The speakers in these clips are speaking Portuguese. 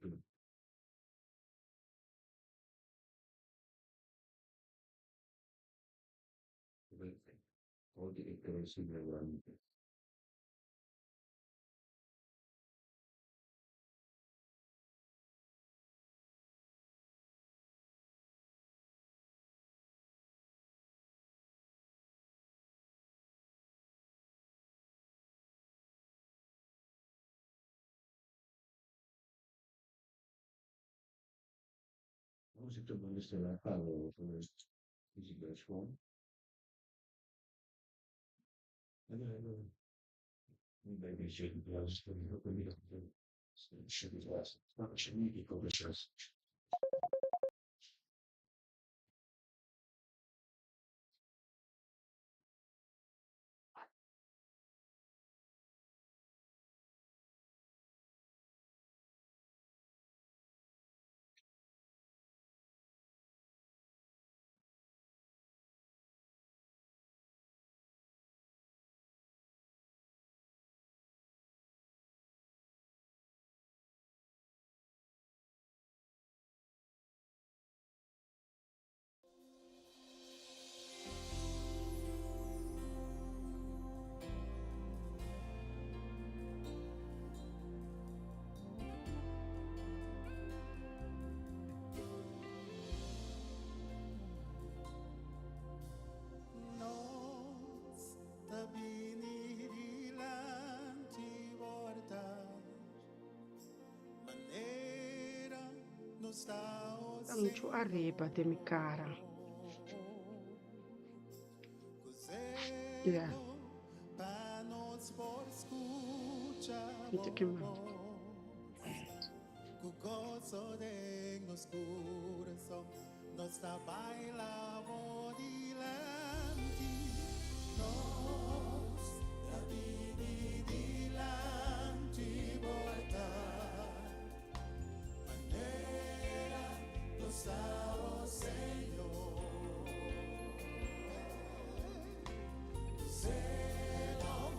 Música donde se la pago, pues, musical swan. Maybe should was the should be less. Not should need equal distress. Nos tabinilan tiborda manera nos dá o Muito arriba de mi cara. Yeah. Cozelo para nos por escuchar Muito que mais. o gozo de nos coração nos dá baila dilante nos dilante borda maneira nos dá o Senhor celo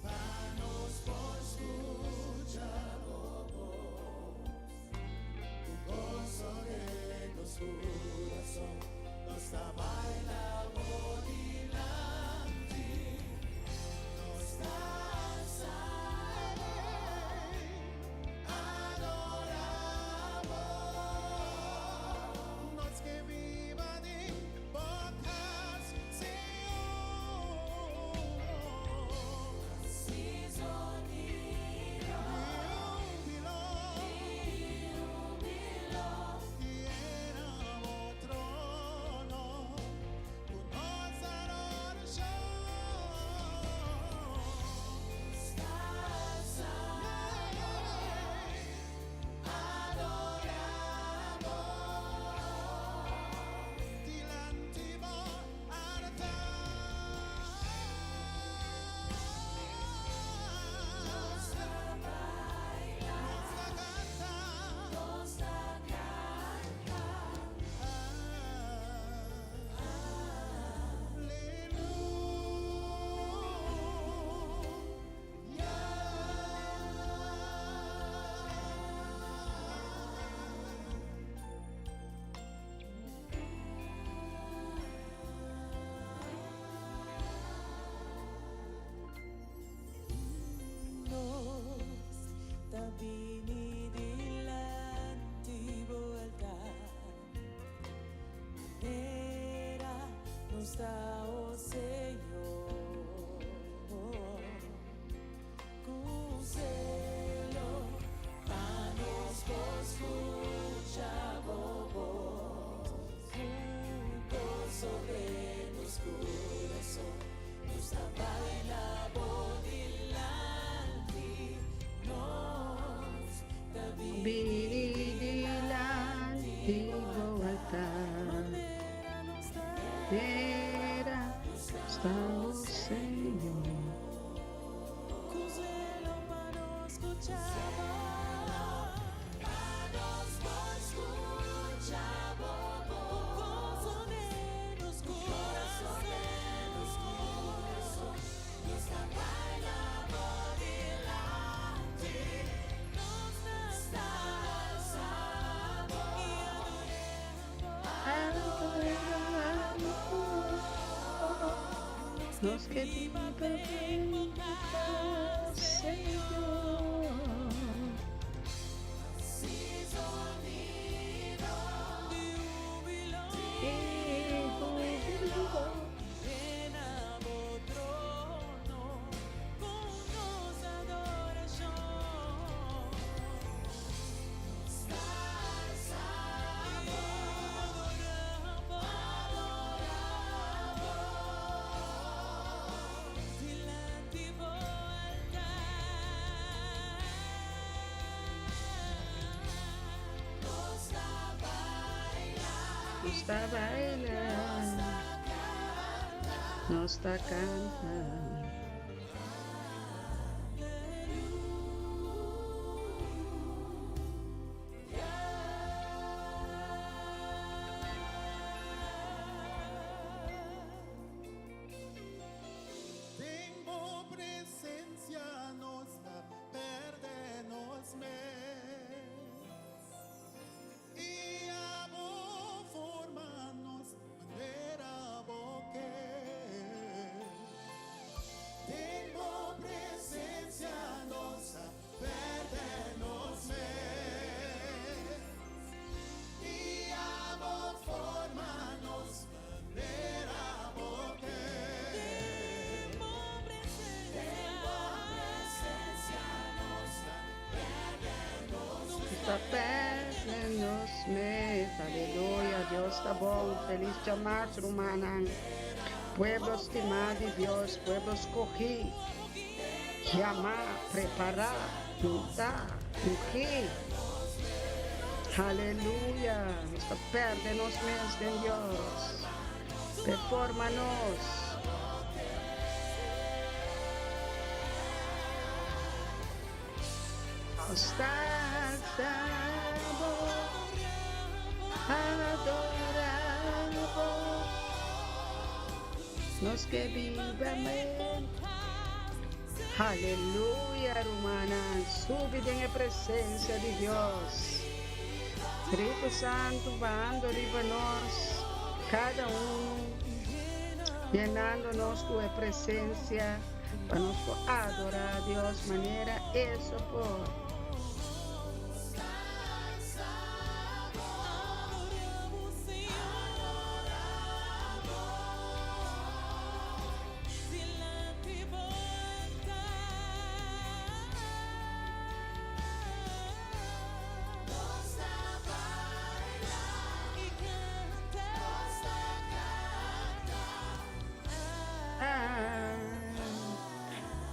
para nos por escuchar o gozo de nos coração nos dá baila dilante nos dá adoramos nos que vivan em bocas Senhor está o Senhor com zelo para nos escuchar voz sobre nos coração nos trabalha bodilante nós Birilante voltar. Era está o Senhor. Nos que vive Señor. Y júbilo. Está bailando, no está cantando. Tengo presencia, nos perdenos y amo formanos manera boque. Tengo presencia, nos perdenos y amo formanos manera boque. Está perto en los meses, aleluya, Dios está bom, feliz de amar, humana. Pueblo estimado de Dios, pueblo escogido, llamar, preparar, juntar, ungir. Aleluya, está perto en los meses de Dios, performanos. Está salvo, adorado, los que viven. Aleluya, hermana, subid en la presencia de Dios. Espíritu Santo, bando arriba nos, cada uno, llenándonos con la presencia, para nos adorar a Dios, manera eso por.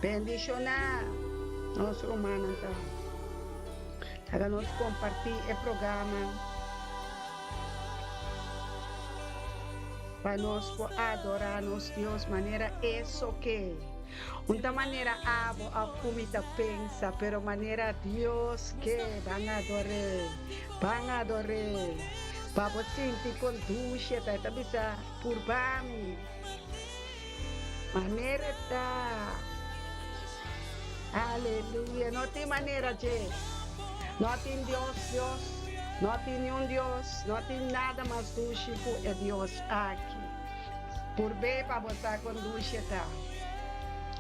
Bendicionar nosso humano então. Para nós compartilhar o programa. Para nós adorar nosso Deus maneira isso que. Uma maneira abo a comida pensa, pero maneira Deus que van a adorar. Para sentir com ducha, tá bisa por bami. Maneira tá. Aleluya, no tem maneira de, não tem Deus, não tem nenhum Deus, não tem nada mais dulce que é Deus aqui. Por bem para botar com dulce tá.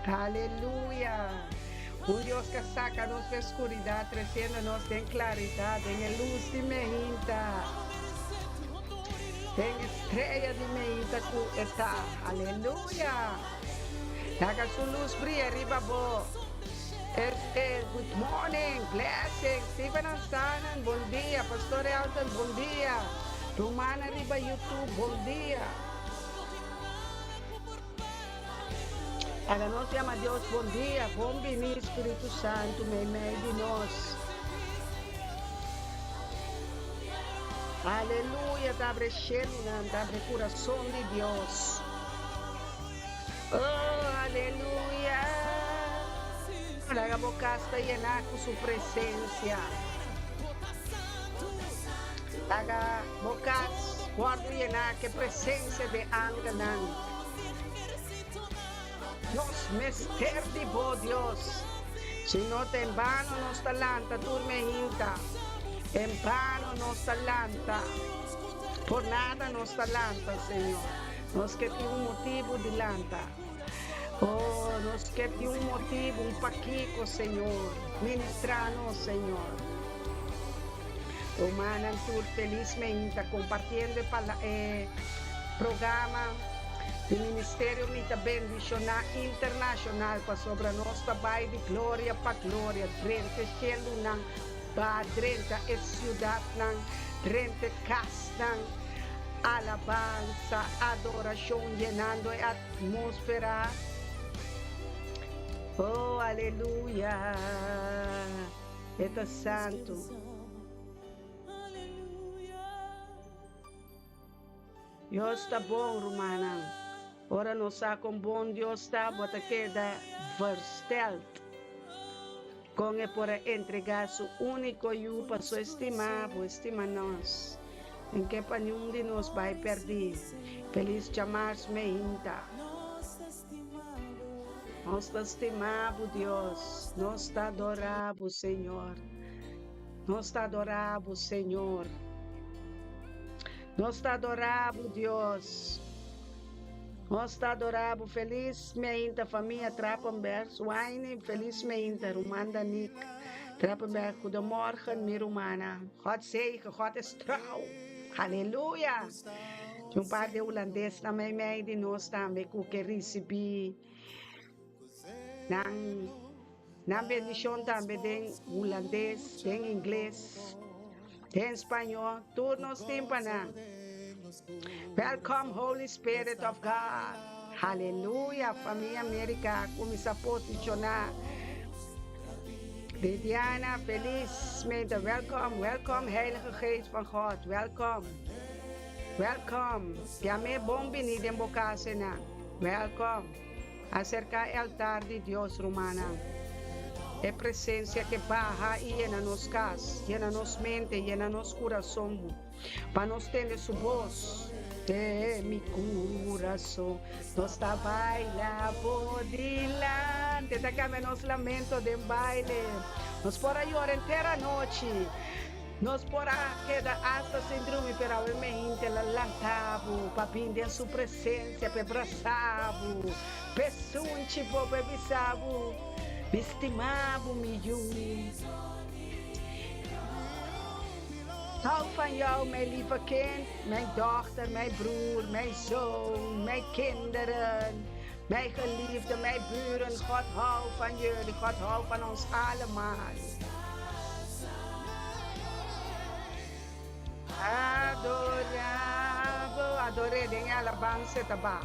Aleluia. Deus que saca nos da escuridão, trazendo-nos em claridade, em luz de meinta. Tem estrela de meinta que está. Aleluia. Haga sua luz brilha arriba bo. Good morning, blessings, Stephen Ansanan, bom dia, Pastor Elton, bom dia, Romana Riba YouTube, bom dia. Agora nós chamamos a Deus, bom dia, bom venir Espírito Santo, meio de nós. Aleluia, abre Shelina, abre coração de Deus. Oh, aleluia. La boca está llena con su presencia. La boca guarda llena que presencia de Anganan. Nos mester de vos, Dios. Si no te en vano nos talanta, turmejita. En vano nos talanta. Por nada nos talanta, Señor. Nos que tiene un motivo de lanta. Oh, nos quer um motivo, um paquico, Senhor. Ministrar-nos, Senhor. Humana, tu felizmente compartilhando o programa do Ministério Mita Bendicional Internacional para sobre nossa Pai de glória para glória, drente cielo nang, drente a ciudad nang, drente casa nang, alabanza, adoração llenando a atmosfera. Oh, aleluia. Eita santo. Deus está bom, Romana. Ora nós com bom Deus está, bota queda versteld. Com e por entregar su único yu para su estimado, estima nós. Em que para nenhum de nós vai perder. Feliz chamar-se meinta. Nós te estimamos, Deus. Nós te adoramos, Senhor. Nós te adoramos, Senhor. Nós te adoramos, Deus. Nós te adoramos. Felizmente, família Trappenberg. Wine, felizmente, Romanda Nick. Trappenberg, goedemorgen, minha romana. God zegen, God is trouw. Halleluja. Um par de holandês também, meio de nós também, que recebi. Nang bendição também tem holandês, tem inglês, tem espanhol, tudo nos timpanan. Welcome, Holy Spirit of God. Hallelujah, família América, como se posicionar. Diana, felizmente, welcome, Heilige Geest van God, welcome. Que a mim bom venir em boca cena. Welcome. Acerca do altar de Deus, Romana. É presença que baja e llena nos casa, llena nos mente, llena nos coração. Para nós ter sua voz. De mi coração, nós está baila por delante. Daqui nos lamento de baile. Nós por llorar inteira noite. Nós por queda hasta síndrome para o mente la lantavo, papinde em sua presença, pe abraçavo, pe sunchi po pe bisavo, estimavo mi juni. Hou van jou, mijn lieve kind, mijn dochter, mijn broer, mijn zoon, mijn kinderen, mijn geliefde, mijn buren. God hou van jullie, God hou van ons allemaal. Adorei, tem alabança taba.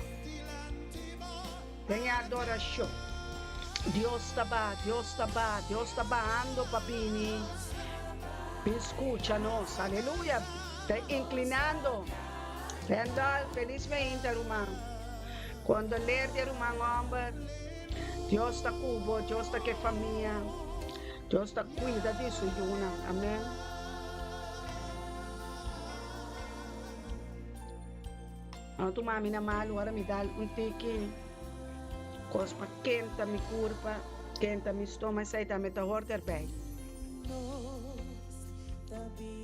Tem adoração. Deus taba ando papini. Escucha-nos, aleluia. Está inclinando. Rendal, felizmente, irmão. Quando ler de irmão, homem, Deus está cubo, Deus está que família. Deus está cuida disso, Juna. Amém. Tu mami na malo, agora me dá tiki. Cospa quenta mi curva, quenta mi estômago, sai também tá horter bem.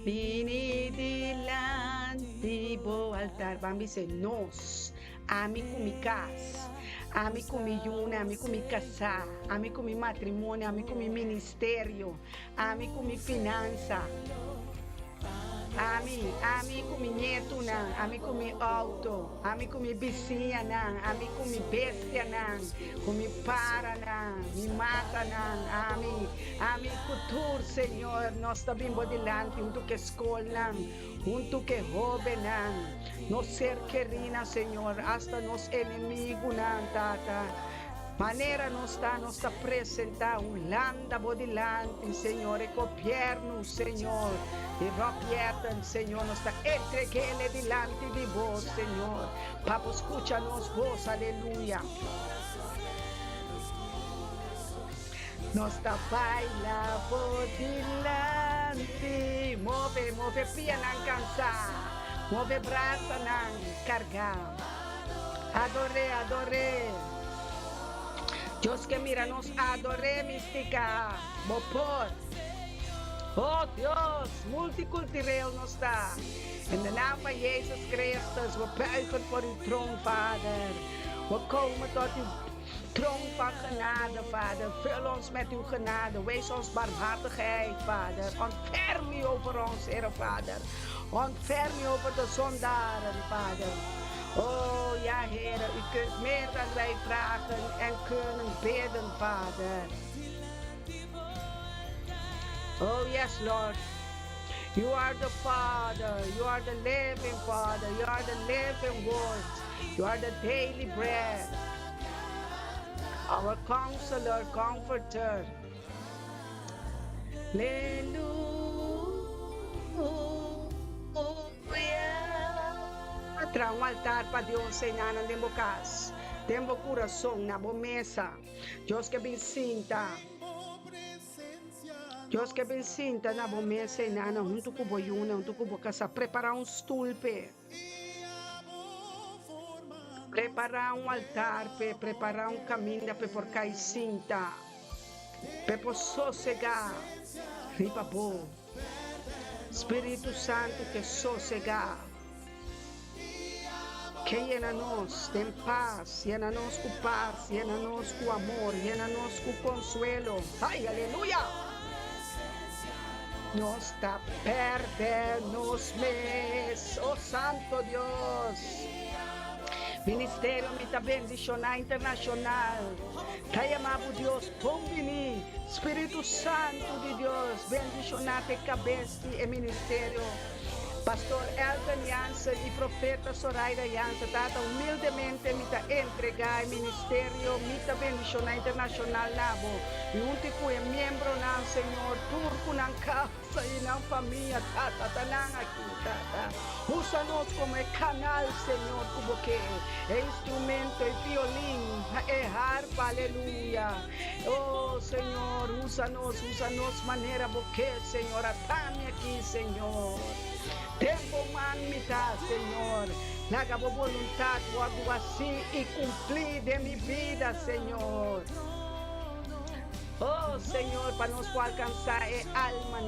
Vini dilante bo altar, vamos dizer nós, ami com mi casa, ami com mi juna, ami com mi casa, ami com mi matrimônio, ami com mi ministério, ami com mi finança. Ami com mi neto não, ami com mi auto, ami com mi vizinha não, ami com mi bestia não, com mi para não, mi mata não, ami futuro, Senhor, nós estamos delante, que escola não, que jovem não, nós ser querida, Senhor, hasta nos inimigos não, tata. Maneira nos está apresentar landa bodilante, Senhor, e governo, Senhor, e ropieta, Senhor, nos está entregue delante de vós, Senhor, papo, escucha-nos vós, aleluia. Nos está baila bodilante, move pia não cansar, move braço não cargar, adorei. Deus que mira nos adore mística, bopor. Oh Deus, multicultural nos está. In de naam van Jezus Christus, we buigen voor uw troon, Vader. We komen tot uw Troon van genade, Vader. Vul ons met uw genade. Wees ons barmhartigheid, Vader. Ontferm u over ons, Heere, Vader. Ontferm u over de zondaren, Vader. Oh ja, Heere, u kunt meer dan wij vragen en kunnen bidden, Vader. Oh yes, Lord. You are the Father. You are the living Father. You are the living Word. You are the daily bread. Our counselor, comforter. Aleluia. Tra um altar para Deus ensinando de bocas. Tempo coração na bomesa. Deus que bencinta. Deus que bencinta na bomesa ensinando junto com boiuna, junto com bocasa. Preparar um stulpe. Preparar um altar, preparar um caminho para por cair cinta, para sossegar, riba bom. Espírito Santo que sossegar, que llena nós tem paz, llena nós com paz, llena nós com amor, llena nós com consuelo. Ai, aleluia! Nós está perdernos mes, oh Santo Deus. Ministério Mita Bendicional Internacional. Tayamabu Deus, Pombini, Espírito Santo de Deus, bendicionar te cabeça e ministério. Pastor Elton Jansen e profeta Soraida Jansen, tata humildemente mita entregar o ministério Mita Bendicional Internacional nabo. E único é membro na Senhor, turco na casa e na família, tata, tanang aqui, tata. Usa-nos como canal, Senhor, como que é instrumento, é violino, é harpa, aleluia. Oh, Senhor, usa-nos maneira porque, Senhor, atame aqui, Senhor. Tempo manmita, Senhor. Naga bo voluntad, algo assim e cumprir de minha vida, Senhor. Oh, Senhor, para nos alcançar é alma,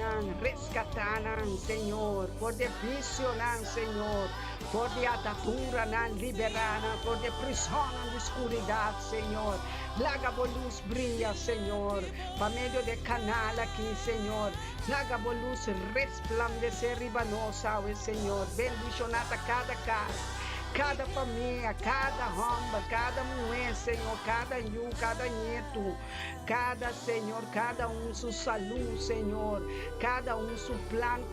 resgatar, Senhor, por de vício, Senhor, por de atadura, liberar, por de prisão na escuridade, Senhor. Laga a luz brilha, Senhor, para meio de canal aqui, Senhor. Laga a luz resplandecer riba nossa, Senhor. Bendicionada cada casa. Cada família, cada homem, cada mulher, Senhor, cada nhu, cada neto, cada Senhor, cada sua saúde, Senhor, cada seu plano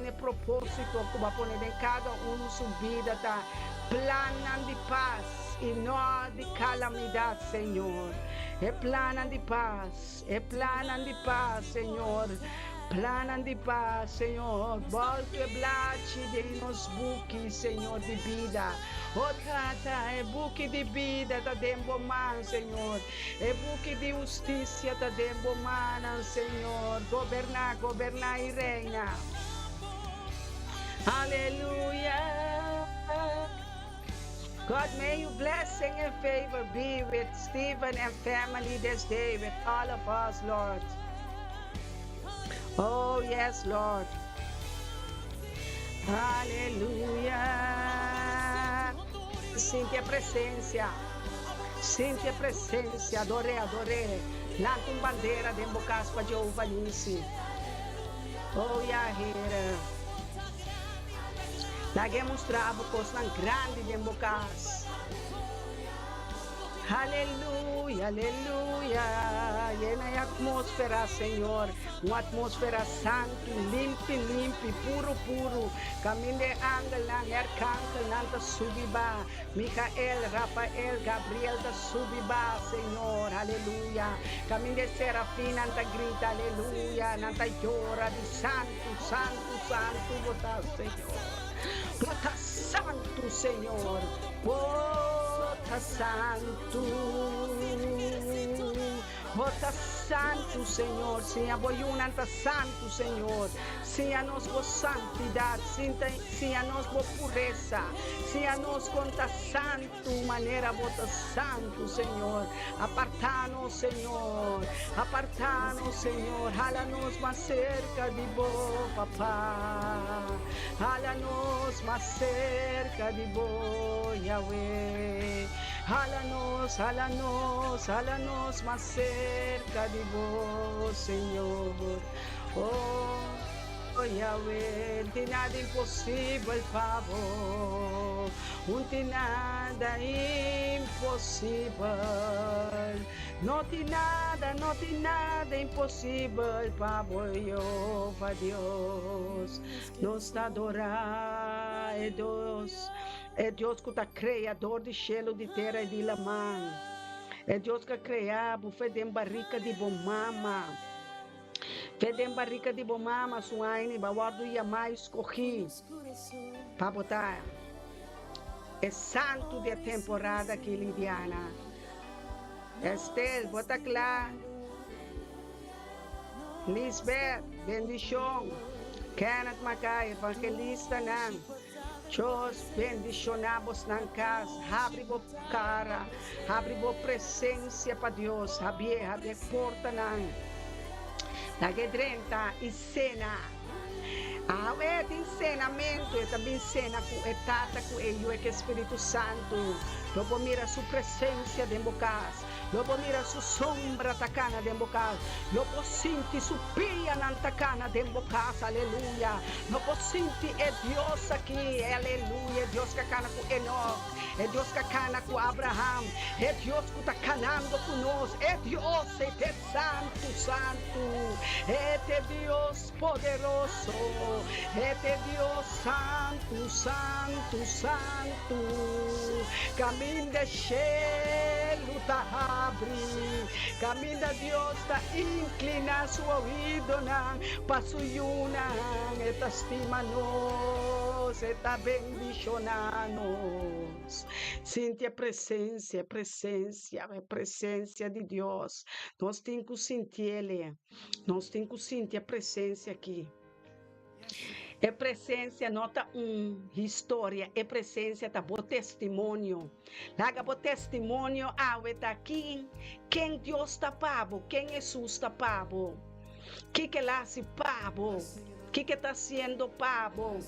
e propósito, como pôr em cada sua vida, tá? Plano de paz e não de calamidade, Senhor. É plano de paz, Senhor. Plano de paz, Senhor. Volte blache de nos buques, Senhor, de vida. Oh, tata, é buque de vida, tá dentro man, Senhor. É buque de justiça, tá dentro man, Senhor. Governar e reina. Aleluia. God, may your blessing and favor be with Stephen and family this day, with all of us, Lord. Oh, yes, Lord. Aleluia. Sinta a presença. Adore. Lanta uma bandeira de bocas para Jeová Nisi. Oh, Yahira. Lagi mostrava coisa grande de bocas. Aleluia, aleluia. Llena a atmosfera, Senhor. Uma atmosfera santo, limpo, puro. Caminho de ángel, arcángel, nanta subiba. Micael, Rafael, Gabriel, da subiba, Senhor. Aleluia. Caminho de serafim, nanta grita, aleluia. Nanta llora de santo, bota, Senhor. Bota santo, Senhor. Bota santo, Senhor. Sim, a boiunanta santo, Senhor. Sim, a nós com santidade. Sim, a nós com pureza. Sim, a nós conta santo, maneira bota santo, Senhor. Aparta-nos, Senhor. Hala-nos mais cerca de bo, papá. Hala-nos mais cerca de bo, Yahweh. Hálanos más cerca de vos, Señor. Oh, Yahweh, não tem nada impossível para vos. Não tem nada impossível. Não tem nada impossível para vos, Jeová Deus. Nos adorar, é Deus que é criador de cielo, de terra e de lamã. É Deus que criou, fez barrica de bom mama. Fedem barrica de bomama, suaine, bawardo e amai escorri. Para botar. É santo de temporada aqui, Lidiana. Estel, bota lá. Lisbeth, bendição. Kenneth Macay, evangelista, não. Deus bendicionamos na casa. Abre a cara. Abre a presença para Deus. Abre a porta, não. Nagedrenta e cena. É de ensinamento, é também cena com etata com ele, é que Espírito Santo. Logo mira sua presença dentro da casa. Logo mira sua sombra tacana dentro da casa. Logo sente sua pia na tacana dentro da casa, aleluia. Logo sente é Deus aqui, aleluia. É Deus que cana com Enoch, é Deus que cana com Abraham, é Deus que está canando conosco, é Deus, é santo, é Deus poderoso, é Deus santo. Caminho de cielo está abre, caminho de Deus está inclina seu ouvido para sua está estima nos, está bendicionando-nos. Sinta a presença de Deus. Nós temos que sentir Ele, nós temos que sentir a presença aqui. É presença, nota história, é presença, tá bom testemunho. Laga bom testemunho, tá aqui, quem Deus tá pavo, quem Jesus tá pavo, que lá se pavo, que tá sendo pavo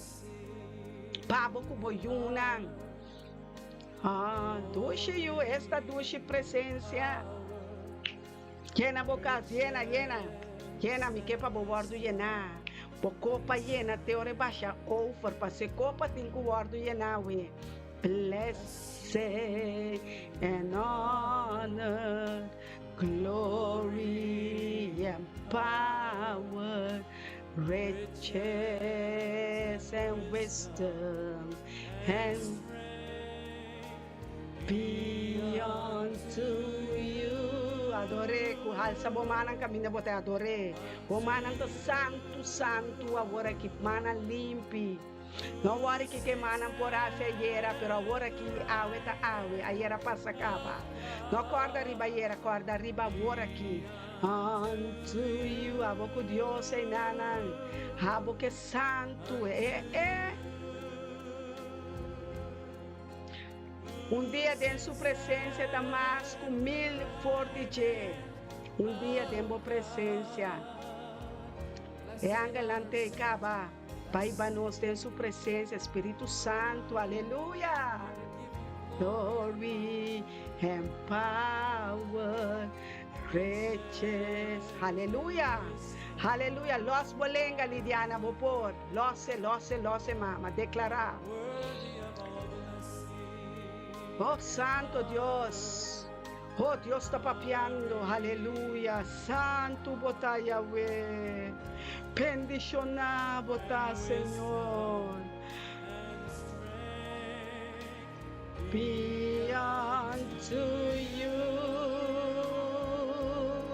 como yuna. Duche eu, esta duche presença, llena boca, llena, me que para bordo llenar. Copa llena, teore baixa, over, para ser copa tem que guardo llenawe. Blessed and honor, glory and power, riches and wisdom, and be unto you. Adore, kuhal sa bumanang kami na bote adore. Bumanang to santo, agora que mana limpi. Não agora que manam por a yera, pero agora que awe ta awe, a yera passa capa. Não corda riba yera, corda riba agora que. Unto you, abo com Deus e nanan, abo que santo dia dentro de sua presença está mais com 1000 fortes. Dia dentro da presença. É angelante caba. Pai banos dentro de sua presença, Espírito Santo, aleluia. Glory and power, riches, aleluia. Aleluia. Los bolenga Lidiana vopor. Lose, mama. Declarar. Oh Santo Deus, oh Deus está papiando, aleluia, Santo bota Yahweh, bendicionar bota Senhor, be unto you,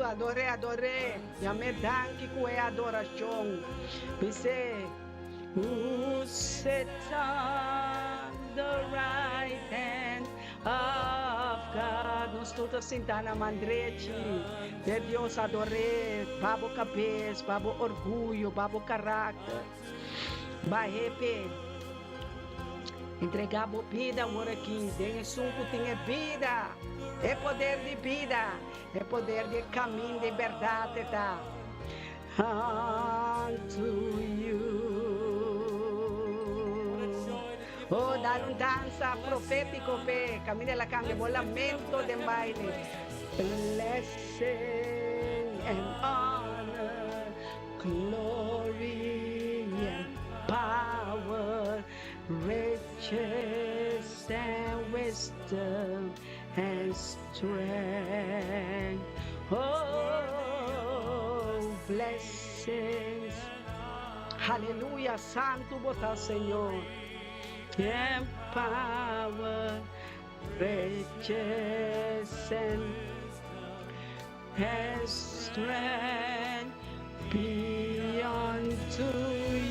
adorei, já me danque com a adoração, você, who sits on the right hand of God. Nós todos sentamos na mandrete de Deus, adorei, babo cabeça, babo orgulho, babo caráter, baepe, entregar a vida agora aqui, tem suco, tem vida, é poder de vida, é poder de caminho de verdade, tá? Unto you. Oh, dale un danza profético, pe. Camina la cambia, buen lamento de baile. Blessing and honor, glory and power, riches and wisdom and strength. Oh, blessings. Aleluya, santo bota Señor. And power, riches and strength be unto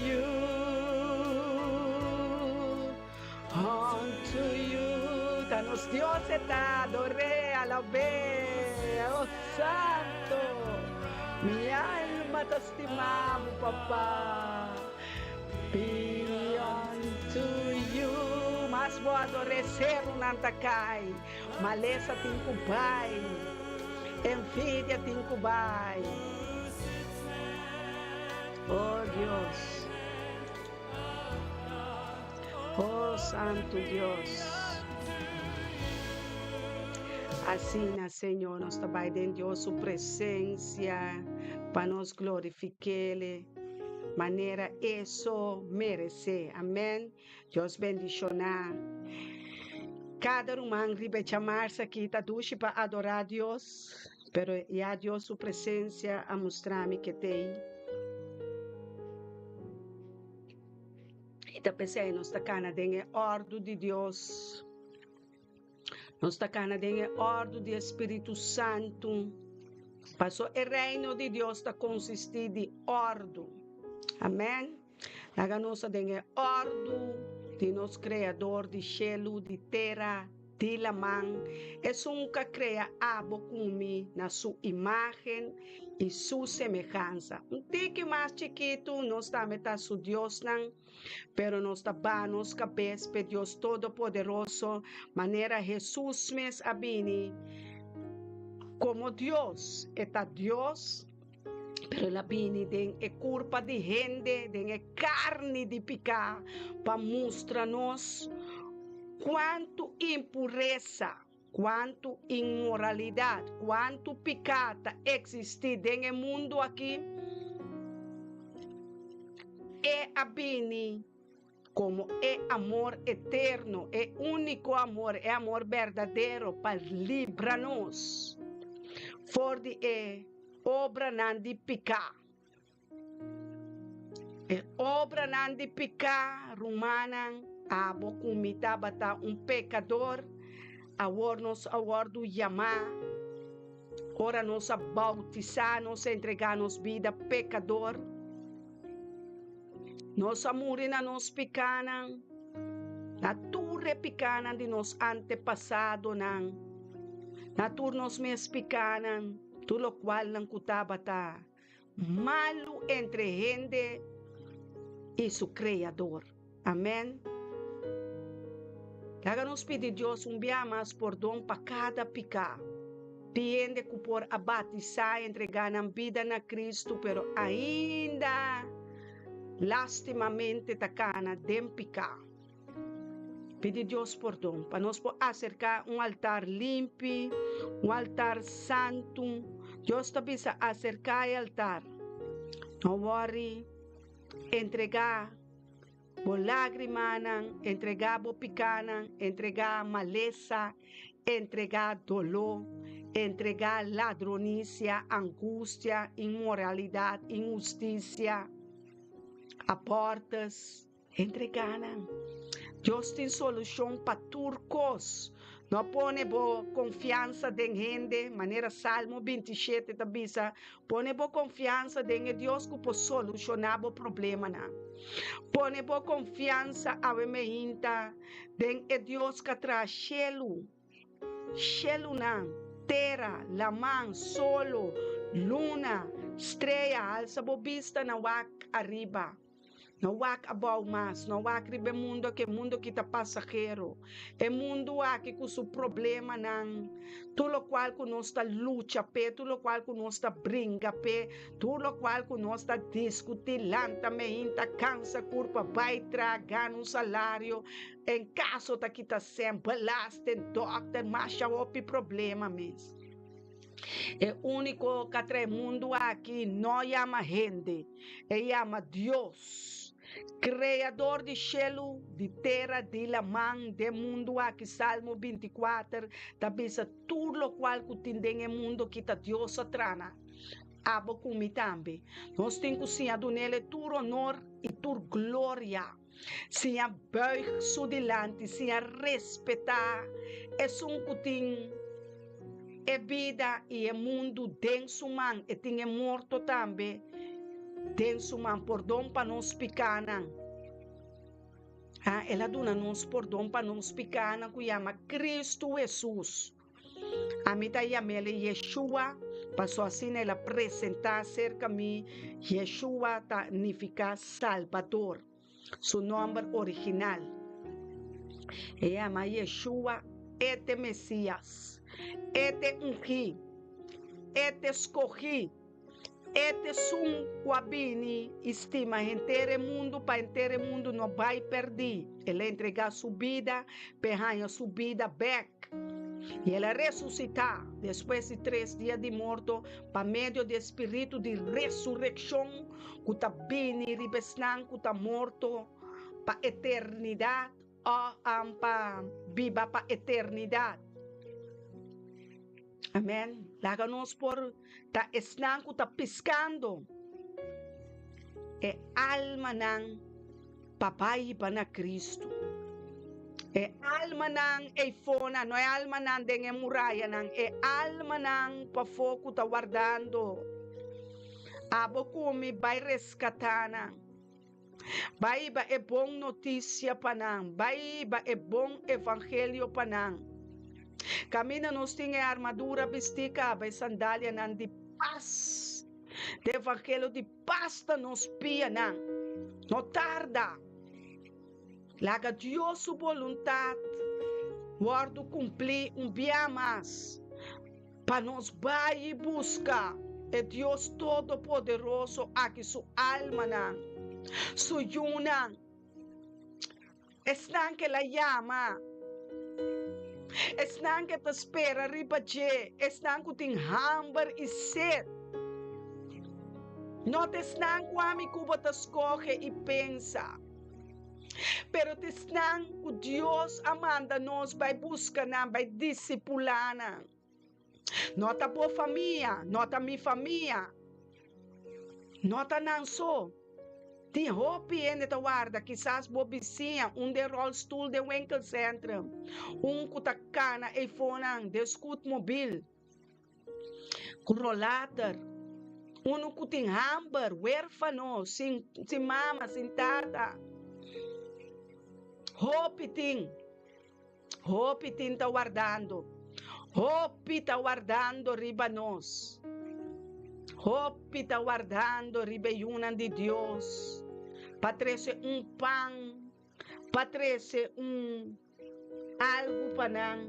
you. Unto you. Danos Dios está, adoré, alabé, oh santo. Mi alma te estimamos, papá. Be unto you. Mas vou adorecer o Nantakai. Maleza tinkubai. Envidia tinkubai. Oh Dios. Oh Santo Dios. Assim, Senhor, nós trabalhamos dentro de Sua presença para nos glorificar. Maneira isso merece. Amém. Deus bendicionar. Cada irmão ribe chamar-se aqui, tá duche para adorar a Deus, pero já Deus sua presença a mostrar-me que tem. E tá pensando, nós tá cana dentro ordem de Deus. Nós tá cana dentro ordem do Espírito Santo. Passou o reino de Deus tá consistir de ordem. Amém? Naga nossa dengue ordem de nosso Criador de céu, de terra, de la mão. É um que cria abo kumi na sua imagem e sua semelhança. Um tique mais chiquito, nós também tá su Deus não, pero nós tá banos cabeça pe Deus Todo-Poderoso, maneira Jesus mes abini, como Deus, eta Deus. Pero la bini den e culpa de gente, den e carne de picar, para mostrar-nos quanto impureza, quanto imoralidade, quanto pecado existe no mundo aqui. É a bini como é amor eterno, é único amor, é amor verdadeiro para livrar-nos. For de obra não de picar. Obra não de picar, romana, a bocumita bata pecador, agora nos aguardo chamar, ora nos bautizar, nos entregar nos vida pecador, nos amorina nos picana, na turre picana de nos antepassado não, na turno nos mes picana, tu lo cual não cutabata malo entre gente e su Criador. Amém? Haga-nos pedir Deus dia mais perdão para cada pecado. Tiende que por abatizar, entregar a vida na Cristo, pero ainda lastimamente tacana dem pecado. Pedir Deus perdão para nos acercar altar limpo, altar santo. Deus te pisa acercar ao altar. Não worry, entregar bo lágrima, entregar bo picana, entregar maleza, entregar dolor, entregar ladronícia, angústia, imoralidade, injustiça, abortos, entregar. Deus tem solução para turcos. Não pone boa confiança em gente, maneira Salmo 27 tabisa, pone boa confiança em Deus que pode solucionar o problema. Pone boa confiança a meinta em Deus que traz céu não, terra, la mão, solo, luna, estrela, alça bo vista na wak arriba. Não há abau mais, não há cribe mundo que está passageiro. É mundo aqui com seu problema não. Tudo qual que nós está luta pe, tudo qual que nós está brinca pe, tudo qual que nós está discutir lanta me inta cansa curva vai tragar um salário. Em caso tá que tá sempre belaste doctor, mas já houve problema mesmo. É único que traz mundo aqui não chama gente, chama Deus. Criador de céu, de terra, de la mão, de mundo aqui, Salmo 24, da bisa tudo o qual que tem no mundo que tá Deus atrana. Abo comigo também. Nós temos que ser nele tu honor e tu glória. Se a buig so delante, se a respeitar, é um que tem a vida e o mundo denso man, e tem morto também. Denso man, perdão para nós picanan. Ela dona nos perdão para nós picanan, que chama Cristo Jesus. A mim tá chamando Yeshua, passou assim ela apresentar cerca de mim, Yeshua significa Salvador, seu nome original. Ela chama Yeshua, este Messias, este ungi, este escolhi, este sum guabini, estima inteiro mundo, para inteiro mundo não vai perder. Ele entregar sua vida, perranha sua vida back. E ela ressuscitar depois de 3 dias de morto, para meio do espírito de ressurreição, que está bem ribesnan, que está morto, para eternidade, ou para viva para eternidade. Amém. Láganos por ta esnan que está piscando. É alma nan papai para Cristo. É alma nan e fona, não é alma nan de muralha nan, é alma nan para fogo tá guardando. Abo come vai resgatar nan. Vai é bom notícia para nan, vai é bom evangelho para nan. Camina nos tem armadura vestica, vai sandália nan de paz. De evangelho de paz nos pia nan. Não tarda. Laga Deus sua vontade, guardo cumprir dia mais, para nos vai e buscar, é Deus Todo-Poderoso aqui sua alma não, sua yuna, esnan que la llama, esnan que te espera ribaje, esnan que tem hambre e sede, não te esnan que cuba te escoge e pensa. Pero tisnan o Deus amanda nos vai buscar na vai discipular na. Nota boa família, nota minha família. Nota não só. Tem roupa ainda da guarda, quizás bobicinha, de rollstool de winkel centro, cutacana e fone de scoot mobil. Rollator. Que tem hamburger, huérfano, sem mama, sem tata. Hope tin tá guardando. Hope tá guardando riba nós. Hope tá guardando riba yunan de Deus. Patrece pão, patrece algo para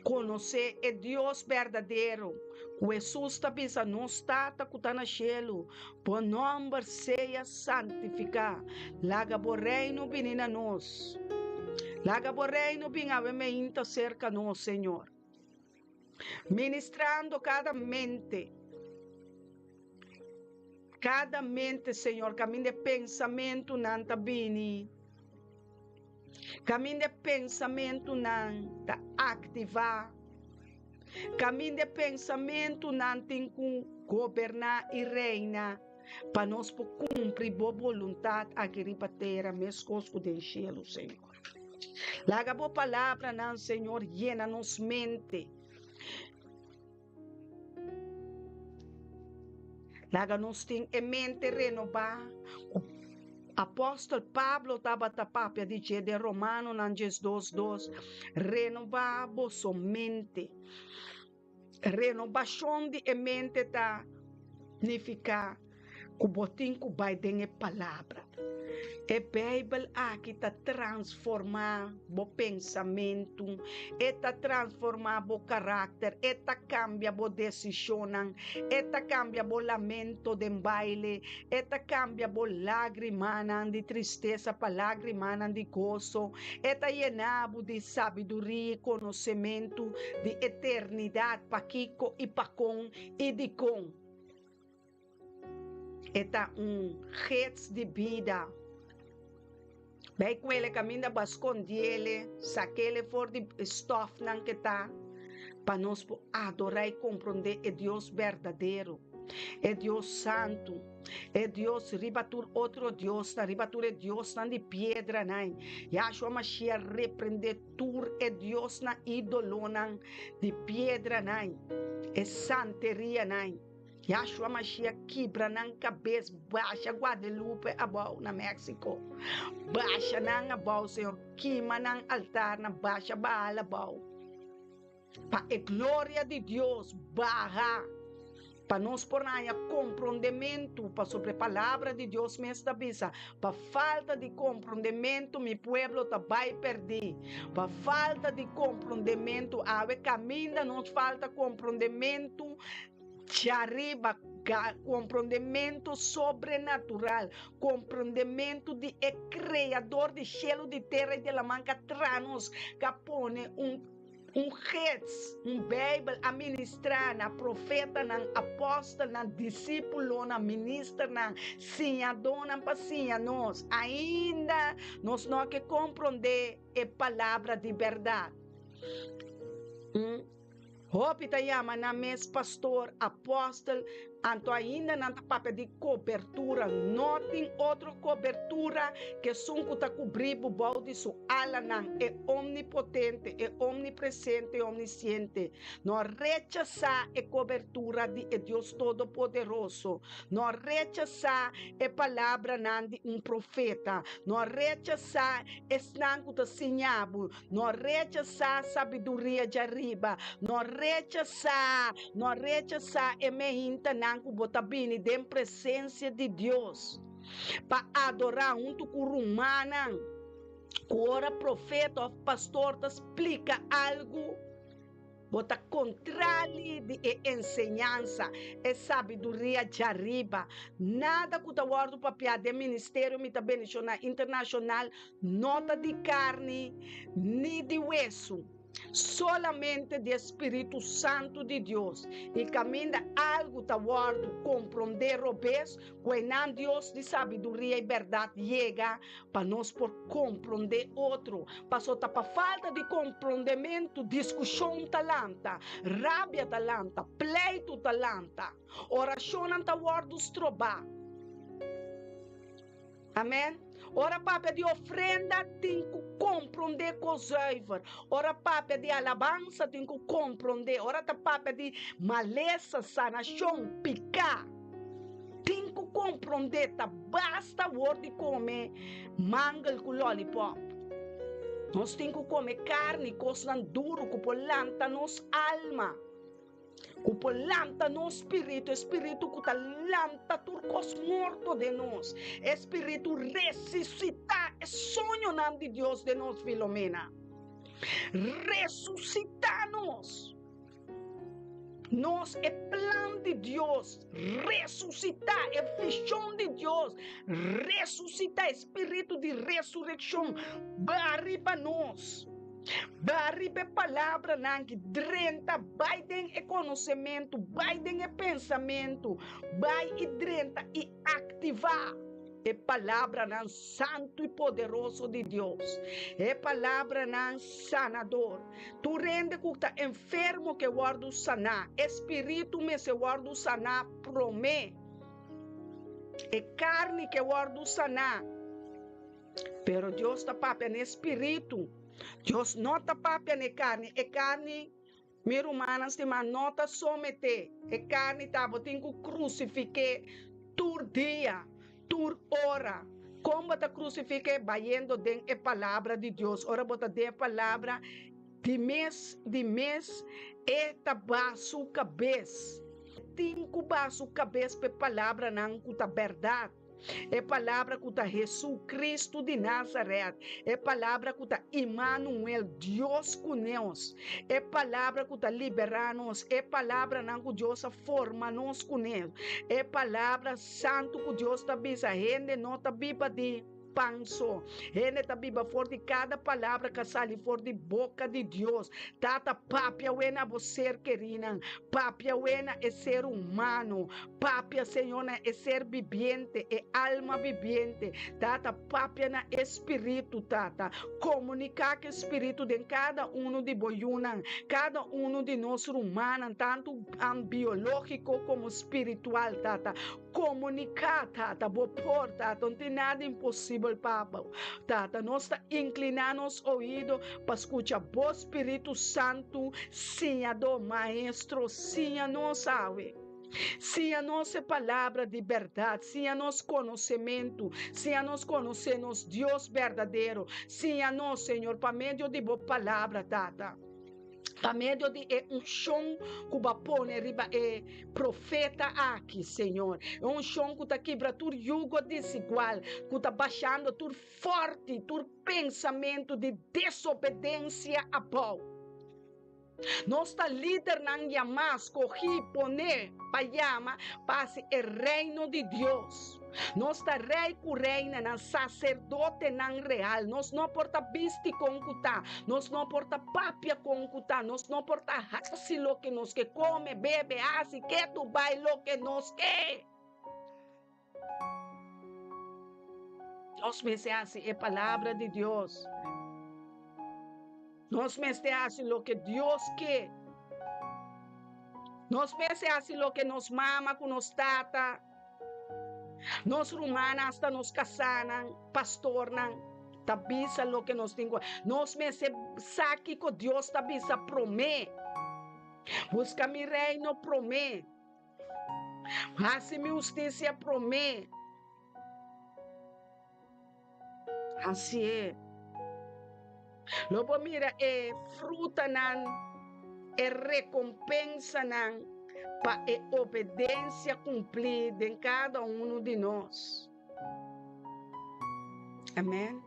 conhecer é Deus verdadeiro. O Jesus está pensando, não está na cielo, por nome seja santificado. Laga bo reino vinina nós. Laga bo reino vinave meinta cerca nós, Senhor. Ministrando cada mente, Senhor, caminho de pensamento não está bem. Caminho de pensamento não está ativar. Caminho de pensamento não tem que governar e reinar para nós cumprir boa vontade aqui na terra, mesmo que do céu, Senhor. Laga boa palavra, não, Senhor, llena nos mente. Laga nos tem em mente renovar. Apóstolo Pablo estava tapapia de Romano Nanges 2:2, renovar vossa mente. Renovação de mente tá significa Kubotin ku vai den palavra. A Bíblia aqui está transformar o pensamento, está transformar o caráter, está cambia a decisão, está cambia o lamento de baile, está cambia a lágrima de tristeza para lágrima de gozo, está llenado de sabedoria e conhecimento de eternidade para Kiko e para com e de com. Está rede de vida. Bem com ele caminha para esconder ele, saque ele fora de estof não que tá, para nós adorar e compreender é Deus verdadeiro, é Deus santo, é Deus ribatur outro Deus, na ribatur é Deus não de pedra não, Yahshua Mashiach repreender tur é Deus na ídolo não de pedra não, é santeria não. Yahshua Mashiach quebra na cabeça, baixa Guadalupe abau na México, baixa na abau Senhor, queima na altar na baixa Baal abau, para a glória de Deus barra, para nós por nada compreendimento, para sobre a palavra de Deus me estabiliza, para falta de compreendimento, meu pueblo tá vai perder, para falta de compreendimento, a caminho nos falta compreendimento, arriba compreendimento sobrenatural, compreendimento de criador de cielo, de terra e de la manca tranos, que pone redes, Bíblia a ministrar, na profeta, na apóstolo, na discípulo, na ministra, na sim, dona paciência, nós ainda nós não que compreender a palavra de verdade. Hope ta yama na mes pastor, apóstolo, anto ainda não tá papel de cobertura, não tem outra cobertura que sunco ta cobrir o balde su ala não, é omnipotente, é omnipresente, é omnisciente. Não rechazar a cobertura de Deus Todo-Poderoso, não rechazar a palavra não de profeta, não rechazar esnanco ta sinhabo, não rechazar sabedoria de arriba, não rechazar a meinta nanku botabini dem presença de Deus para adorar junto com rumana, ora profeta ou pastor te explica algo bota contrário de ensinança, é sabedoria de arriba. Nada que o guardo papel de ministério internacional, nota de carne, nem de hueso. Solamente de Espírito Santo de Deus e caminha algo tá guardo compreender o bes quando Deus de sabedoria e verdade chega para nós por compreender outro, passou tá para falta de compreendimento, discussão talanta, rabia talanta, pleito talanta, oração tá guardo estrobar. Amém. Ora papel de ofrenda tem que compreender coisas. Ora papel de alabança tem que compreender. Ora papel de maleza, sanação, picar. Tem que compreender. Tá basta word de comer mangal com lollipop. Nós temos que comer carne, coisa duro, que polanta nos alma. Que lanta no espírito que tá lanta turcos morto de nós, espírito ressuscitar, é sonho de Deus de nós, Filomena, ressuscitar-nos. Nós é plano de Deus, ressuscitar, é visão de Deus, ressuscitar, espírito de ressurreição, barriba nós. Barribe palavra nangue drenta, vai den é conhecimento, vai den é pensamento, vai e drenta e ativar. É palavra nan santo e poderoso de Deus. É palavra nan sanador. Tu rende que está enfermo que guardo sanar, espírito me se guardo sanar promê. É carne que guardo sanar. Pero Deus está papel no espírito. Deus não está papel na carne, é carne, minha humanas de nota someter, é carne, tá, tem que crucificar, tur dia, tur hora, como está crucificar, baiando dentro a palavra de Deus, ora bota dentro a palavra, de mês, eta ba sua cabeça, tinco baixo cabeça pe palavra não cuta verdade. É palavra que está Jesus Cristo de Nazaré. É palavra que está Emmanuel, Deus conosco. É palavra que está liberar-nos. É palavra que Deus forma-nos com ele. É palavra santo que Deus está bisa. Rende nota biba de panso. Rende está biba for de cada palavra que sai for de boca de Deus. Tata papia wena você querida. Papia wena é ser humano. Papia, Senhor, é ser viviente, é alma viviente. Tata, papia na espírito, tata. Comunicar que o espírito de cada um de boiuna, cada um de nós humanos, tanto biológico como espiritual, tata. Comunicar, tata, por, tata, não tem nada impossível, papa. Tata, nós está inclinando os ouvidos para escutar o Espírito Santo, sim, a do Maestro, sim, a nós sabe. Se a nossa palavra de verdade, se a nosso conhecimento, se a nós conhecemos Deus verdadeiro, se a nós, Senhor, para meio de boa palavra, tata. Para meio de chão que vai pôr riba profeta aqui, Senhor. É chão que está quebra tu jugo desigual, que está baixando tu forte, tu pensamento de desobediência a Paulo. Nossa líder não chama, escolhi, poner, para chama, para o reino de Deus. Nossa rei que reina, não sacerdote não real. Nós não porta viste com cuta, nós não porta papia com cuta, nós não porta hasi lo que nos que come, bebe, hasi que tu vai lo que nos que. Nós me se assim é palavra de Deus. Nós me se assim lo que Deus quer. Nós me se assim lo que nos mama, que nos tata. Nós romanas hasta nos casanan, pastornan, tabisa lo que nos tengo. Nós me se saque que Deus tabisa promete. Busca mi reino promete. Hace mi justicia promete. Assim é. Logo mira, fruta nan, recompensa nan, para a obediência cumprida em cada um de nós. Amém?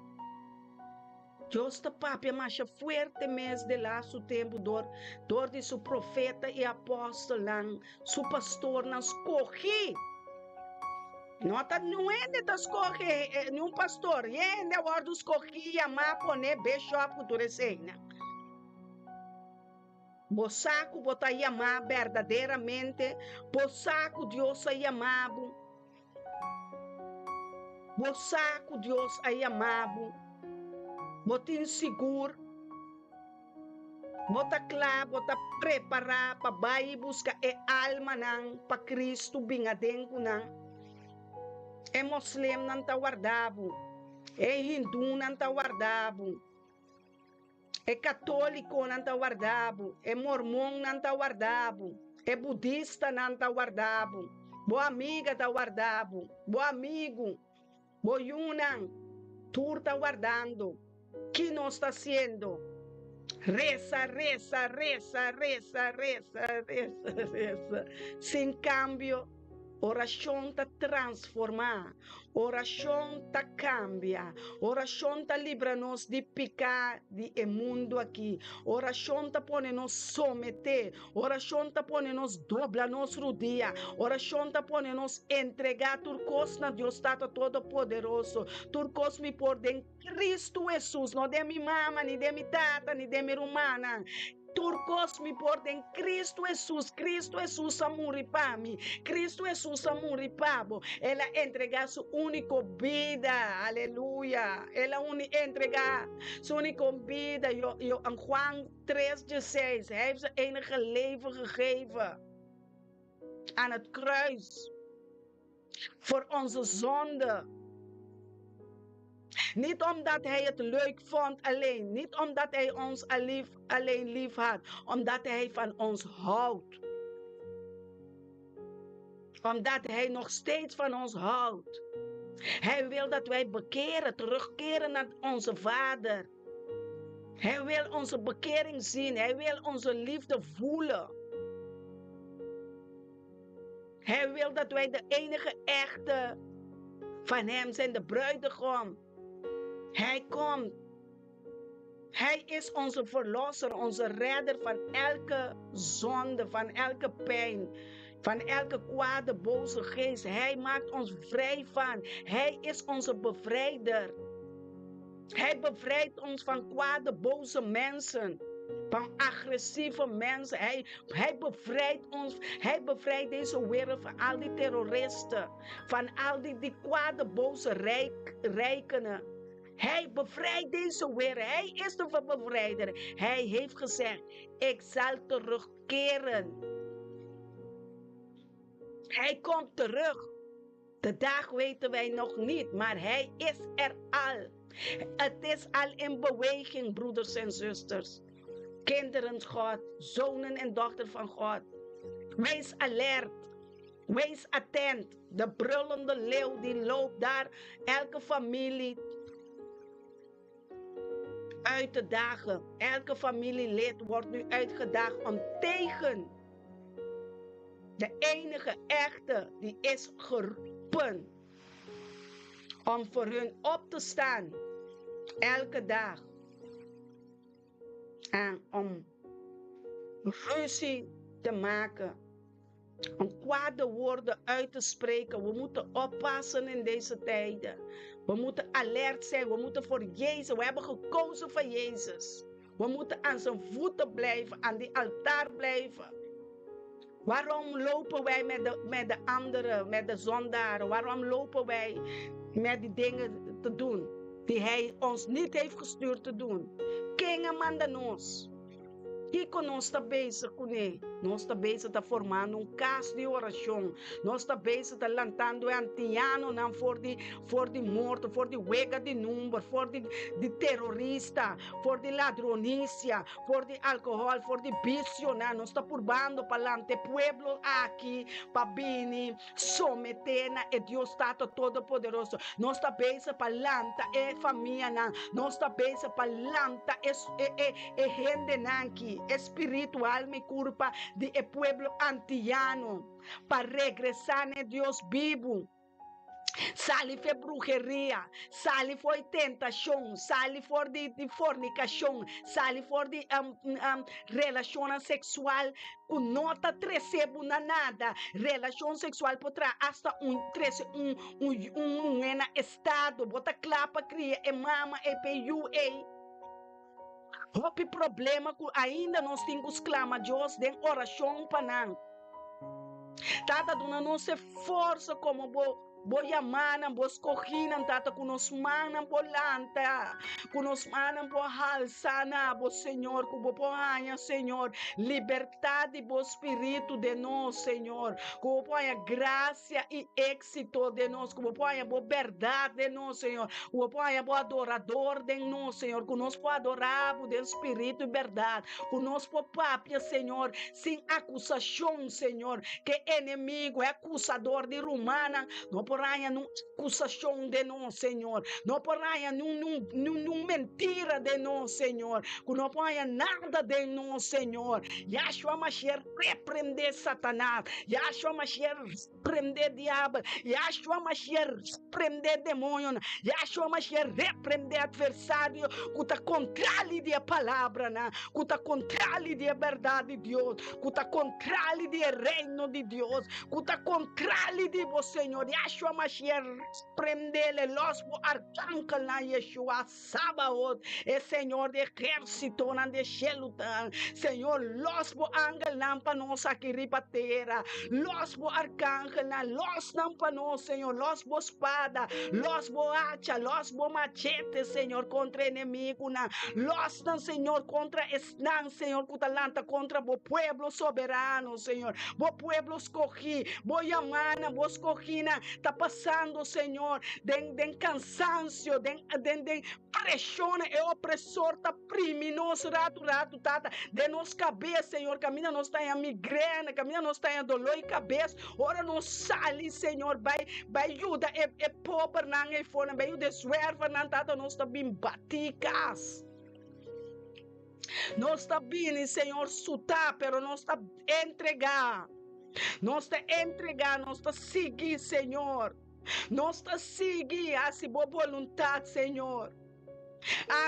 Deus está papia mais forte mês de lá seu tempo dor de seu profeta e apóstolo, seu pastor, não escorri. Não é de escorrer nenhum pastor, é de hora de escorrer e amar, poner, beijar, cultura cena. Bosaco botar amar verdadeiramente, bosaco Deus aí amado, bosaco Deus aí amado, bota inseguro, bota claro, bota preparar para vai buscar alma não para Cristo bingadengo não. É muslim não tá guardado, é hindu não tá guardado. É católico não está guardado, é mormon não está guardado, é budista não está guardado, boa amiga está guardado, boa amigo, boa yunan, tu está guardando. O que nós está fazendo? Reza, reza, reza, reza, reza, reza, reza. Sem cambio, oração está transformar, oração está cambia, oração está livra-nos de pecar de mundo aqui, oração está põe-nos someter, oração está põe-nos dobrar nos rodia, oração está põe-nos entregar turcos na Deus Tata Todo-Poderoso, turcos me por em Cristo Jesus, não de minha mama, nem de minha tata, nem de minha romana. Turcos me por em Cristo Jesus amor para mim, Cristo Jesus amor para mim. Ela entrega sua única vida, aleluia. Ela entrega sua única vida. Eu em Juan 3:16, hij heeft zijn enige leven gegeven aan het kruis voor onze zonde. Niet omdat hij het leuk vond alleen. Niet omdat hij ons alleen lief had. Omdat hij van ons houdt. Omdat hij nog steeds van ons houdt. Hij wil dat wij bekeren, terugkeren naar onze Vader. Hij wil onze bekering zien. Hij wil onze liefde voelen. Hij wil dat wij de enige echte van hem zijn, de bruidegom. Hij komt. Hij is onze verlosser, onze redder van elke zonde, van elke pijn, van elke kwade, boze geest. Hij maakt ons vrij van. Hij is onze bevrijder. Hij bevrijdt ons van kwade, boze mensen, van agressieve mensen. Hij bevrijdt ons. Hij bevrijdt deze wereld van al die terroristen, van al die kwade, boze rijkenen. Hij bevrijdt deze wereld. Hij is de bevrijder. Hij heeft gezegd, ik zal terugkeren. Hij komt terug. De dag weten wij nog niet, maar hij is er al. Het is al in beweging, broeders en zusters. Kinderen God, zonen en dochters van God. Wees alert. Wees attent. De brullende leeuw die loopt daar elke familie uit te dagen. Elke familielid wordt nu uitgedaagd om tegen de enige echte die is geroepen om voor hun op te staan elke dag en om ruzie te maken, om kwade woorden uit te spreken. We moeten oppassen in deze tijden. We moeten alert zijn. We moeten voor Jezus. We hebben gekozen voor Jezus. We moeten aan zijn voeten blijven, aan die altaar blijven. Waarom lopen wij met de anderen, met de zondaren? Waarom lopen wij met die dingen te doen die hij ons niet heeft gestuurd te doen? Quem manda nós? Kiko não está bezig com ele. Não está bezig tá formando caso de oração. Não está bezig tá lantando antiano não for de morto, for de huega de número, for de terrorista, for de ladronícia, for de álcool, for de vício, não está purbando palante pueblo aqui para vir someter na Deus Tato Todo-Poderoso. Não está bezig palanta família, não está bezig palanta gente aqui espiritual me culpa de pueblo antiano para regresar a Deus vivo. Sali foi brujeria, sali foi tentação, sali foi de fornicação, sali foi de relação sexual que não está recebendo nada. Relação sexual por trás hasta estado, bota clapa, cria, mama, peiu, Hope problema que ainda nós temos clama a Deus de oração para nós. Tata dona não se força como boiamana, bos corrina, tata com nos mana bolanta, com nos mana bo halsana, bo Senhor, com bo poanha, Senhor, liberdade bo espírito de nós, Senhor, com bo graça e êxito de nós, com bo bo verdade de nós, Senhor, com bo adorador de nós, Senhor, com nós po adorabo de espírito e verdade, com nós po papia, Senhor, sem acusação, Senhor, que inimigo é acusador de romana, não porraia num acusação de nós, Senhor. Não porraia num mentira de nós, Senhor. Não porraia nada de nós, Senhor. Yahshua Mashiach repreender Satanás. Yahshua Mashiach repreender diabo. Yahshua Mashiach repreender demônio. Yahshua Mashiach repreender adversário que está contrário da palavra, que está contrário da verdade de Deus, que está contrário do reino de Deus, que está contrário de você, Senhor. Yahshua Mashiach, prendele los arcángel na Yeshua Sabaoth, e Senhor de exército na de Shelutan, Senhor, los ángel nampa nos aqui ripateira, los arcángel na los nampa nos, Senhor, los espada, los hacha, los machete, Senhor, contra inimigo, na los Senhor, contra esnan, Senhor, cutalanta contra bo pueblo soberano, Senhor, bo pueblo escogi, bo yamana, bo escogina, está passando, Senhor, de cansancio, de pressão e opressor, está priminoso, rato, tata, de nos cabeça, Senhor, caminha nós está em migrana, caminha nós está em dolor e cabeça, ora nos sali, Senhor, vai ajuda, é pobre, não é fora, vai ajuda, suerva, não, tata, nós está bem baticas. Nós está bem, Senhor, sutar, pero nós está entregar. Nós te entregar, nós te seguir, Senhor. Nós te seguir a sua vontade, Senhor.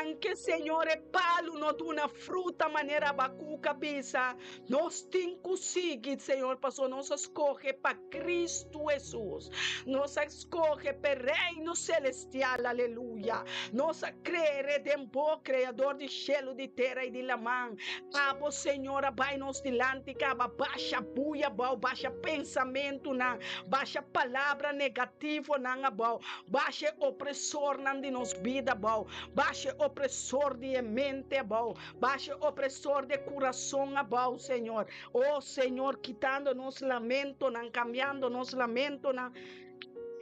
Anche, Senhor, é palo não de uma fruta maneira bacuca, bisa. Nós temos que seguir, Senhor, pastor. Nós escolhe para Cristo Jesus. Nós escolhe para o reino celestial, aleluia. Nós crer em bom Criador de céu, de terra e de lamã. Abo, Senhor, vai nos dilante, caba, baixa buia, baixa pensamento, não. Baixa palavra negativa, não, baixa opressor, não, de nos vida, baixe opressor de mente, baixe opressor de coração, Senhor. Oh, Senhor, quitando nos lamento, cambiando nos lamento,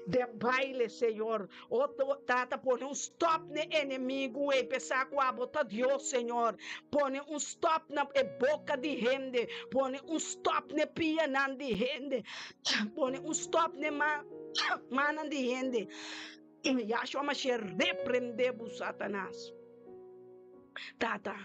de baile, Senhor. Oh, tata, põe stop no inimigo e pensar com a bota Deus, Senhor. Põe stop na boca de gente. Põe stop na pia de gente. Põe stop na mana de gente. Yahshua Mashiach, repreendemos Satanás. Tata,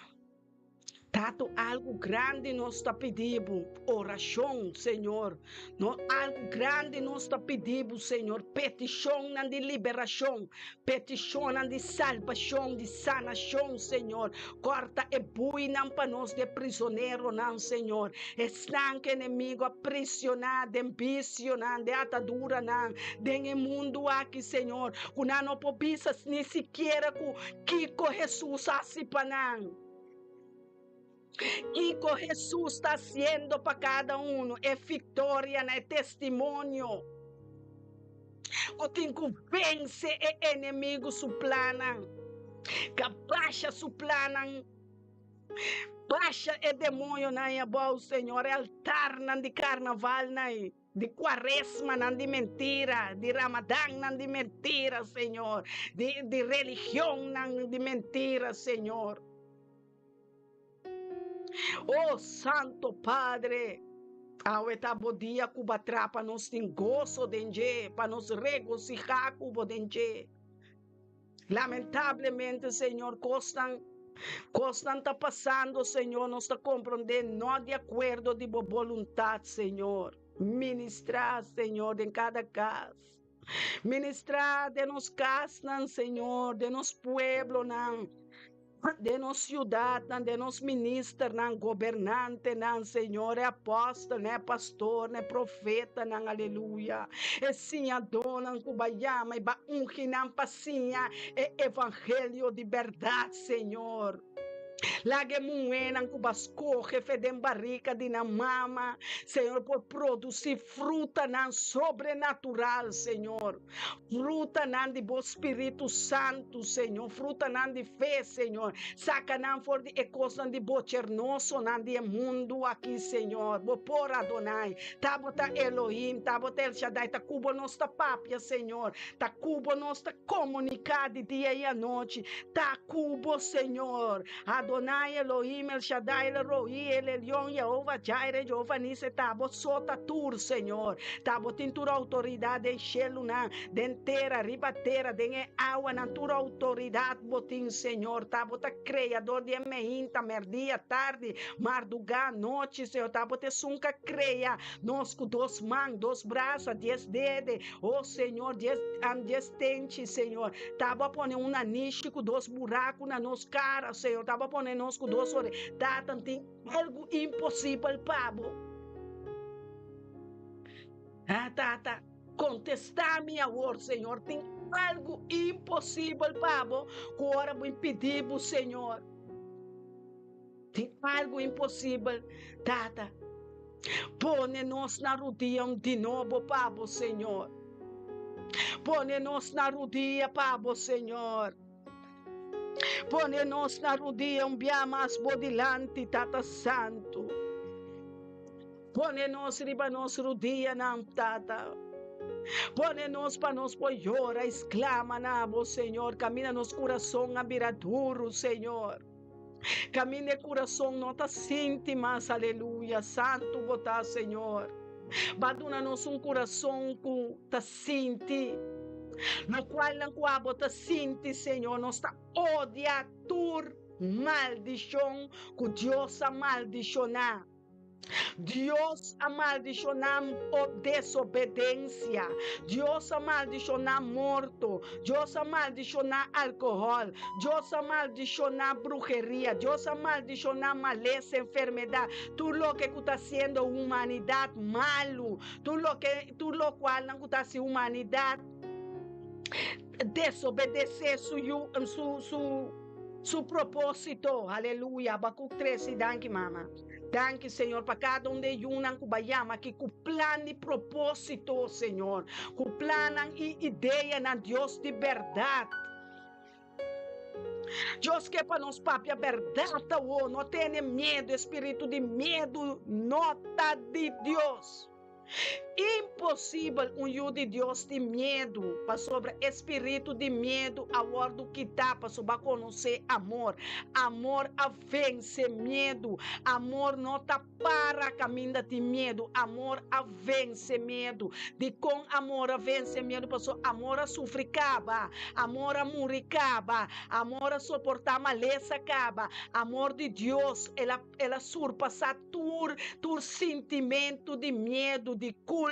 algo grande nós está pedindo, oração, Senhor. Algo grande nós está pedindo, Senhor. Petição de liberação, petição de salvação, de sanação, Senhor. Corta e bui não para nós de prisioneiro, não, Senhor. Estanque inimigo aprisionado, ambicionado, de atadura, não. Den mundo aqui, Senhor. Quando não pobisas nem sequer que Jesus assim para não. E que Jesus está haciendo para cada um é vitória, é testemunho. O tem que vencer o inimigo su plana, que baixa su plana, baixa o demônio na bom, Senhor, altar de carnaval de quaresma, de mentira, de ramadã, de mentira, Senhor, de religião, de mentira, Senhor. Oh, Santo Padre, ao etabo dia cubatrá para nós ter gozo dentro, para nos regocijar cubo dentro. Lamentavelmente, Senhor, costan está passando, Senhor, nós está compreendendo, não de acordo de boa vontade, Senhor. Ministrar, Senhor, em cada casa. Ministrar de nos casas, Senhor, de nos pueblo, não. De nos ciudad, de nos ministros, governante, Senhor, apóstolo, pastor, profeta, aleluia. E sim, adonam, cubayama, e baunginam, pasinha, e evangelho de verdade, Senhor. Lage muenan kubasco, jefe de barrica de mama, Senhor, por produzir fruta nan sobrenatural, Senhor. Fruta nan de bo Espírito Santo, Senhor. Fruta nan de fé, Senhor. Saca nan for de ecos de bo chernoso nan de mundo aqui, Senhor. Bo por Adonai. Tabota Elohim, tabota El Shaddai, ta cubo nossa papia, Senhor. Ta cubo nossa comunicar de dia e a noite. Ta cubo, Senhor. Adonai, Elohim, El Shaddai, El Roi, El Elyon, Jehová Jireh, Jehová Nise, tabo sota tur, Senhor. Tabo tintura autoridade em chelo na dentera, ribatera, den água na tua autoridade, botin, Senhor. Tabo ta criador de meinta, merdia, tarde, madrugada, noite, Senhor. Tabo te sunca creia, nós com 2 mãos, 2 braços, 10 dedos, oh Senhor, 10 dentes, Senhor. Tabo pone um nicho com 2 buracos na nos cara, Senhor. Tabo pone nós com 2 orelhas. Tem algo impossível, Pablo. Tata, contestar minha ordem, Senhor. Tem algo impossível, Pablo. Agora vou impedir, Senhor. Tem algo impossível, Tata. Põe-nos na rodinha de novo, Pablo, Senhor. Põe-nos na rodinha, Pablo, Senhor. Põe-nos na rodinha mais bodilante, Tata Santo. Põe-nos riba nos rodinha, não, Tata. Põe-nos para nos poiora, exclama, nabo, Senhor. Camina nos coração abiraduro, Senhor. Camine coração nota íntimas, aleluia. Santo botar, Senhor. Baduna-nos coração com ta sinti. No qual não quabo ta sinti, Senhor. Nós ta odia tur maldição, que Deus a maldicionar. Dios amaldicionar desobediencia. Dios amaldicionar morto. Dios amaldicionar alcohol. Dios amaldicionar brujería. Dios amaldicionar maleza, enfermedad. Tú lo que está haciendo humanidad malo. Tú lo cual no está haciendo humanidad desobedecer su propósito. Aleluya. Habacuc 13, danke, mamá. Danke, Senhor, para cada um de unam kubayama que com plano e propósito, Senhor, com plano e ideia na Deus de verdade. Deus quer para nós, papi, a verdade, não tenha medo, espírito de medo, nota de Deus. Impossível um de Deus de medo para sobre espírito de medo a hora que está para sobre conhecer amor. Amor a vence medo. Amor não está para caminho de medo. Amor a vence medo. De com amor a vence medo para sobre amor a sofrer caba. Amor a morrer caba. Amor a suportar maleza caba. Amor de Deus ela surpassa tur sentimento de medo, de culpa.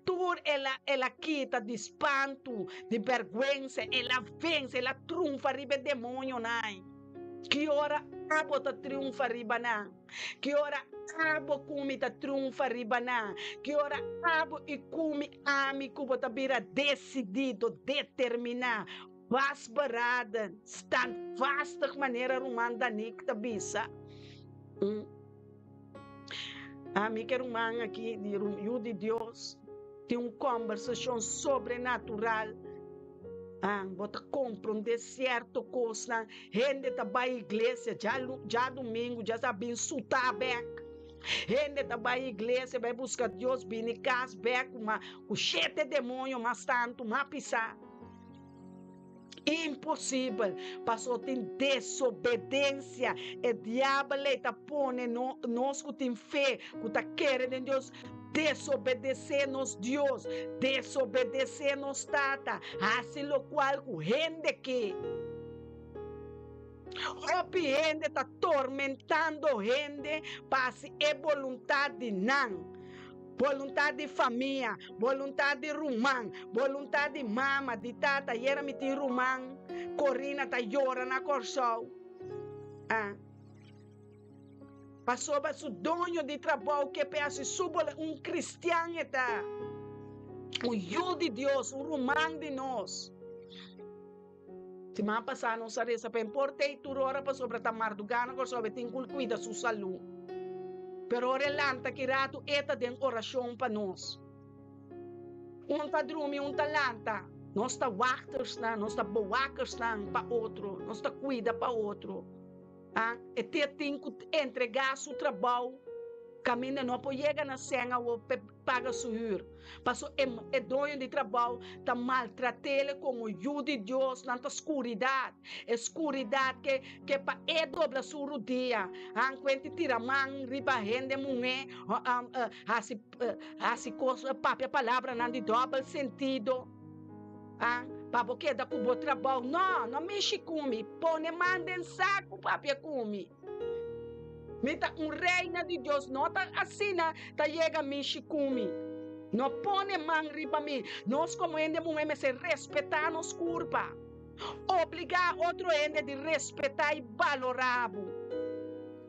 Tur ela quita de espanto, de vergüenza, ela vence, ela triunfa riba demônio nai. Que hora abo ta triunfa riba na? Que hora abo kumi ta triunfa riba na? Que hora abo e kumi ami kubo ta bira decidido, determinar, vasbarada, stand vasta maneira rumanda nik bisa. A mim que irmã aqui, de Deus, tem uma conversação sobrenatural. Bota compreender certa coisa. Gente tá para a igreja, já domingo, já sabe insultar bem. Gente tá para a igreja, vai buscar Deus, bem em casa, bem com cheio de demônio, mas tanto, mas pisar. Impossível, passou tem desobediência, e diabo está pondo nós que tem fé, que está querendo em Deus, desobedecer-nos Deus, desobedecer-nos tata, assim o qual o gente que o gente está tormentando gente, para se é vontade não. Vontade de família, vontade de rumã, vontade de mama, de tata, e era me de rumã, Corina tá llora na corção. Passou para o dono de trabalho que pensa subo cristiano está, filho de Deus, rumã de nós. Semana passada não sabia se importei tu hora passou para tamar do gana corção, tem que cuidar sua saúde. Pero orelanta que rato eta den oração para nós. Tá drumi, talanta. Nós tá wachters na, nós tá boakers na para outro, nós tá cuida para outro. E tem que entregar seu trabalho. Caminha não pode chegar na senha ou paga sua. Passou é dono de trabalho, tá maltratá-lo como o de Deus na escuridade. Escuridade que para é dobra sua dia. Quando tira mão, riba rende mulher, assim coisa, a palavra não de dobro sentido. Para que da cubo trabalho, não mexe comigo, põe manda em saco, papai comigo. Mita reina de Deus, não tá assim, tá chega mexe comigo. Não põe mão riba mim. Nós como ende mulher se respeitar nos culpa. Obrigar outro ende de respeitar e valorar.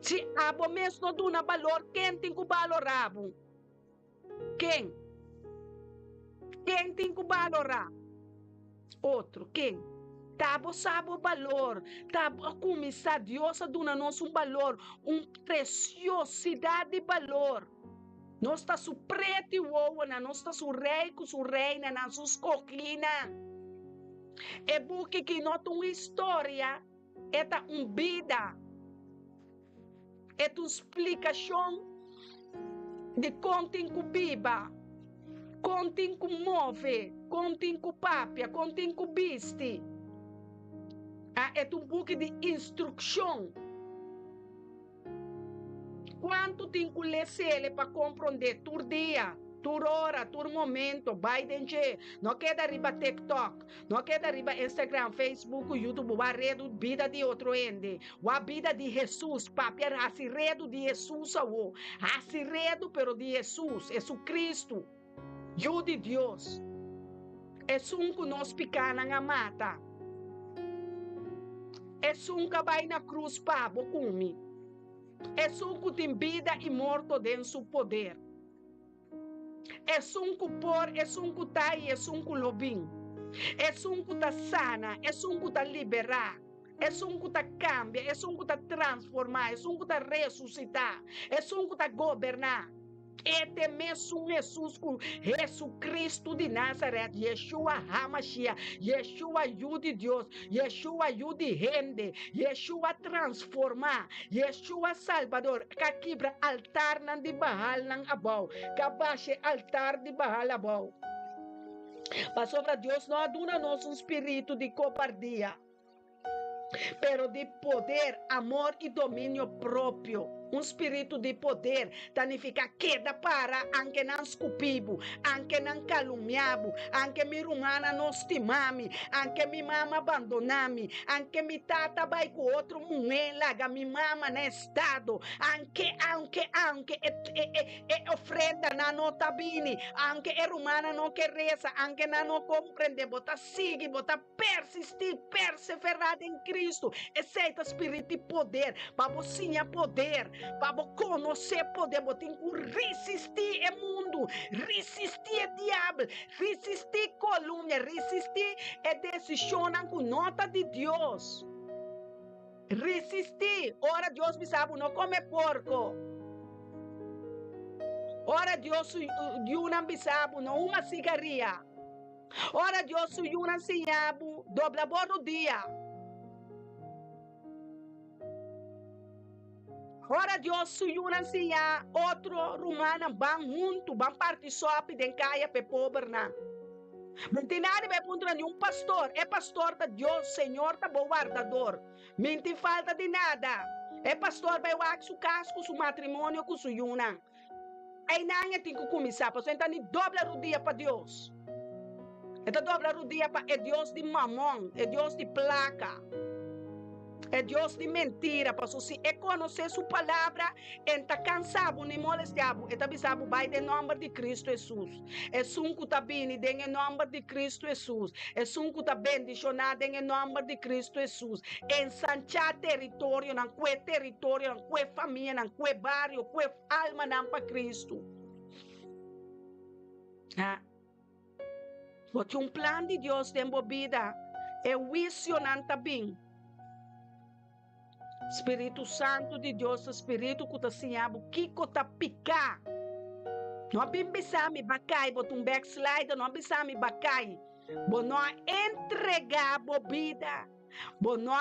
Se abo mesmo não dá valor, quem tem que valorar? Quem? Quem tem que valorar? Outro, quem? Tabo sabe o valor, tabo começar Deus a dar nós valor, preciosidade de valor. Nós está su preto e oa, nós está su rei com su reina, na suas colinas. É porque que não tem uma história, é vida, é uma explicação de como tem que viver, como tem que mover, como tem que papia, como tem que vestir. É um pouco de instrução. Quanto tem que ler para compreender todo dia? tur hora, tur momento, Biden che, não queda riba TikTok, não queda riba Instagram, Facebook, YouTube, a rede vida de outro ende, a vida de Jesus, papi, a redo de Jesus, a redo pero de Jesus, Cristo, eu de Deus, que nós picana na mata, que vai na cruz para bocumi, que tem vida e morto dentro do poder. Que por, que tá e que lobim. Que tá sana, que tá liberar. Que tá cambia, que tá transformar, que tá ressuscitar, que tá governar. Este mesmo Jesus Cristo de Nazaré, Yeshua HaMashiach, Yeshua ajude Deus, Yeshua ajude gente, Yeshua transformar, Yeshua Salvador, que quebra altar nan de Baal nan abau, que baixe altar de Baal abau. Mas sobre Deus não aduna nosso espírito de cobardia, pero de poder, amor e domínio próprio. Espírito de poder, significa queda para, anche não escupibo, anche não calumniabo, anche mi rumana não estimami, anche mi mama abandonami, anche mi tata vai com outro mulher, laga mi mama no estado, anche ofrenda na nota bini, anche rumana não que reza, anche não compreende, bota sigue, bota persistir, perseverar em Cristo, aceita espírito de poder, para você poder, para conhecer poder, tem que resistir o mundo, resistir o diabo, resistir a coluna, resistir a decisão com nota de Deus. Resistir. Ora Deus me sabe, não come porco. Ora Deus não sabe, não uma cigarria. Ora Deus não sabe, dobra bom dia. Ora Deus não ensinar outro romano vão junto, vão participar de caia para pobre não. Não tem nada a contra nenhum pastor, é pastor da Deus, Senhor da bom guardador. Não tem falta de nada. É pastor vai o seu casco, seu matrimônio com seu yuna. Aí não tem que começar, pastor, então dobra o dia para Deus. Então dobra o dia para é Deus de mamão, é Deus de placa. É Deus de mentira, pastor. Se é conhecer sua palavra, está cansado, nem molestado, está bisabo, vai em nome de Cristo Jesus. É que está bem, em nome de Cristo Jesus. É que está bendicionado em nome de Cristo Jesus. Ensanchar território, não que território, não que família, não que bairro, que alma, não para Cristo. Ah. Porque plano de Deus tem vida. É vision não está bem. Espírito Santo de Deus, Espírito que está ensinando, que está picar. Não pensar me bacai, bota backslide, não pensar me bacai. Bom, não entregar a vida. Bom, não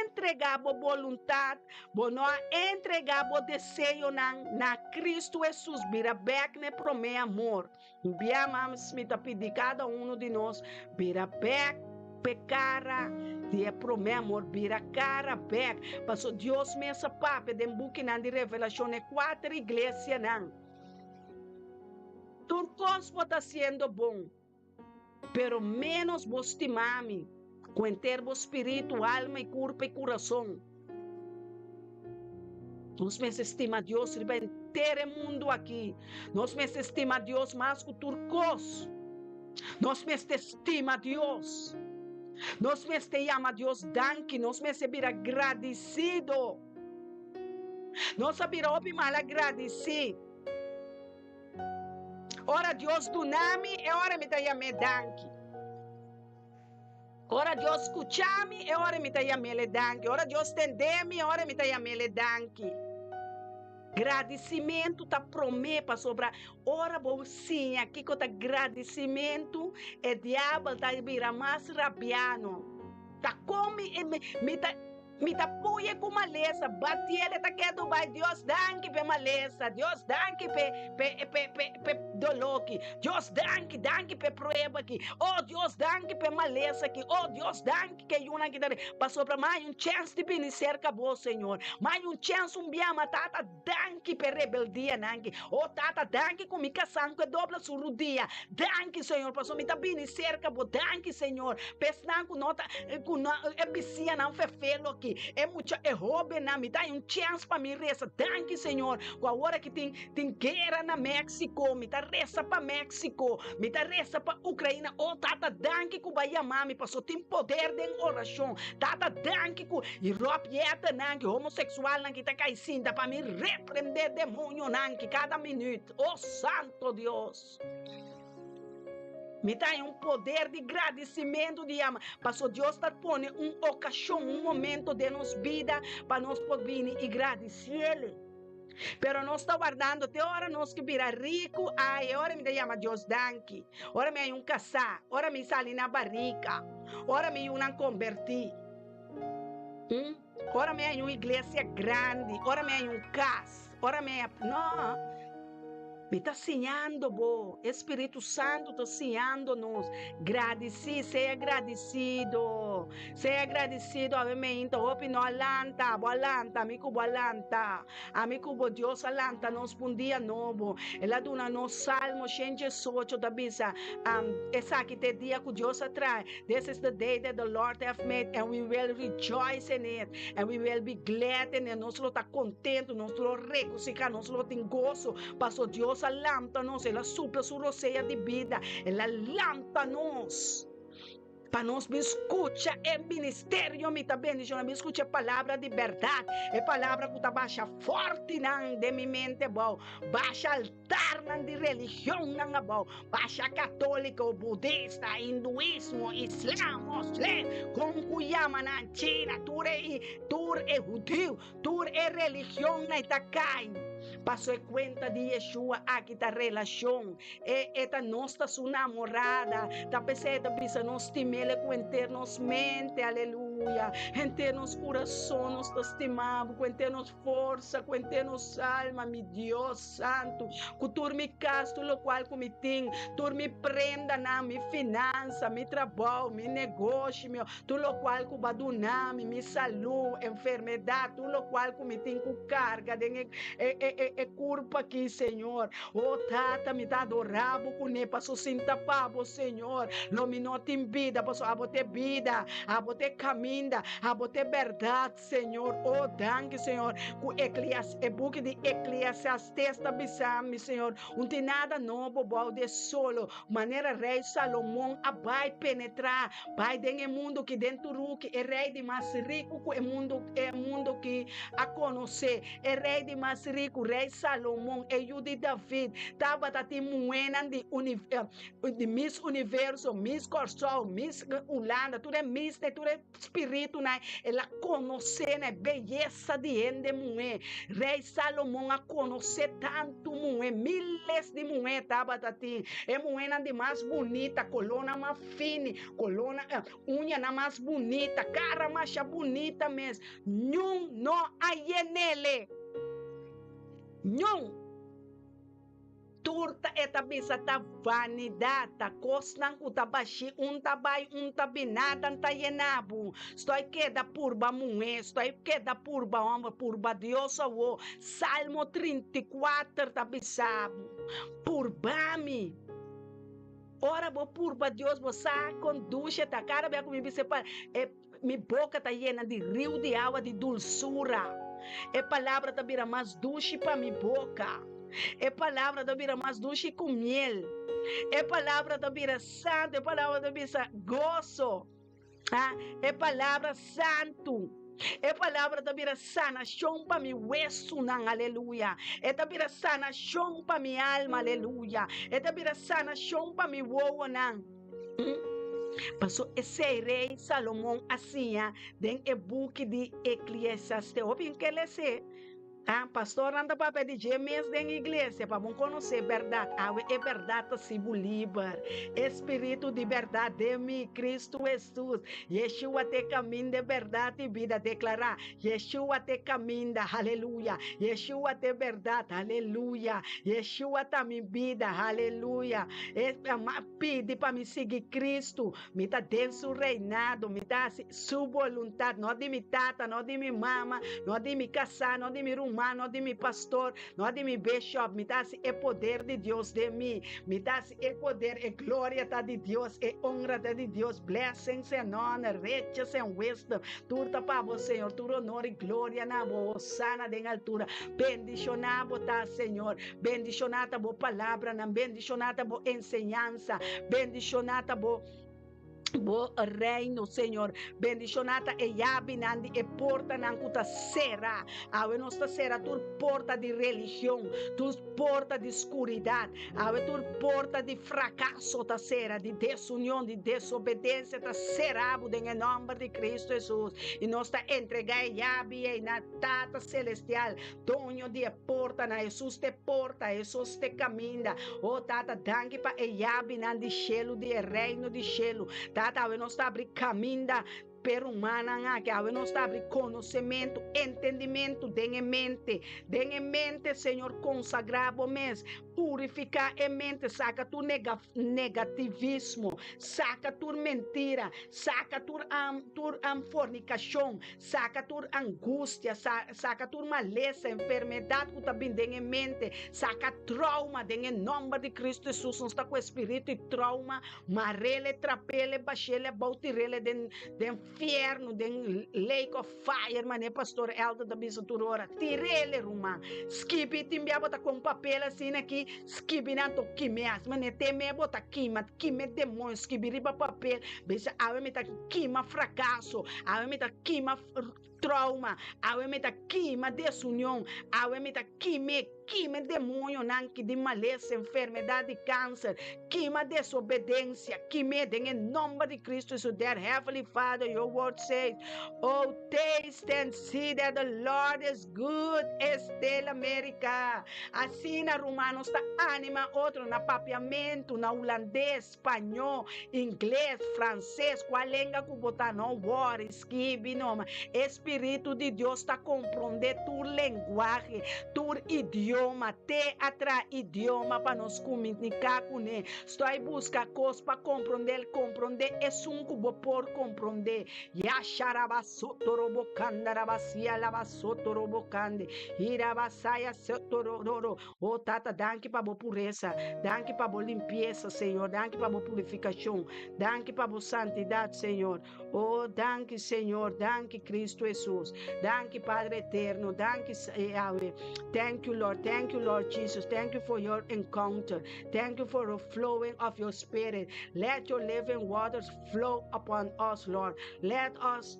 entregar a vontade. Bom, não entregar o desejo na Cristo Jesus. Vira back ne pro meu amor. Via mamãe me pedir cada de nós, vira back. Pecara, dia pro meu amor, vira cara back. Passou Deus me essa papo de book de revelação é 4 igrejas não. Turcos está sendo bom, pero menos vos estimame, com inteiro espírito, alma e corpo e coração. Nós me estima Deus, ele vai inteiro mundo aqui. Nós me estima Deus mais que turcos. Nós me estima Deus. Nós me ama Deus danke, nós me ser agradecido. Nós sabira opi mal agradecido. Ora Deus do nome, é hora me dá me danke. Ora Deus escuchame, é hora me dá me danke. Ora Deus tendeme, é hora me dá me danke. Agradecimento tá promessa sobre ora bolsinha aqui que tá agradecimento é diabo tá vira mais rabiano tá come me tá Me tapuye com maleza, batiele tá que do vai, Deus danke pe maleza, Deus danke pe doloque, Deus danke pe prueba aqui, oh Deus danke pe maleza aqui, oh Deus danke que yuna que passou para mais chance de benecer acabou, Senhor, mais chance biama tata danke pe rebeldia nanke, oh tata danke com mica sangue dobla surudia, danke Senhor, passou me tá benecer acabou, danke Senhor, pesnan com nota com epicia não fefelo aqui. É muito roubo na me dá chance para me reza. Danke, Senhor. Com a hora que tem guerra na México, me dá reza para México, me dá reza para Ucrânia. Oh, tata, danke que vai amar me passou tem poder de oração. Tata, danke que Europe yeta nanke homossexual nanke tá caicinda para me repreender demônio nanke cada minuto. Oh, santo Deus. Me dá poder de agradecimento de ama. Passou Deus está pondo ocasião, momento de nos vida para nós poder vir e agradecer Ele. Pero nós está guardando até hora nós que vira rico. Ai, hora me chama Deus danke. Hora me casar. Hora me sair na barriga. Hora me convertir. Hora me uma igreja grande. Hora me casa. Hora me não. Me está ensinando, bo. Espírito Santo está ensinando-nos. Agradecido, seja agradecido. Seja agradecido, obviamente. Opino alanta, boalanta, amigo boalanta. Amigo bo Deus alanta, nos um dia novo. Ela dona nos Salmo 118 da bisa. Essa aqui é dia que Deus atrai. This is the day that the Lord have made, and we will rejoice in it, and we will be glad in it. Nós está contento, nós lo regocijar, nós lo tem gozo. Pastor Deus alanta-nos, ela supla sua roceia de vida, ela alanta-nos. Para nós me escuta é ministério, me também me escuta a palavra de verdade, é palavra que está baixa forte não de minha mente bom, baixa altar não de religião não bom, baixa católico, budista, hinduísmo, islã, moslem, como cuiama na China, tur é judeu, tur é religião na Itacai. Passou conta de Yeshua aqui da relação, esta nossa sua namorada, da pessoa bisa nos timele com internos mente, aleluia, internos coração nos estimamos, com internos força, com internos alma, meu Deus santo, que tu me casto, lo qual que me tem, tu me prenda na minha finança, meu trabalho, meu negócio, meu, tu lo qual que vai donar, minha saúde, enfermidade, tu lo qual que me tem com carga, é culpa aqui, Senhor. Oh, tata, me dá adorado com ele, passou sinta pavo, Senhor. Não me note em vida, passou a botar vida, a botar caminho, a botar verdade, Senhor. Oh, danke, Senhor. Com o book de Eclesiastes está bisame, Senhor. Não tem nada novo, bom, de solo. Maneira rei Salomão, a vai penetrar, vai dentro do mundo que dentro do que é rei de mais rico, que é mundo que a conhecer, é rei de mais rico, rei Salomão, é o de David, estava tati moena de Miss Universo, Miss Corsol, Miss Holanda, tudo é Miss, tudo é espírito, né? Ela conhecer, né? Beleza de ende mulher, rei Salomão a conhecer tanto mulher, miles de mulher estava tati, é moena de mais bonita, coluna mais fina, coluna, unha na mais bonita, cara mais bonita mesmo, não há nele. Não, turta eta bisa ta vanidade, ta cosnan utabashi, tabai, tabinada, tayenabu. Estou queda purba mué, estou queda purba homem, purba Deus, o Salmo 34 tabisabu, purbami. Ora, bo purba Deus, você conduz ta cara, bem como você para, minha boca tá llena de rio de água de dulçura. É palavra da vira mais doce para minha boca. É palavra da vira mais doce com miel. É palavra da vira santo. É palavra da vira gozo. É palavra santo. É palavra da vira sanação para meu hueso, não, aleluia. É da vira sanação para minha alma, aleluia. É da vira sanação para meu ovo, não. Passou esse rei Salomão assim, dentro do book de Eclesiastes. Ouviu que ele é? Pastor anda para pedir mês da igreja para bom conhecer verdade. É verdade se liber. Espírito de verdade de mim, Cristo Jesus. Yeshua te caminho de verdade e vida. Declarar. Yeshua te caminho, aleluia. Yeshua te verdade, aleluia. Yeshua tá minha vida, aleluia. Pede para me seguir Cristo. Me dá dentro reinado. Me dá sua vontade. Não de me tata, não de me mama, não de me casar, não de me rumar, não de me pastor, não de me bishop. Me dá o poder de Deus de mim. Me dá o poder e glória de Deus e honra de Deus. Blessings and honor, riches and wisdom. Tudo para você, Senhor. Tu honor e glória na voz. Sana de altura. Bendicionado, tá, Senhor. Bendicionada boa palavra, bendicionada boa ensinança, bendicionada boa reino, Senhor. Bendicionata e yabinandi e porta nankuta sera. Ave nossa sera tu porta de religião, tu porta de escuridade, ave tu porta de fracasso ta sera, de desunião, de desobediência ta sera, em nome de Cristo Jesus. E nós ta entregar yabi e na tata celestial, dono de porta na Jesus te porta, Jesus te caminha. Oh tata, danke pa e yabinandi shelo de reino de shelo. Tata, ave nós abrir caminho per humana, que ave nós abrir conhecimento, entendimento, dengue mente, Senhor, consagrado mês, purificar a mente, saca tu negativismo, saca tu mentira, saca tu fornicação, saca tu angústia, saca tu maleza, enfermidade que também dengue mente, saca trauma, dengue nome de Cristo Jesus, nós está com espírito e trauma, marele, trapele, baixele, bautirele, den inferno, den lake of fire, mané pastor Elda da Bisaturora, tirele rumã, skipi timbia bota com papel assim aqui, skipi nanto kimeas, mané teme bota kima demônio, skipi riba papel, bisa ave meta kima fracasso, ave meta kima trauma, ave meta kima desunião, ave meta kime demônio nanki de maleza, enfermidade, câncer, kima desobediência, kime em nome de Cristo, so that Heavenly Father, your word says, oh, taste and see that the Lord is good, Estela América. Assim na romano está anima outro na papiamento, na holandês, espanhol, inglês, francês, qual língua que botar não, war, esquive, não, Espírito de Deus está compreender tu linguagem, tu idioma, te atra idioma para nos comunicar com ele. Estou aí buscar coisas para compreender é um cubo por compreender. Yasharaba sotorobo kandarabasia lava sotorobo kande. Irabasaya sotororo. Oh tata, danke para boa pureza, danke para boa limpeza, Senhor, danke para boa purificação, danke para boa santidade, Senhor. Oh, danke, Senhor, danke, Cristo Jesus, danke, Padre eterno, danke, Yahweh. Thank you, Lord Jesus. Thank you for your encounter. Thank you for the flowing of your spirit. Let your living waters flow upon us, Lord. Let us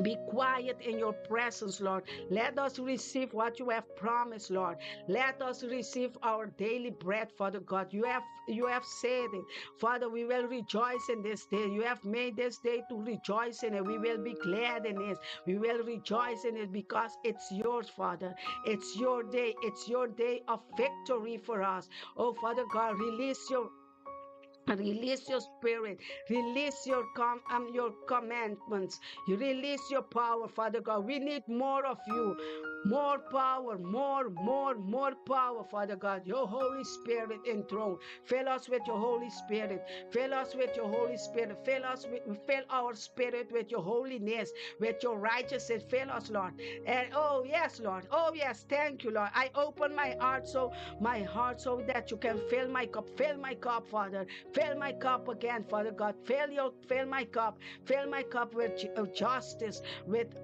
be quiet in your presence, Lord. Let us receive what you have promised, Lord. Let us receive our daily bread, Father God. You have said it, Father. We will rejoice in this day. You have made this day to rejoice in it. We will be glad in it. We will rejoice in it because it's yours, Father. It's your day. It's your day of victory for us. Oh, Father God, release your spirit, release your commandments, you release your power, Father God. We need more of you, more power, more power, Father God. Your Holy Spirit enthroned. Fill us with your Holy Spirit. Fill us with your Holy Spirit. Fill our spirit with your holiness, with your righteousness. Fill us, Lord. And oh yes, Lord. Oh yes, thank you, Lord. I open my heart so that you can fill my cup. Fill my cup, Father. Fill my cup again, Father God. Fill my cup. Fill my cup with justice, with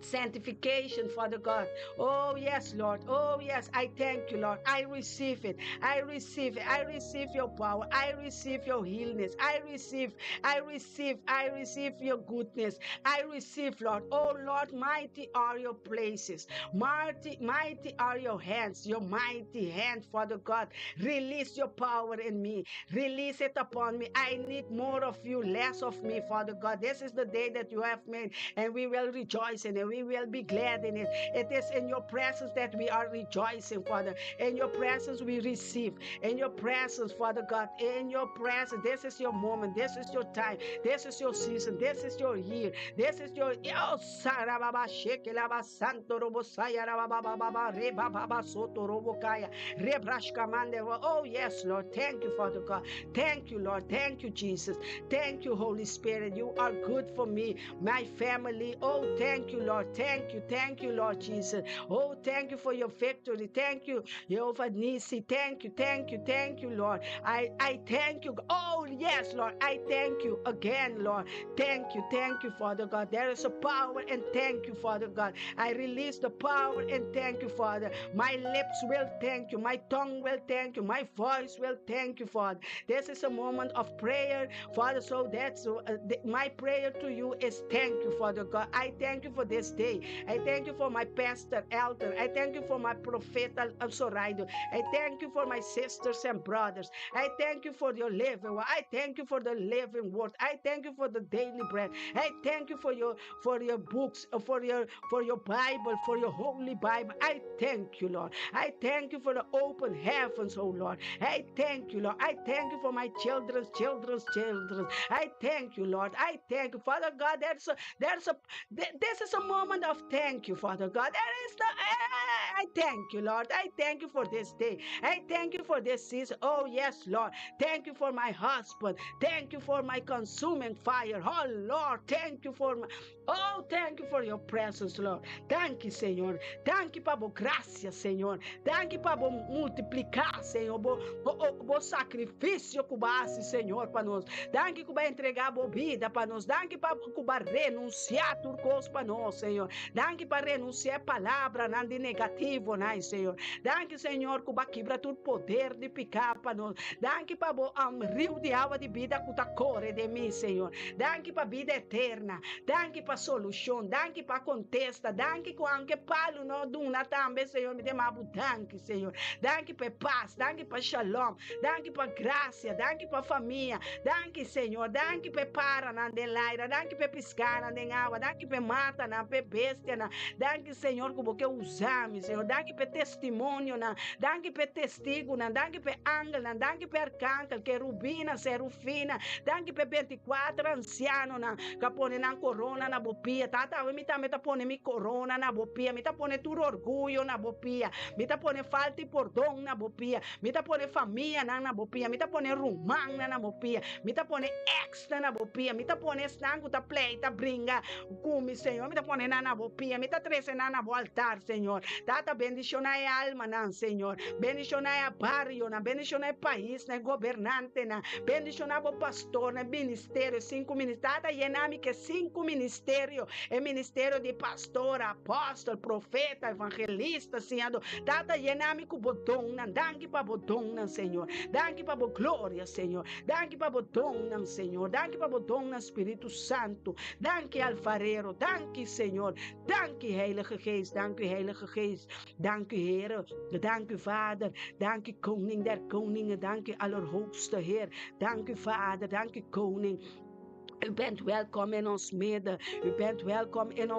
sanctification, Father God. Oh yes, Lord. Oh yes, I thank you, Lord. I receive it. I receive it. I receive your power. I receive your healness. I receive your goodness. I receive, Lord. Oh Lord, mighty are your places. Mighty are your hands. Your mighty hand, Father God. Release your power in me. Release it upon me. I need more of you, less of me, Father God. This is the day that you have made, and we will rejoice in it. We will be glad in it. It is in your presence that we are rejoicing, Father. In your presence we receive. In your presence, Father God. In your presence. This is your moment. This is your time. This is your season. This is your year. This is your Sarababa Shekelaba Santo Robosaya Rababa Reba Baba Soto Robokaya Rebrashkamande. Oh yes, Lord. Thank you, Father God. Thank you, Lord. Thank you, Jesus. Thank you, Holy Spirit. You are good for me, my family. Oh, thank you, Lord. Thank you, Lord Jesus. Oh, thank you for your victory. Thank you, Jehovah Nisi. Thank you, Lord. I thank you. Oh, yes, Lord. I thank you again, Lord. Thank you, Father God. There is a power, and thank you, Father God. I release the power, and thank you, Father. My lips will thank you. My tongue will thank you. My voice will thank you, Father. This is a moment of prayer, Father. So that's my prayer to you is thank you, Father God. I thank you for this day. I thank you for my pastor, elder. I thank you for my prophet, Soraido. I thank you for my sisters and brothers. I thank you for your living. I thank you for the living word. I thank you for the daily bread. I thank you for your books, for your Bible, for your holy Bible. I thank you, Lord. I thank you for the open heavens, oh Lord. I thank you, Lord. I thank you for my children's children. I thank you, Lord. I thank you, Father God. This is a moment of thank you, Father God. I thank you, Lord. I thank you for this day. I thank you for this season. Oh, yes, Lord. Thank you for my husband. Thank you for my consuming fire. Oh, Lord. Thank you for your presence, Lord. Thank you, Senhor. Thank you, Pabo. Gracias, Senhor. Thank you, Pabo. Multiplicar, Senhor. Bo sacrifício cubasse, Senhor, para nós. Thank you, Cuba entregar a vida para nós. Thank you, Cuba renunciar turcos para nós, Senhor. Thank you, para renunciar palavra, nada de negativo, né, Senhor. Thank you, Senhor, Cuba quebra todo poder de picar para nós. Thank you, para rio de água de vida que corre de mim, Senhor. Thank you, para vida eterna. Thank you, para solução. Thank you, para contesta. Thank you, que palo no duna também, Senhor, me dê mabu. Thank you, Senhor. Thank you, para paz. Thank you, para shalom. Thank you, para graça. Thank you, para família. Thank you, Senhor. Thank you, para para na delaira. Thank you, para piscar na água. Thank you, para mata na bestia na. Thank you, Senhor, que usamos, Senhor. Thank you, para testemunho na. Thank you, para testigo na. Thank you, para ángel na. Thank you, para arcángel, querubina, serufina. Thank you, para 24 anciano na. Capone na corona na bopia. Tata, me tá pone mi corona na bopia. Me tá pone tu orgulho na bopia. Me tá pone falta e perdão na bopia. Me tá pone família na bopia. Me tá pone rumang na bopia. Me tá pone extra na bopia. Me tá pone estango, tá play, tá bringa. Cumi, Senhor. Me tá pone na bopia. Me tá trece na altar, Senhor. Tata, bendiciona a alma, na, Senhor. Bendiciona a barrio, na. Bendiciona a país, na. Governante, na. Bendiciona o pastor, na. Ministério, 5 ministérios. Tata, llename que 5 ministérios. É ministério de pastor, apóstolo, profeta, evangelista, Senhor. Tata, llename com botão, na. Danke para botão, Senhor. Danke para glória, Senhor. Danke para botão, Senhor. Danke para botão, Espírito Santo. Danke, alfarero. Danke, Senhor. Danke, Heilige Geest. Danke, Heilige Geest. Danke, Heer. Danke, Vader. Danke, Koning der Koningen. Danke, Allerhoogste Heer. Danke, Vader. Danke, Koning. U bent welkom in ons midden. U bent welkom in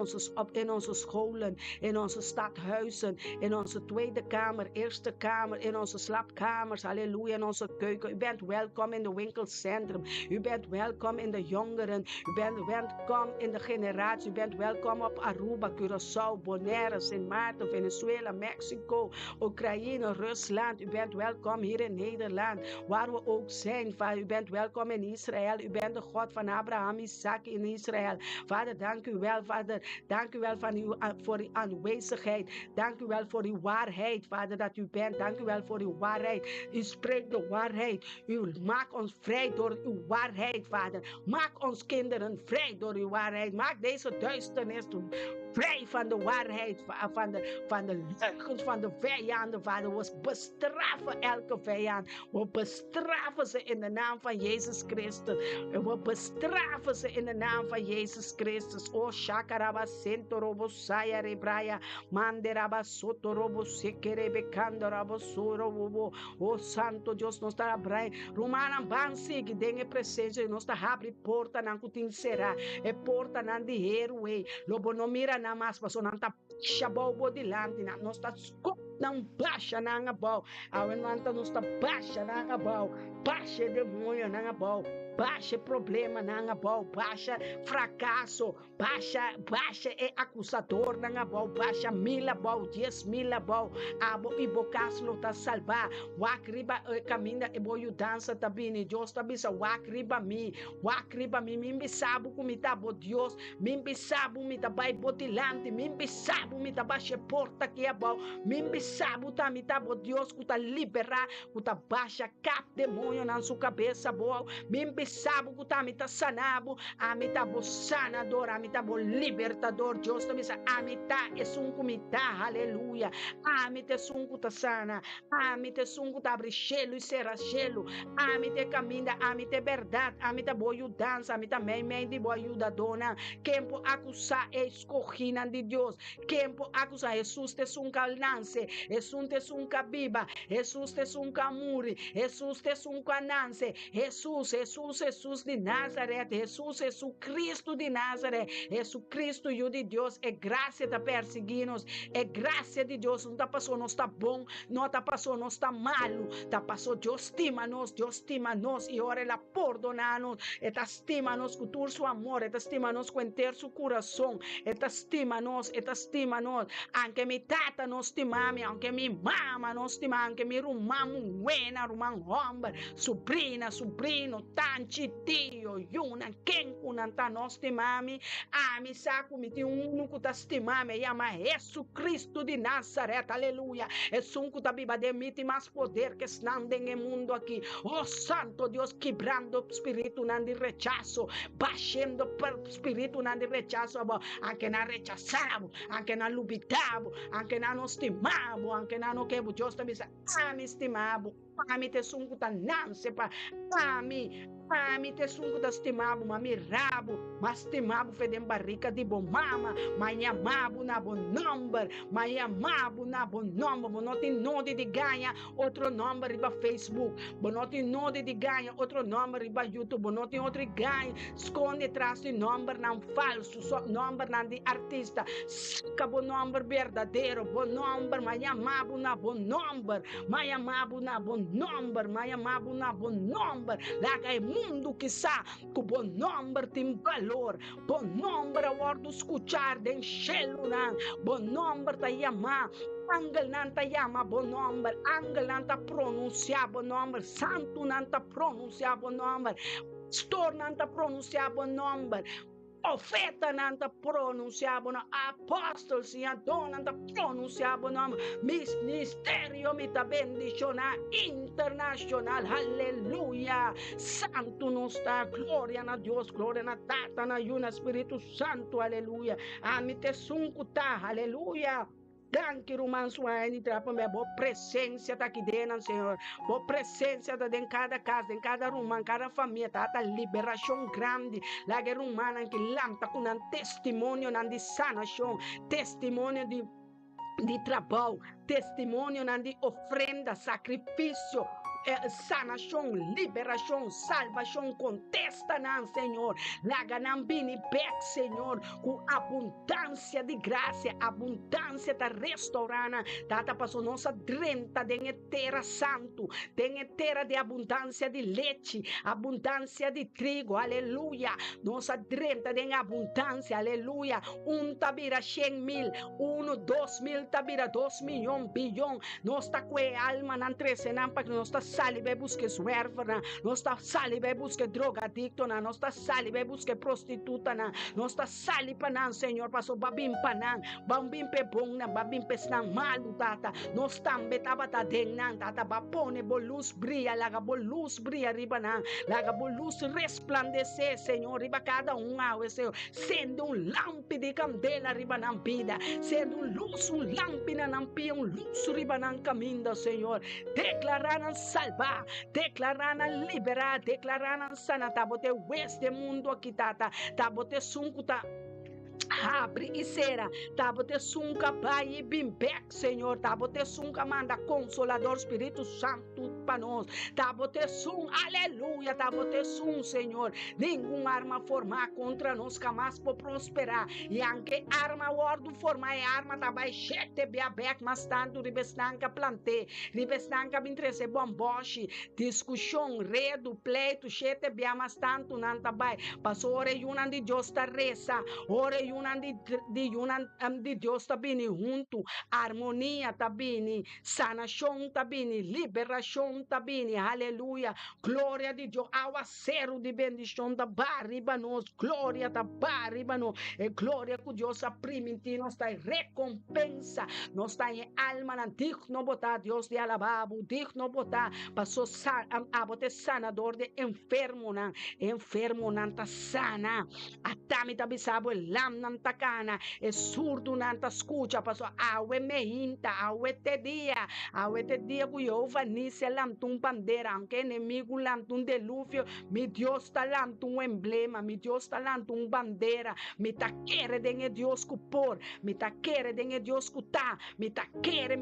onze scholen, in onze stadhuizen, in onze tweede kamer, eerste kamer, in onze slaapkamers, halleluja, in onze keuken. U bent welkom in de winkelcentrum. U bent welkom in de jongeren. U bent welkom in de generatie. U bent welkom op Aruba, Curaçao, Bonaire, Sint Maarten, Venezuela, Mexico, Oekraïne, Rusland. U bent welkom hier in Nederland, waar we ook zijn. U bent welkom in Israël. U bent de God van Abraham, Isaac in Israël. Vader, dank u wel, Vader. Dank u wel voor uw aanwezigheid. Dank u wel voor uw waarheid, Vader, dat u bent. Dank u wel voor uw waarheid. U spreekt de waarheid. U maakt ons vrij door uw waarheid, Vader. Maak ons kinderen vrij door uw waarheid. Maak deze duisternis vrij van de waarheid, van de leugens van de vijanden, Vader. We bestraffen elke vijand. We bestraffen ze in de naam van Jezus Christus. We bestraffen bestrava-se in de naam van Jezus Christus. O shakaraba sento robo saya rebraya. Manderaba soto robo sekere bekando rabo soro bobo. O santo Deus nos está abraia. Rumana bansi que dengue presença nos está abre porta não cutin será. É porta não de herói. Lobo não mira na mas passo não tá chabau bodilante não nos está não baixa na ngabau. Awen manta nos está baixa na ngabau. Baixa demônio na ngabau. Baixa problema na ngabau, baixa fracasso, baixa é acusador na ngabau, baixa 1000 bau, 10.000 bau, abo e bocas não tá salvar, wakriba caminha e boio dança tabini, Deus tá bisa wakriba mi, mimbi sabu kumita bo Deus, mimbi sabu mi tá bai botilante, mimbi sabu mi tá baixa porta que é bau, mimbi sabu tá mi tá bo Deus que tá liberar, que tá baixa cap demônio na sua cabeça boa, mimbi sabu que tá mi tá sanabo, a mi tá bo sanador, a mi tá bo libertador, Deus tá bisa, a mi tá é sunku mi tá, aleluia, a mi te sunku tá sana, a mi te sunku tá abre gelo e será gelo, a mi te caminha, a mi te verdade, a mi tá bo dança, a mi tá mem de boa ajudadona, quem po acusar é escorrina de Deus, quem po acusar Jesus te sunka alnance, Jesus te sunka biba, Jesus te sunka muri, Jesus te sunka nance, Jesus de Nazaré, Jesus Cristo de Nazaré, Jesus Cristo de Deus, é graça de perseguir-nos, é graça de Deus, não tá passou, não está bom, não tá passou, não está malo, tá passou, Deus estima nós, e ora ela perdonar-nos, eta estima-nos com todo seu amor, eta estima-nos com inteiro seu coração, eta estima-nos, anche mi tata nos estimame, anche mi mama nos estima, anche mi rumamo buena, rumam homem, sobrino, tanti, tio, yuna, quem kunanta nos estimame, mi saco mi ti que tá estimame, ama Jesus Cristo de Nazaré, aleluia, que tá biba demite mais poder que estão no mundo aqui, oh santo Deus, quebrando o espírito de rechazo, baixando o espírito de rechazo, anche na rechazamos, anche na lubitamos, anche na nos estimamos, anche na no que Deus tá bisa, me estimamos, mi te sungu ta não sepa, mi te sungu ta estimamos, mi rabo, mas estimamos fedem barrica de bom mama, mas amabo na bom number, mas amabo na bom number, bonote node de ganha outro number riba Facebook, bonote node de ganha outro number riba YouTube, bonote outro ganha, esconde atrás de number não falso, só number não de artista, saca bom number verdadeiro, bom number, mas amabo na bom number, mas amabo na bom number, mas amabo na bom number, laga é mundo que sa, que bom number tem valor, bom number a hora de escuchar, de enchê-lo, bom number ta yama, angel nanta yama bom number, angel nanta pronunciar bom number, santo nanta pronunciar bom number, pastor nanta pronunciar bom number, profeta nanta pronunciava no apóstolo Senhor nanta pronunciava no ministério me tá bendicionar internacional, aleluia, santo nos está, glória na Deus, glória na Tata, na Yuna, Espírito Santo, aleluia, me te sunco tá, aleluia. Danke Roman Suaini trapa me boa presença tá aqui dentro, Senhor. Boa presença tá em cada casa, em cada rumã, cada família, tá liberação grande. Lá que rumana que lanta com um testemunho de sanação, testemunho de trabalho, testemunho de ofrenda, sacrifício. Sanação, liberação, salvação, contesta não, Senhor, laganambini pec, Senhor, com abundância de graça, abundância da restaurana, tata passou nossa drenta de terra santo, de terra de abundância de leite, abundância de trigo, aleluia, nossa drenta de abundância, aleluia, tabira 100.000, 2.000 tabira 2 milhões, bilhão, nossa alma não trece, não, para que nossa sali vai buscar suérfana, nossa sali vai buscar drogadicto, nossa sali vai buscar prostituta, nossa sali panan, Senhor, passou babim panan, babim pe bom, babim pe snang malu tata, nos tambe tabata dengnan tata, bapone bolus brilha, laga bolus brilha riba nan, laga bolus resplandecer, Senhor, riba cada Senhor, sendo lampi de candela riba nan vida, sendo luz lâmpada nan pia, luz riba nan caminho, Senhor, declarar salvar, declarando liberar, declarando sana, tabote este mundo aqui, tata, tabote sunkuta. Abre e será, tabote sunca pai bimbek, Senhor, tabote sunca manda consolador Espírito Santo para nós, tabote sun, aleluia, tabote sun, Senhor, nenhuma arma formar contra nós jamais pode prosperar, e anche arma ordo formar é arma tabai chete biabek, mas tanto ribestanca plante, ribestanca bintrese bomboche, discussão, redo, pleito, chete bia, mas tanto não tabai, passou ore yunan de Deus ta reza, ore yunan de Deus tabini junto, harmonia tabini, sanação tabini, liberação tabini, aleluia, glória de Deus, aguacero de bendição da barriba nós, glória da barriba nós, e glória que Deus aprime nós está em recompensa, nós está em alma, não digno botar Deus de alababo, digno botar, passou a botar sanador de enfermo não tá sana, a tami tabisabo, lam não tá cana, é surdo não tá escuta, passou awe meinta, awe te dia que eu vanice lam tum bandeira, anche inimigo lam tum delúvio, mi Deus tá lam tum emblema, mi Deus tá lam tum bandeira, mi ta quere dengue Deus cupor, mi ta quere dengue Deus cuta, mi ta quere,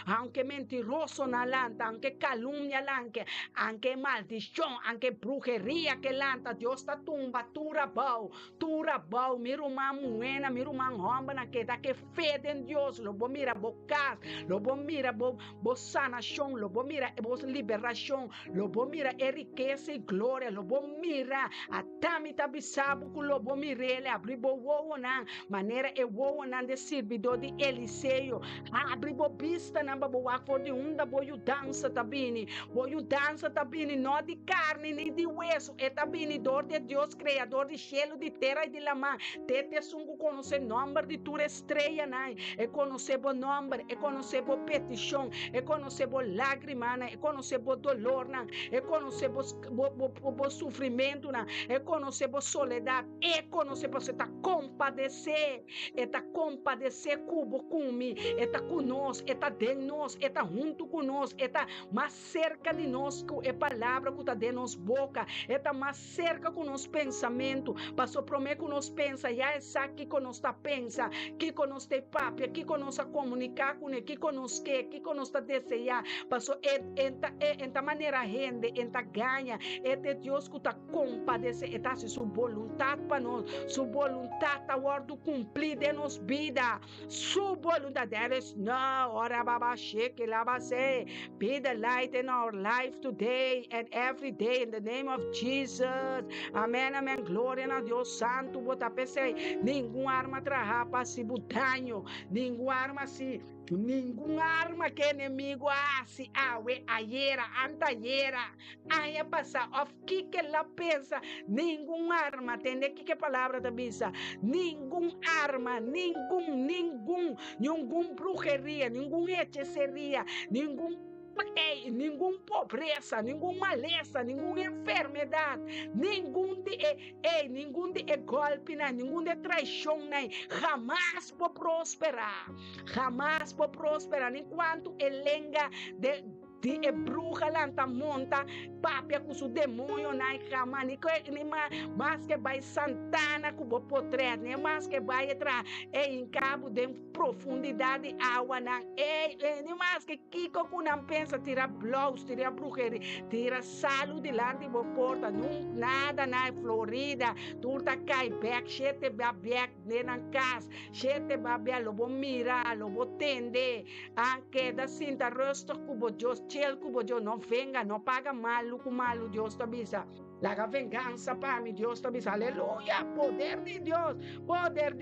anche mentiroso na lanta, anche calumnia lanche, anche maldição, anche brujeria que lanta, Deus ta tumba, turabau, miruma muena, miruma romba na que da que fede em Deus, lobo mira bocas, lobo mira bo sanação, lobo mira bo liberação, lobo mira riqueza e glória, lobo mira a tamita bisabu que lobo mirele abri bo wonan, maneira e wonan de servidor de Eliseu, abri bo vista na bo for de unda boyu dança tabini, não de carne nem de hueso, é tabini dor de Deus, criador de cielo, de terra e de lama, te sungo conhecer nome de tua estrela, nai, e conhecer bo nome, e conhecer bo petição, e conhecer bo lágrima, e conhecer bo dolor, e conhecer bo sofrimento, e conhecer bo soledade, e conhecer bo se ta compadecer, cubo cumi, e ta conosco, e ta de nós, e ta junto conosco, e ta mais cerca de nós, é palavra que está de nos boca, é tá mais cerca com nos pensamento, passou prometer que nos pensa, já é sabe que nos tá pensa, que nos tem papo, que nos tá comunicar com ele, que nos quer, que nos tá desejar, passou enta maneira rende, enta ganha, é de Deus que está compadecer, é tá se sua vontade para nós, sua vontade tá ordo cumprir de nos vida, sua vontade, there is no, ora baba shake, lava say, be the light in our life today and every day in the name of Jesus. Amém, amém. Glória a Deus Santo. Bota pensei, nenhuma arma traha para se butanho, nenhuma arma que inimigo se awe aiera, antaiera, aia passa, of que ela pensa, nenhuma arma, entende que palavra da bisa, nenhuma arma, nenhum brujeria, nenhum hechiceria, nenhum pobreza, nenhuma maleza, nenhuma enfermidade, nenhum de golpe, nenhum de traição, jamais pode prosperar, enquanto elenga de bruja lanta monta papia com o demônio na cama nem mais que vai santana com o potret nem mais que vai entrar em cabo de profundidade água nem mais que kiko com não pensa tira blouse tira brujeria tira salo de lá de porta nada na Florida turta cai back chete babiak na casa chete babia lobo mira lobo tende a queda cinta rosto cubo Deus chel cubo Deus não venga não paga malo com malo Deus te avisa laga vengança para mim Deus te avisa aleluia poder de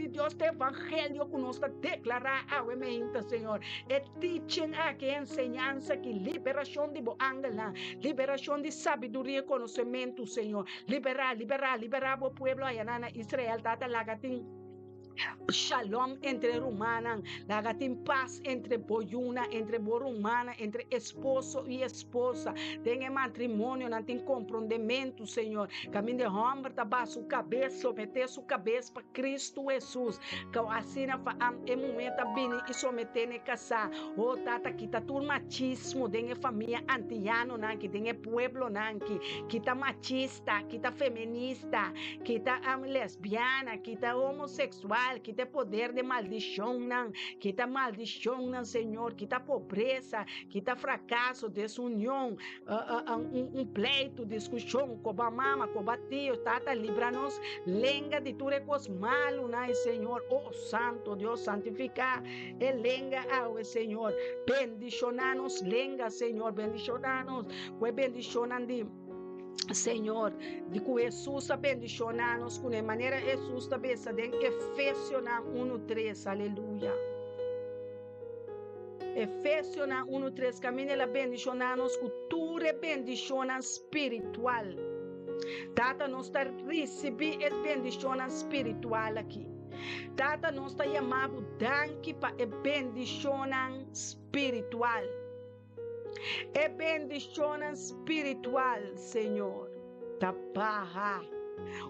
Deus te evangelho que nós declarar ao emente Senhor é teaching aqui ensinança que liberação de boangala liberação de sabedoria conhecimento Senhor liberar o pueblo aí na Israel data lagatin Shalom entre hermanas, lagatin paz entre boyuna, entre borumana, entre esposo y esposa. Tenga matrimonio, no tem comprometimento, Senhor. Caminho de homem, tabar sua cabeça, someter sua cabeça para Cristo Jesus. Que assim na momento bini e someter ne casar. Oh, tata, kita tur machismo, dengue família antiano, nanki, dengue pueblo, nanki. Kita machista, kita feminista, kita lesbiana, kita homossexual, kita poder de maldição, não, kita maldição, não, Senhor, kita pobreza, kita fracasso, desunião, pleito, discussão, coba mama, coba tio, tata, livra-nos, lenga de tudo cos malo, não, Senhor, oh Santo Deus, santificar, e lenga ao Senhor, bendicionanos, lenga, Senhor, bendicionanos, we bendicionandi, Senhor, de que Jesus abençoa-nos com a maneira Jesus também está em Efésios 1:3, aleluia. Efésios 1:3, caminho ela abençoa-nos com toda bendição espiritual. Tata nós está recebendo a bendição espiritual aqui. Tata nós está chamando danke para a bendição espiritual. É bendição espiritual, Senhor. Tapaha.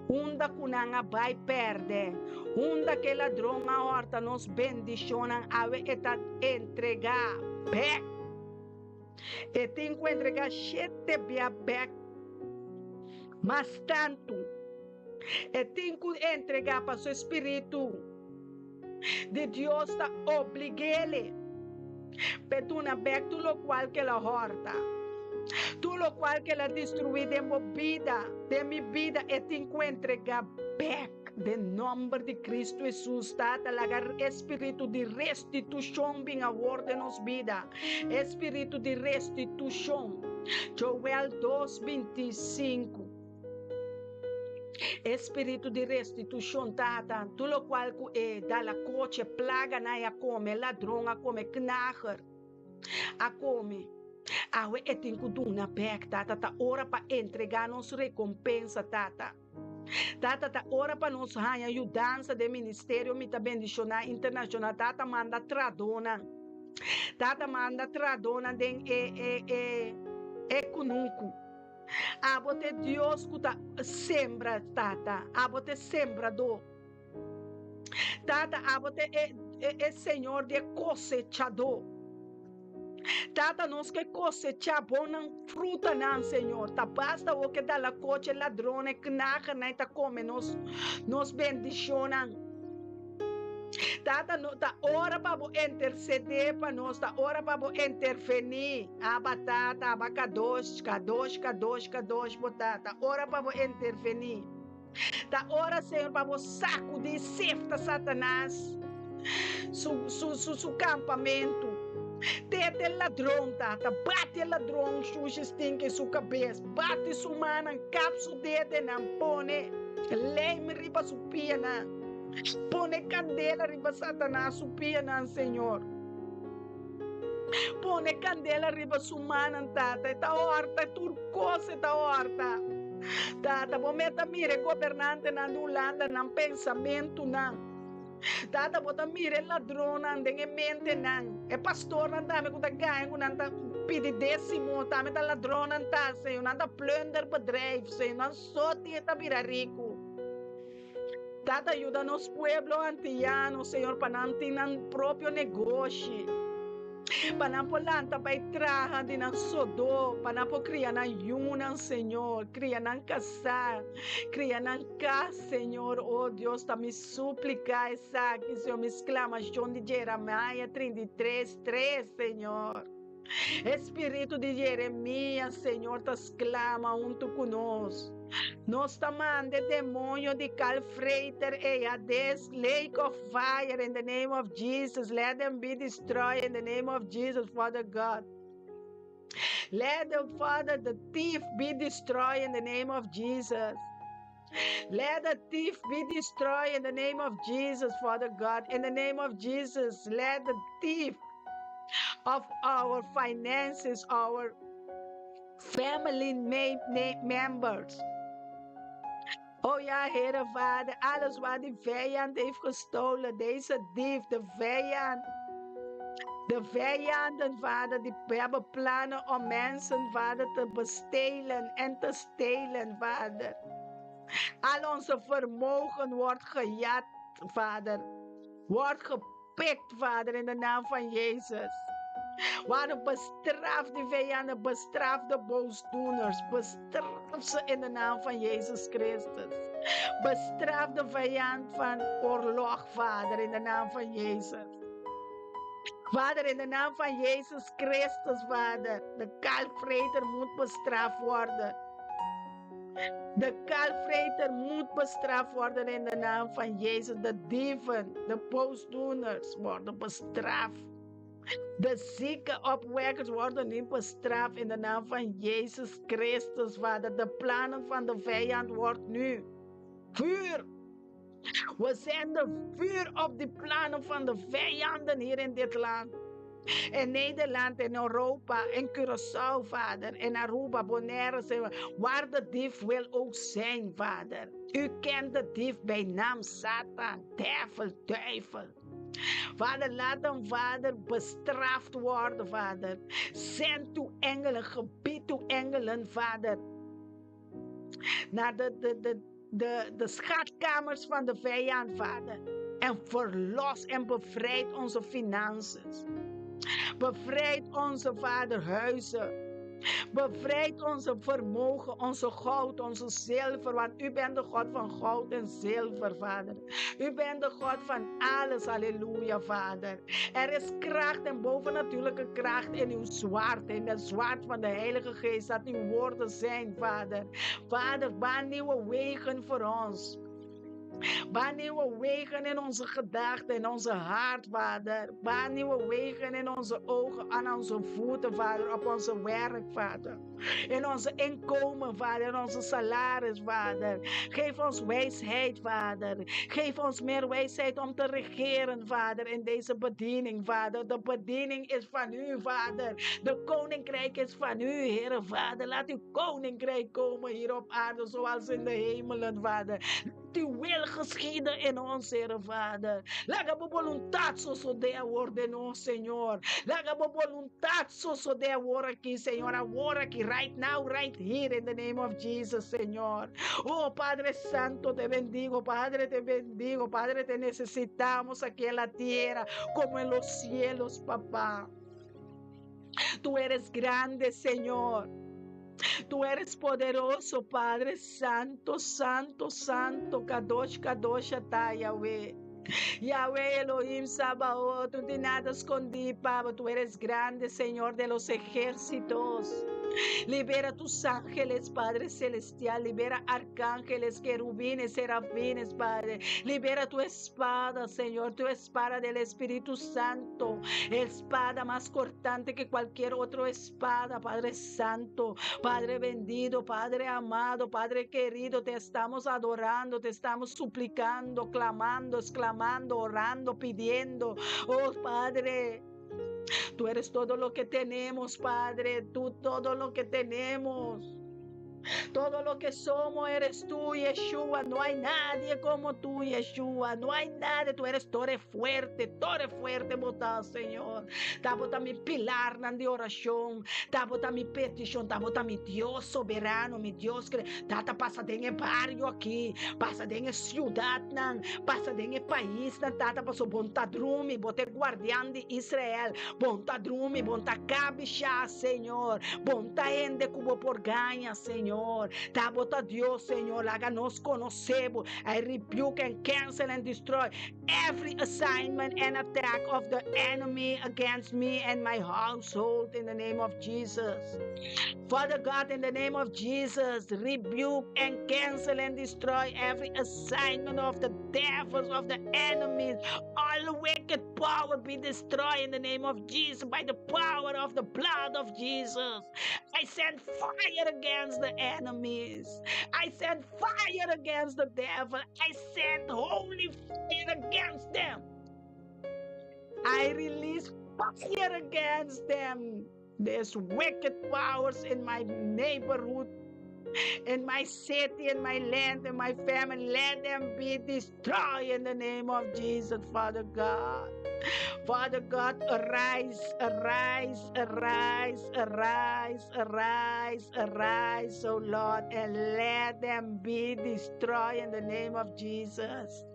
Unda kunanga vai perder. Unda que ladrão a horta nos bendicionam a eta entregar back. E tem que entregar sete bia back. Mas tanto. E tem que entregar para o Espírito de Deus está obrigado. Petuna back tu lo cual que la horta. Tu lo cual que la destruí de mi vida e te encuentre back de nombre de Cristo Jesús. Tata lagar espírito de restituição bem a de nos vida. Espírito de restituição. Joel 2:25. Espírito de restituição, tata, tudo o qual dá la coche, plaga na a come, ladrão a come, knager a come. Awe etin kuduna pek, tata, ta ora para entregar nos recompensa, tata. Tata, ta ora para nos ganhar ajudança de ministério, mita bendicionar internacional, tata manda tradona. Tata manda tradona den kununku. Abote Deus kuta sembra, tata. Abote sembrador. Tata, abote é Senhor de cosechador. Tata, nós que cosechar bom fruta não, Senhor. Tá basta o que dá la coche ladrone que naca nem tá come nos bendicionam. Tata, tá hora para interceder para nós, tá hora para intervenir. Abatata, abacadosh, botata, hora para intervenir. Tá hora, Senhor, para sacudir sefta Satanás, su campamento. Tete ladrão, tata, bate ladrão, xuxa estinque sua cabeça, bate sua mano, capsu dede, não pone, lei-me riba sua piana. Pone candela riba Satanás, su piana, Senhor. Pone candela riba su mana, tata. Tá horta, turcosa, tá horta. Tata, bota mire governante na Holanda, não pensamento, não. Tata, bota mire ladrona, não tem mente, não. É pastor, não tá, me conta ganha, não tá pedi décimo, tá, me tá ladrona, não tá, Senhor. Não tá plunder bedrijf, Senhor. Não só tinha tá virar rico. Tata, ajuda nos pueblo antiano, Senhor, para não ter um próprio negócio. Para não polanta, para trabalhar de não sodô, para não criar na yuna, Senhor, criar na casar, criar na casa, Senhor. Oh, Deus, está me suplicar essa aqui, Senhor, me exclamação de Jeremias 33:3, Senhor. Espírito de Jeremias, Senhor, te exclama junto conosco. Nós tamande demônio de calfreiter e Hades, lake of fire in the name of Jesus. Let them be destroyed in the name of Jesus, Father God. Let them, Father, the thief be destroyed in the name of Jesus. Let the thief be destroyed in the name of Jesus, Father God. In the name of Jesus, let the thief of our finances, our family members, Oh ja, Heere Vader, alles wat die vijand heeft gestolen, deze dief, de vijanden, Vader, die hebben plannen om mensen, Vader, te bestelen en te stelen, Vader. Al onze vermogen wordt gejat, Vader. Wordt gepikt, Vader, in de naam van Jezus. Waarom bestraf die vijanden, bestraf de boosdoeners, bestraf ze in de naam van Jezus Christus. Bestraf de vijand van oorlog, Vader, in de naam van Jezus. Vader, in de naam van Jezus Christus, Vader, de kalfvreter moet bestraft worden. De kalfvreter moet bestraft worden in de naam van Jezus. De dieven, de boosdoeners worden bestraft. De zieke opwekkers worden niet bestraft in de naam van Jezus Christus, Vader. De plannen van de vijand worden nu vuur. We zenden vuur op de plannen van de vijanden hier in dit land. In Nederland, in Europa, in Curaçao, Vader. In Aruba, Bonaire, waar de dief wil ook zijn, Vader. U kent de dief bij naam Satan, duivel. Vader, laat hem, Vader, bestraft worden, Vader. Zend uw engelen, gebied uw engelen, Vader. Naar de schatkamers van de vijand, Vader. En verlos en bevrijd onze financiën. Bevrijd onze, Vader, huizen. Bevrijd onze vermogen, onze goud, onze zilver. Want u bent de God van goud en zilver, Vader. U bent de God van alles, halleluja, Vader. Er is kracht en bovennatuurlijke kracht in uw zwaard. In het zwaard van de Heilige Geest, dat uw woorden zijn, Vader. Vader, baan nieuwe wegen voor ons. Baan nieuwe wegen in onze gedachten, in onze hart, Vader. Baan nieuwe wegen in onze ogen, aan onze voeten, Vader. Op onze werk, Vader. In onze inkomen, Vader. In onze salaris, Vader. Geef ons wijsheid, Vader. Geef ons meer wijsheid om te regeren, Vader. In deze bediening, Vader. De bediening is van u, Vader. De koninkrijk is van u, Heere, Vader. Laat uw koninkrijk komen hier op aarde, zoals in de hemelen, Vader. Uw wil geschieden in ons, Heere Vader. Laat de voluntad suceder worden in ons, Señor. Laat de voluntad suceder worden aquí, Señor. Ahora aquí, right now, right here, in the name of Jesus, Señor. Oh, Padre Santo, te bendigo, Padre, te bendigo. Padre, te necesitamos aquí en la tierra, como en los cielos, papá. Tú eres grande, Señor. Tú eres poderoso, Padre Santo, Santo, Santo, Kadosh, Kadosh, Atah, Yahweh. Yahweh Elohim Sabaoth, tú de nada escondí, Pablo, tú eres grande, Señor de los ejércitos. Libera tus ángeles, Padre Celestial. Libera arcángeles, querubines, serafines, Padre. Libera tu espada, Señor, tu espada del Espíritu Santo. Espada más cortante que cualquier otra espada, Padre Santo. Padre bendito, Padre amado, Padre querido, te estamos adorando, te estamos suplicando, clamando, exclamando, orando, pidiendo. Oh, Padre. Tú eres todo lo que tenemos, Padre. Tú todo lo que tenemos. Todo lo que somos eres tú, Yeshua. No hay nadie como tú, Yeshua. No hay nadie. Tú eres torre fuerte, botado, Señor. Tá bota mi pilar de oración. Tá bota mi petición. Tá bota mi Dios soberano, mi Dios que tá passa dentro barrio aqui, passa dentro ciudad, passa dentro país, tá passou bonta drume, bote guardián de Israel, bonta drume, bonta cabixá, Senhor, bonta ende cubo por ganha, Senhor. Tá bota Deus, Senhor, haga-nos conhecemos. I rebuke and cancel and destroy every assignment and attack of the enemy against me and my household in the name of Jesus. Father God, in the name of Jesus, rebuke and cancel and destroy every assignment of the devils, of the enemies. All wicked power be destroyed in the name of Jesus by the power of the blood of Jesus. I send fire against the enemies. I send fire against the devil. I send holy fire against them. I release fire against them. There's wicked powers in my neighborhood. in my city, in my land, in my family. Let them be destroyed in the name of Jesus, Father God. Father God, arise, arise, arise, arise, arise, arise, oh Lord, and let them be destroyed in the name of Jesus.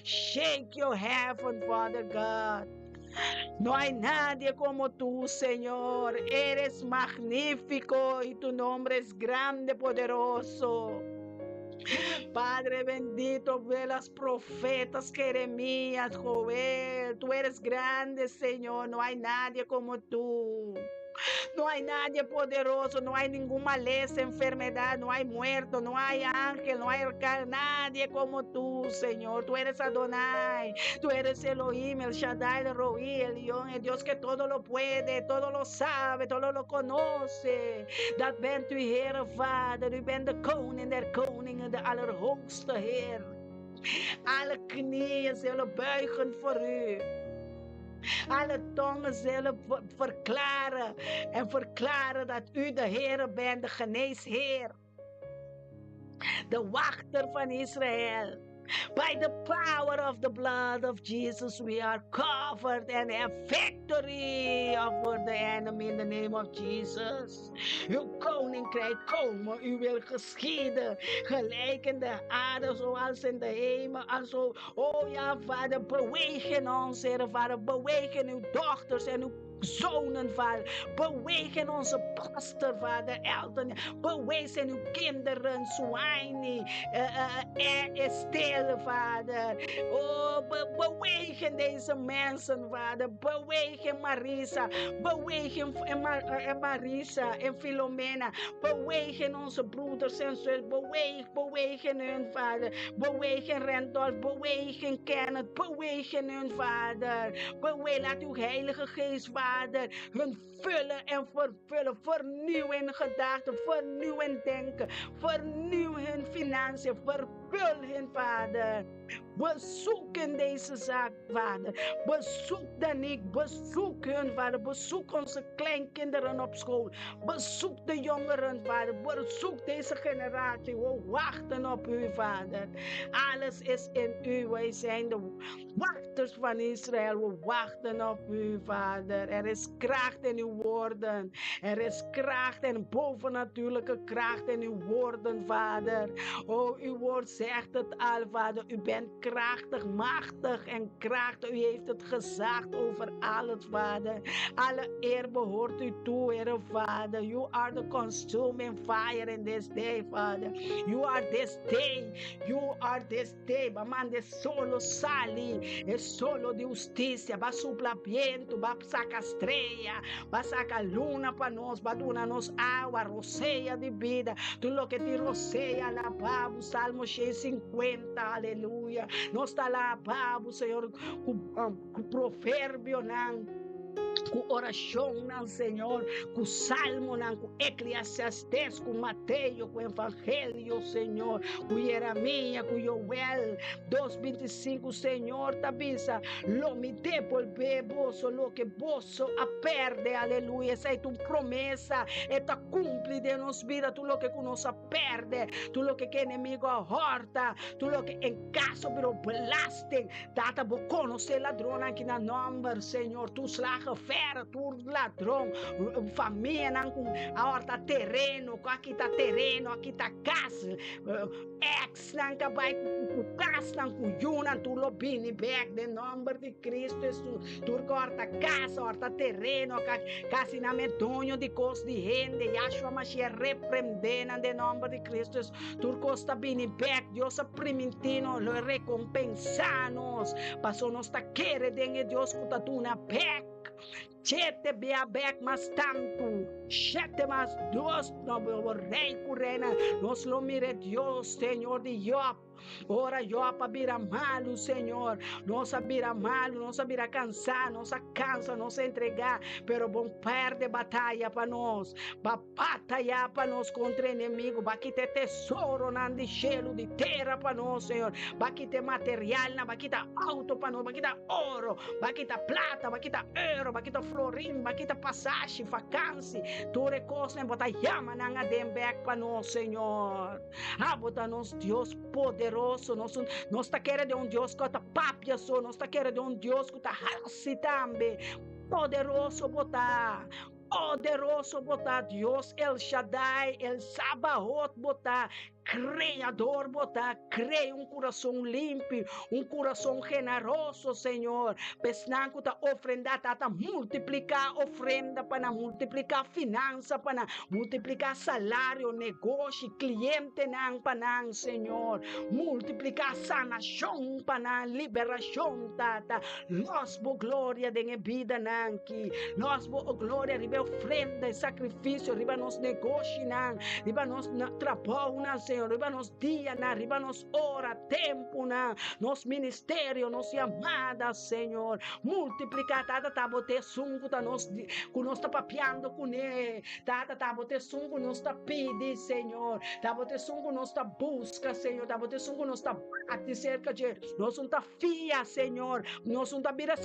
Shake your heaven, Father God. No hay nadie como tú, Señor. Eres magnífico y tu nombre es grande, poderoso. Padre bendito, ve las profetas Jeremías, Joel. Tú eres grande, Señor. No hay nadie como tú. No hay nadie poderoso, no hay ninguna maleza, enfermedad, no hay muerto, no hay ángel, no hay nadie como tú, Señor. Tú eres Adonai, tú eres Elohim, el Shaddai, el Roí, el León, el Dios que todo lo puede, todo lo sabe, todo lo conoce. Dat bent u, Heer, Vader. U bent de koning der koningen, de allerhoogste Heer. Alle knieën zullen buigen voor u. Alle tongen zullen verklaren en verklaren dat u de Heer bent, de geneesheer, de wachter van Israël. By the power of the blood of Jesus, we are covered and have victory over the enemy in the name of Jesus. Uw koninkrijk komen, uw wil geschieden, gelijk in de aarde zoals in de hemel. Also, oh ja, Vader, beweeg in ons, Heer, Vader, beweeg in uw dochters en uw zonen, Vader. Beweeg in onze pastor, Vader Elton. Beweeg in uw kinderen, Swaini, Estelle, Vader. Oh, beweeg in deze mensen, Vader. Beweeg in Marisa. Beweeg in Marisa en Filomena. Beweeg in onze broeders en zussen. Beweeg in hun, Vader. Beweeg in Randolph. Beweeg in Kenneth. Beweeg in hun, Vader. Beweeg, laat uw Heilige Geest, Vader, hun vullen en vervullen. Vernieuw in gedachten, vernieuw in denken, vernieuw hun financiën, vervul hun, Vader. Bezoek in deze zaak, Vader. Bezoek Danique, bezoek hun, Vader. Bezoek onze kleinkinderen op school. Bezoek de jongeren, Vader. Bezoek deze generatie. We wachten op u, Vader. Alles is in u. Wij zijn de wachters van Israël. We wachten op u, Vader. Er is kracht in uw woorden. Er is kracht en bovennatuurlijke kracht in uw woorden, Vader. Oh, uw woord zegt het al, Vader. U bent krachtig, machtig en krachtig. U heeft het gezag over alles, Vader. Alle eer behoort u toe, Heer, Vader. You are the consuming fire in this day, Father. You are this day. You are this day. Man, de solo sali, es solo de justicia. Va supla viento, va saca estrella, va saca luna para nos, va dona-nos agua, roceia de vida. Tú lo que te roceia, alabamos, Salmo 50, aleluia. Nós está alabamos, Senhor, com provérbio, com oração, Senhor, com salmo, com Eclesiastes, com Mateus, com Evangelho, Senhor, com Jeremias, com Joel 2:25, Senhor, tabisa, lo me devolver vosso, lo que vosso a perde, aleluia. Essa é tua promessa, esta cumpre de nos vida, tu lo que nos a perde, tu lo que inimigo a horta, tu lo que em caso pero belasting, data bo conocer ladrão aqui na number, Senhor, tu slagen fera, tu ladrão, família com a horta terreno, aqui tá terreno, aqui tá casa, ex não cabai com casa, com yuna, tu lobini back, de number de Cristo, tu horta casa, horta terreno, casa na medonho de cos de rende, Yahshua Mashiach repreendendo de number de Cristo, tu costa bini back, Deus a primitino, lo recompensanos, passou nos taquere, dengue Deus cuta tu na back. Chete bea back mas tanto, chete mas Dios no rei curena, nos lo mire Dios, Señor de Job. Ora Job abira malo, Senhor. Não sabira malo, não sabira cansar, não se cansa, não se entregar, pero bom perde batalha para nós, va batalhar para nós contra o inimigo, va quitar tesouro de cielo, de terra para nós, Senhor, va quitar material, va quitar auto para nós, va quitar ouro, va quitar plata, va quitar euro, va quitar florim, va quitar passagem, vacância, Tu recosta, bota llama nanga dem back para nós, Senhor. Bota nós, Deus poderoso. Nós está querendo Deus que está papia só. Nós está querendo Deus que está halsi também. Poderoso botar. Poderoso botar Deus El Shaddai, El Sabaoth botar. Criador botar, creia coração limpo, coração generoso, Senhor. Pesnanco tá ofrenda, tá multiplicar ofrenda para multiplicar finança, para multiplicar salário, negócio, cliente nang panang, Senhor. Multiplicar sanação para liberação, tata. Nós bo glória de vida nanki. Nós bo glória ribe ofrenda e sacrifício, riba nos negócio nang, riba nos trabalho nang, Senhor, riba nos dia, riba nos hora, tempo, nos ministério, nos chamada, Senhor. Multiplicar, tata, tabote sungo, tá nos tá papiando com ele, tata, tabote sungo, nos tá pedi, Senhor, tabote sungo, nos tá busca, Senhor, tabote sungo, nos tá bate cerca de, nós não tá fia, Senhor, nós não tá vira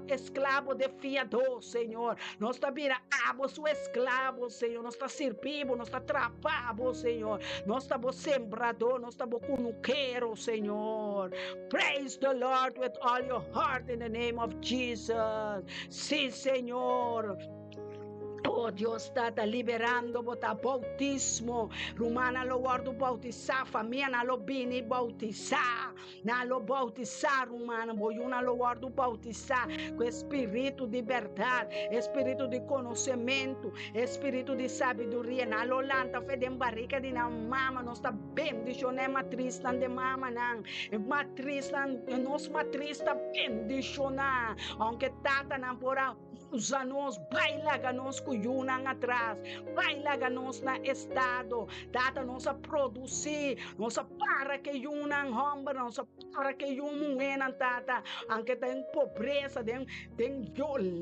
escravo de fiador, Senhor, nós tá vira su escravo, Senhor, nós tá servindo, nós tá trapado, Senhor, nós tá sembrador, nós estamos cunuqueiro, Senhor. Praise the Lord with all your heart in the name of Jesus. Sim, Senhor. Oh, Deus está liberando, botar bautismo. Romana lo guardo bautizar, família na lo bini bautizar. Na lo bautizar, romana, boiuna lo guardo bautizar. Com espírito de verdade, espírito de conhecimento, espírito de sabedoria. Na lo lanta, fede barriga de na mama, nós está bendicionando a matriz de mama, não. Matriz, nós matriz está bendicionando. Aunque tata não porá. Usa nós, baila nós com yunang atrás, baila nós na estado, data nós a produzir, nós para que yunang homem, nós para que yunang tata, anche tem pobreza, tem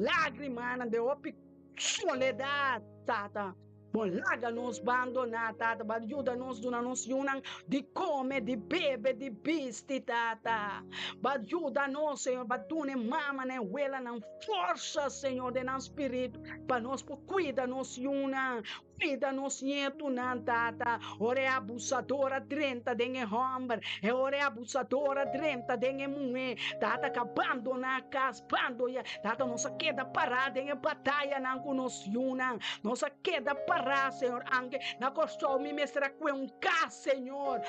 lágrima, tem soledade, tata. Laga nos abandonar, tata, ajuda nos dona nos yunang de comer, de beber, de vestir, tata. Ajuda nos, Senhor, batune mama, né, huela, não força, Senhor, de nosso espírito, para nós, cuida nos yunang, cuida nos nieto, não, tata. Ore abusadora, 30 de homem, e ore abusadora, 30 de mulher, tata, que abandona a casa, abandona, tata, nossa queda parada em batalha, não, com nos yunang, nossa queda parada. Senhor, anche na costume mestra que caso, Senhor,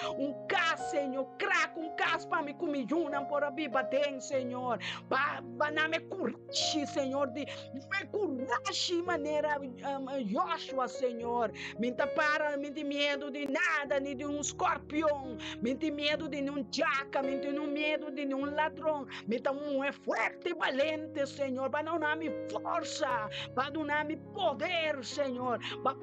caso, Senhor, crack caso para me comer não por a biba tem, Senhor, para me curtir, Senhor, de me curtir maneira Joshua, Senhor, me para, me tem medo de nada, nem de escorpião, me tem medo de jaca, me tem medo de ladrão, me tem forte e valente, Senhor, para não dar-me força, para dar-me poder, Senhor, para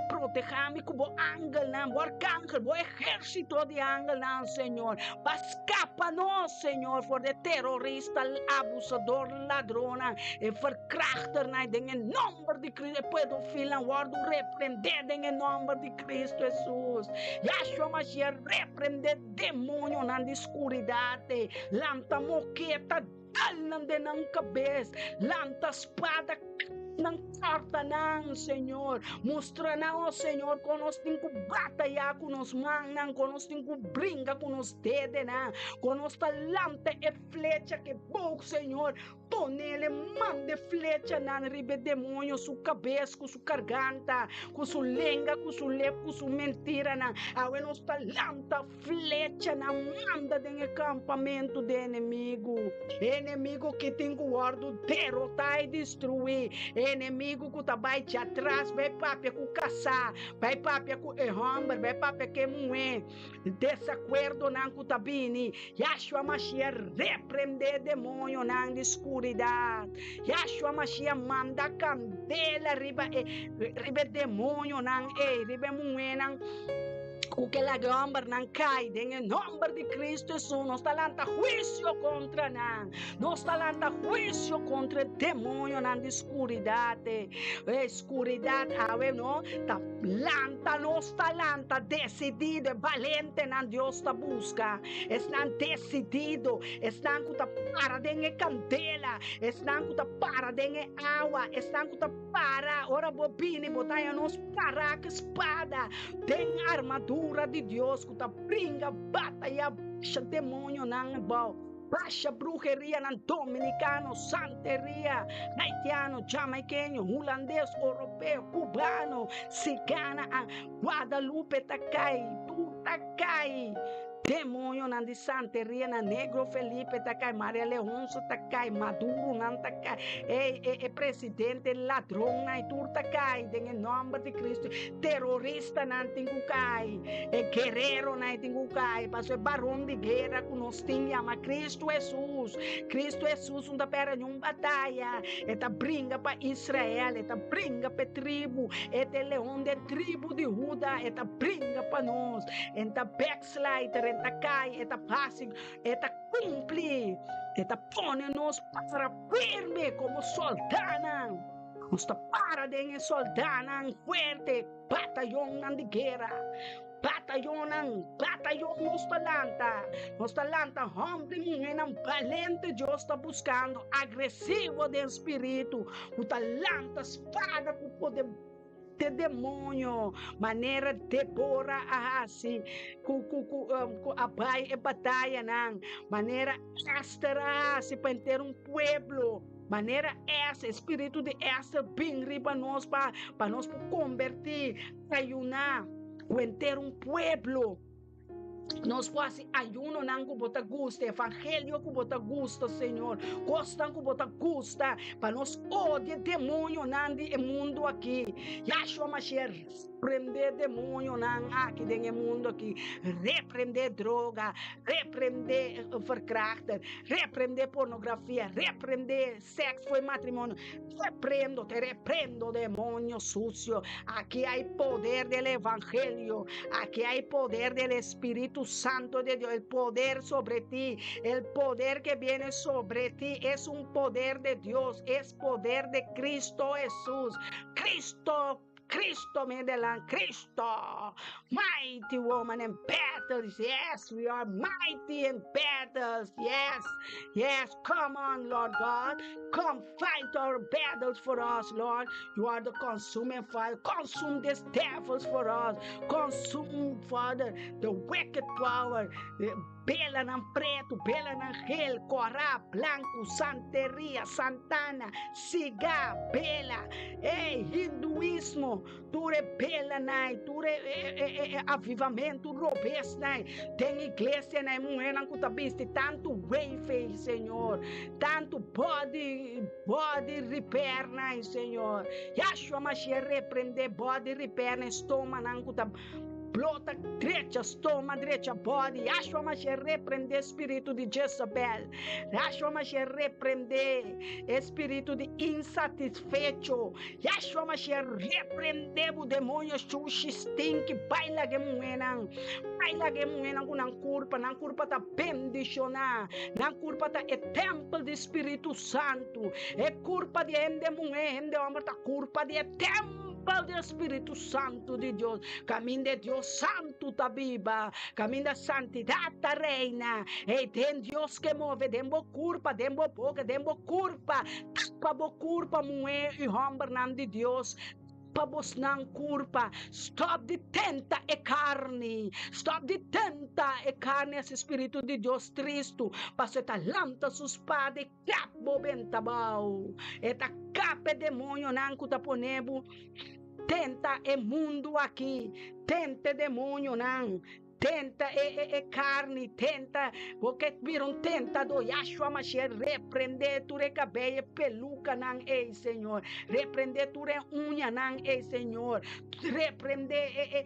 proteger-me como ángel, o arcángel, o exército de ángel, Senhor, para escapar nós, Senhor, for de terrorista, abusador, ladrona, e verkrachter, em nome de Cristo, pedofila, guardo, repreender em nome de Cristo Jesus. Yahshua Mashiach, repreender demônio na escuridade, lanta moqueta, dal na cabeça, lanta espada, não corta não, Senhor, mostra não, Senhor, que nós temos que batalhar com nós mãos, que nós temos que brincar com nós dedos, com nós talanta e flecha que bom, Senhor, tonele, mande flecha na ribe demônio, sua cabeça, com sua garganta, com sua língua, com sua lep, com sua mentira, awe nós talanta flecha na manda de acampamento do inimigo que tem que guardo, derrotar e destruir, inimigo que tá vai te atrás, vai papia com caçar, vai papia com homem, vai papia que mulher, desacordo não com tabini, Yahshua Mashiach repreender demônio na escuridade, Yahshua Mashiach manda candela riba demônio não riba mulher não que la hombre nan cae en el nombre de Cristo Jesús. No está lanta juicio contra nan. No está lanta juicio contra el demonio nan de escuridad. Escuridad, no está lanta, no está lanta, decidido, valiente nan Dios ta busca. Están decidido, están que para de candela, están que para de agua, están que para, ora bobini, botai nos para que espada, tem armadura de Deus, que brinca, batalha, baixa demônio nan bal, baixa brujeria nan dominicano, santeria, haitiano, jamaiqueño, holandês, europeu, cubano, cigana, Guadalupe takai, tu takai. Demônio nan de santeria, na negro Felipe takai, Maria Leonço takai, Maduro nan takai, presidente ladrão na tur takai, em nome de Cristo, terrorista nan tingukai, guerreiro nan tingukai, pastor barão de guerra que nós tínhamos, Cristo Jesus, não pera nenhuma batalha, eta brinca para Israel, eta brinca para tribo, eta leão de tribo de Judá, eta brinca para nós, eta backslider, eta cai, eta passe, eta cumpre, eta põe-nos para firme como soldado. Nos para de soldado fuerte, batalhão de guerra. Batalhão nos talanta, homem menino valente, Deus está buscando, agressivo de espírito, o talanta espada com poder de demônio, maneira Débora assim, a pai e batalha não, maneira Esther assim para ter pueblo, maneira essa, espírito de Esther bem para nós convertir, ayunar, ou ter pueblo. Nós podemos ayuno nango bota gusta, evangelho que bota gusta, Senhor. Gosta que bota gusta, para nós odiar demônio nandi e mundo aqui. Yahshua Mashiach, repreender demônio nan aqui dentro do mundo aqui. Repreender droga, repreender verkrachter, repreender pornografia, repreender sexo e matrimônio. Repreendo demônio sucio. Aqui há poder do evangelho, aqui há poder do Espírito Santo de Dios, el poder sobre ti, el poder que viene sobre ti es un poder de Dios, es poder de Cristo Jesús. Cristo, Medelan, Cristo, mighty woman in battles, yes, we are mighty in battles, yes, come on, Lord God, come fight our battles for us, Lord, you are the consuming fire, consume these devils for us, consume, Father, the wicked power, bela nan preto, bela nan gel, corá, blanco, santeria, santana, cigar, bela, hinduísmo, ture bela nai, ture avivamento, robês nai, tem igreja nai, mulher nan cutabiste, tanto wayfair, Senhor, tanto body repair nai, Senhor, Yahshua Mashiach repreender body repair nai, estoma nan cutabiste, Blota direita, estômago direita, body. Yahshua Mashiach repreender espírito de Jezabel. Yahshua Mashiach repreender espírito de insatisfeito. Yahshua Mashiach repreender o demônio chuchi stink. Baila que muenan com nan culpa tá bendicionar. Nan culpa tá é templo do Espírito Santo. É culpa de ende mulher, ende homem tá culpa de templo do Espírito Santo de Deus, caminho de Deus Santo da Bíblia, caminho da santidade da reina, e tem Deus que move, dembo culpa, dembo boca, dembo culpa, tapa culpa, mulher e homem nome de Deus, pabos não culpa, stop de tenta e carne, esse Espírito de Deus Cristo, para tá lanta sus espada e capo bentabau, e tá cape demônio não que tá ponebo, tenta e mundo aqui, tente demônio não, tenta carne, tenta, porque vira um tentador, Yahshua Mashiach, repreender tu recabeia peluca não ei, Senhor, repreender tu unha não ei, Senhor, repreender